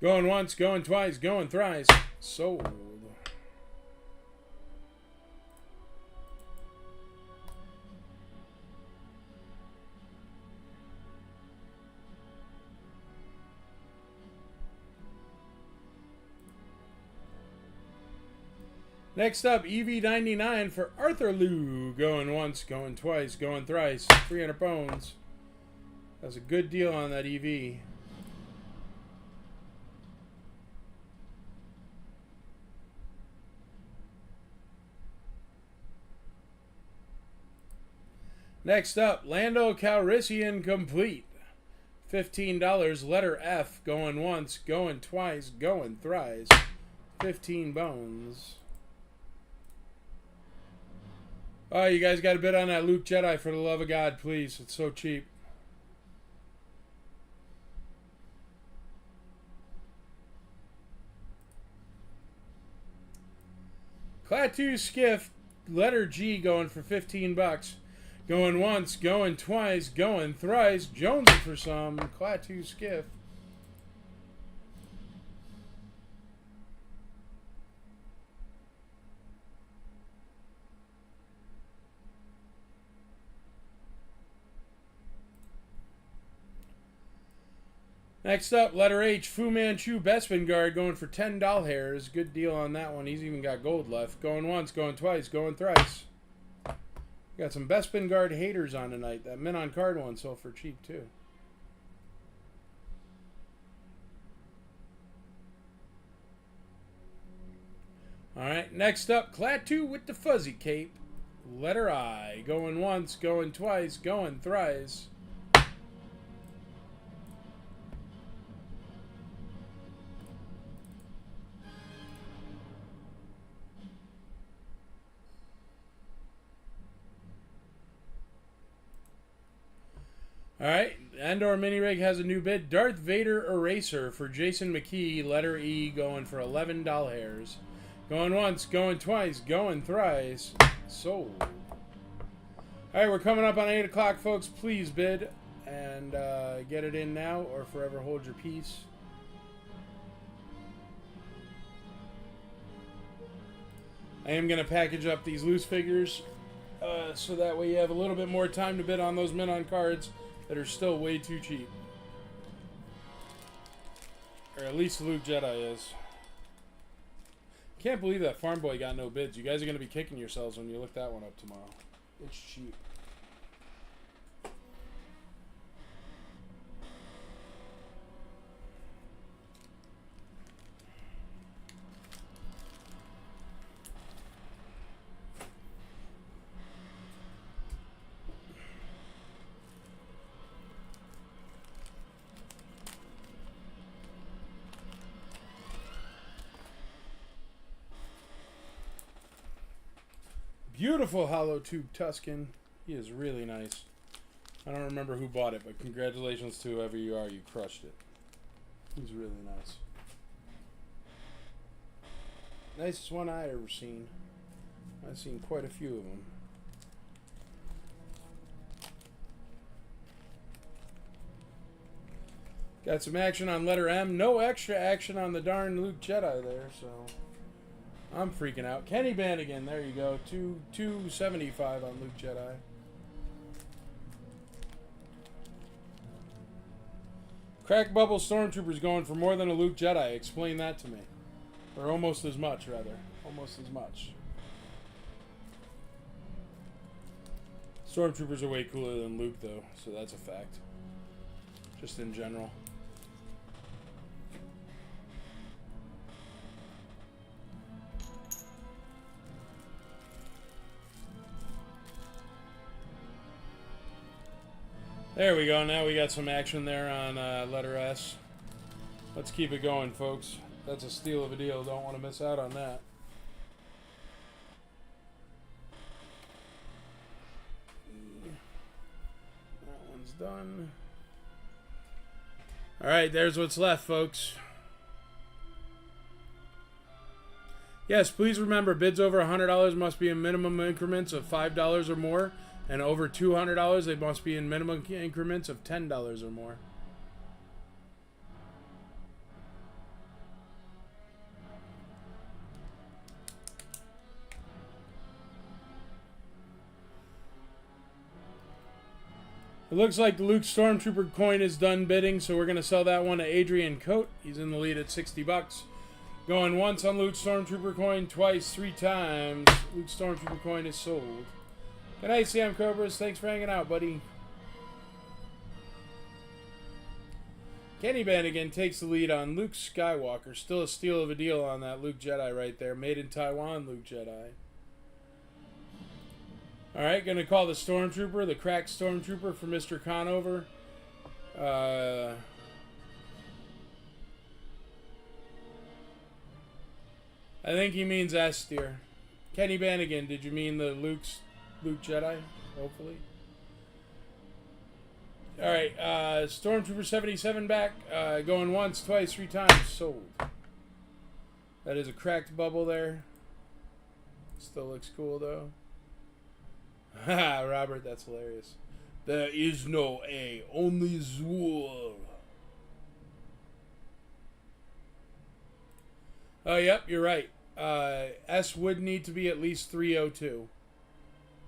Going once, going twice, going thrice. Sold. Next up, EV99 for Arthur Lou. Going once, going twice, going thrice. 300 bones. That's a good deal on that EV. Next up, Lando Calrissian complete. $15, letter F. Going once, going twice, going thrice. 15 bones. Oh, you guys got a bid on that Luke Jedi, for the love of God, please. It's so cheap. Klaatu Skiff, letter G, going for 15 bucks. Going once, going twice, going thrice. Jonesing for some. Klaatu Skiff. Next up, letter H, Fu Manchu Bespin Guard going for $10. Good deal on that one. He's even got gold left. Going once, going twice, going thrice. Got some Bespin Guard haters on tonight. That mint on card one sold for cheap too. Alright, next up, Klaatu with the fuzzy cape. Letter I. Going once, going twice, going thrice. Alright, Andor Mini Rig has a new bid. Darth Vader Eraser for Jason McKee, letter E, going for $11. Going once, going twice, going thrice. Sold. Alright, we're coming up on 8 o'clock, folks. Please bid and get it in now or forever hold your peace. I am going to package up these loose figures so that way you have a little bit more time to bid on those mint on cards that are still way too cheap. Or at least Luke Jedi is. Can't believe that Farm Boy got no bids. You guys are going to be kicking yourselves when you look that one up tomorrow. It's cheap. Beautiful hollow tube Tuscan. He is really nice. I don't remember who bought it, but congratulations to whoever you are. You crushed it. He's really nice. Nicest one I ever seen. I've seen quite a few of them. Got some action on letter M. No extra action on the darn Luke Jedi there, so I'm freaking out. Kenny Bannigan, there you go. $275 on Luke Jedi. Crack Bubble Stormtroopers going for more than a Luke Jedi. Explain that to me. Or almost as much, rather. Almost as much. Stormtroopers are way cooler than Luke, though, so that's a fact. Just in general. There we go. Now we got some action there on letter S. Let's keep it going, folks. That's a steal of a deal. Don't want to miss out on that. That one's done. All right, there's what's left, folks. Yes, please remember, bids over $100 must be in minimum increments of $5 or more, and over $200 they must be in minimum increments of $10 or more. It looks like the Luke Stormtrooper coin is done bidding, so we're going to sell that one to Adrian Coate. He's in the lead at 60 bucks. Going once on Luke Stormtrooper coin, twice, 3 times. Luke Stormtrooper coin is sold. Good night, Sam Cobras. Thanks for hanging out, buddy. Kenny Bannigan takes the lead on Luke Skywalker. Still a steal of a deal on that Luke Jedi right there. Made in Taiwan, Luke Jedi. Alright, going to call the Stormtrooper, the cracked Stormtrooper for Mr. Conover. I think he means S tier. Kenny Bannigan, did you mean the Luke Jedi? Hopefully. Alright, Stormtrooper 77 back. Going once, twice, 3 times. Sold. That is a cracked bubble there. Still looks cool though. Haha, Robert, that's hilarious. There is no A, only Zool. Oh, yep, you're right. S would need to be at least 302.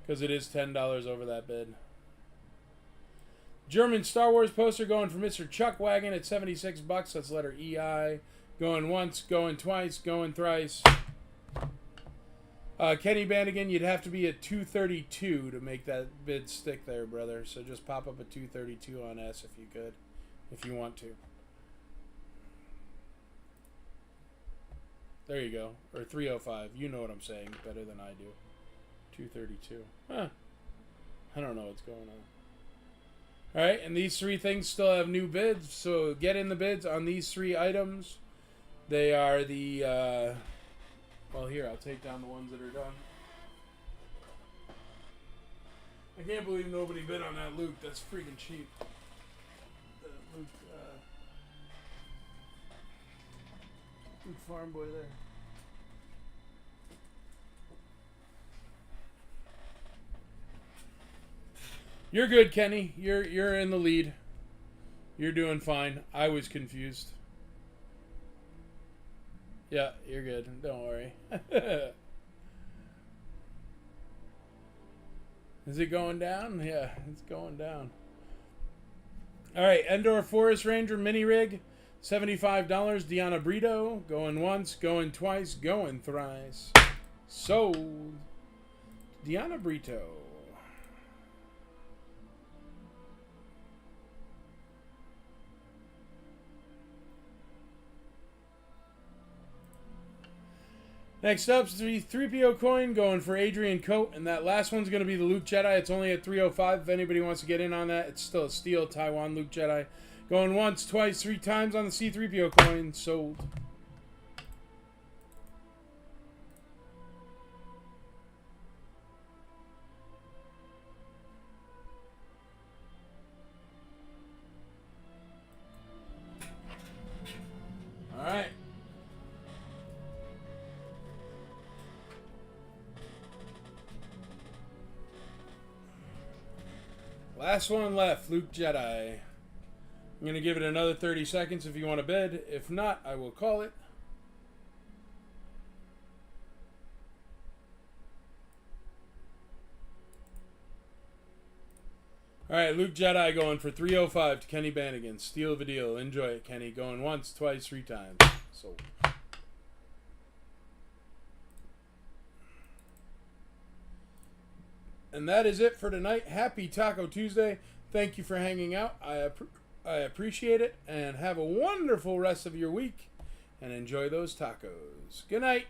Because it is $10 over that bid. German Star Wars poster going for Mr. Chuck Wagon at 76 bucks. That's letter EI. Going once, going twice, going thrice. Kenny Bannigan, you'd have to be at 232 to make that bid stick there, brother. So just pop up a 232 on S if you could, if you want to. There you go. Or 305. You know what I'm saying better than I do. 232. Huh. I don't know what's going on. Alright, and these 3 things still have new bids. So get in the bids on these 3 items. They are the... well, here, I'll take down the ones that are done. I can't believe nobody bid on that Luke. That's freaking cheap. Luke Farm Boy there. You're good, Kenny. You're in the lead. You're doing fine. I was confused. Yeah, you're good. Don't worry. Is it going down? Yeah, it's going down. Alright, Endor Forest Ranger Mini Rig. $75. Deanna Brito. Going once, going twice, going thrice. Sold. Deanna Brito. Next up, 3PO coin going for Adrian Coate, and that last one's going to be the Luke Jedi. It's only at 305 if anybody wants to get in on that. It's still a steal, Taiwan Luke Jedi. Going once, twice, 3 times on the C3PO coin. Sold. All right. Last one left, Luke Jedi. I'm going to give it another 30 seconds if you want to bid. If not, I will call it. Alright, Luke Jedi going for 305 to Kenny Bannigan. Steal of a deal. Enjoy it, Kenny. Going once, twice, 3 times. Sold. And that is it for tonight. Happy Taco Tuesday. Thank you for hanging out. I appreciate it. And have a wonderful rest of your week. And enjoy those tacos. Good night.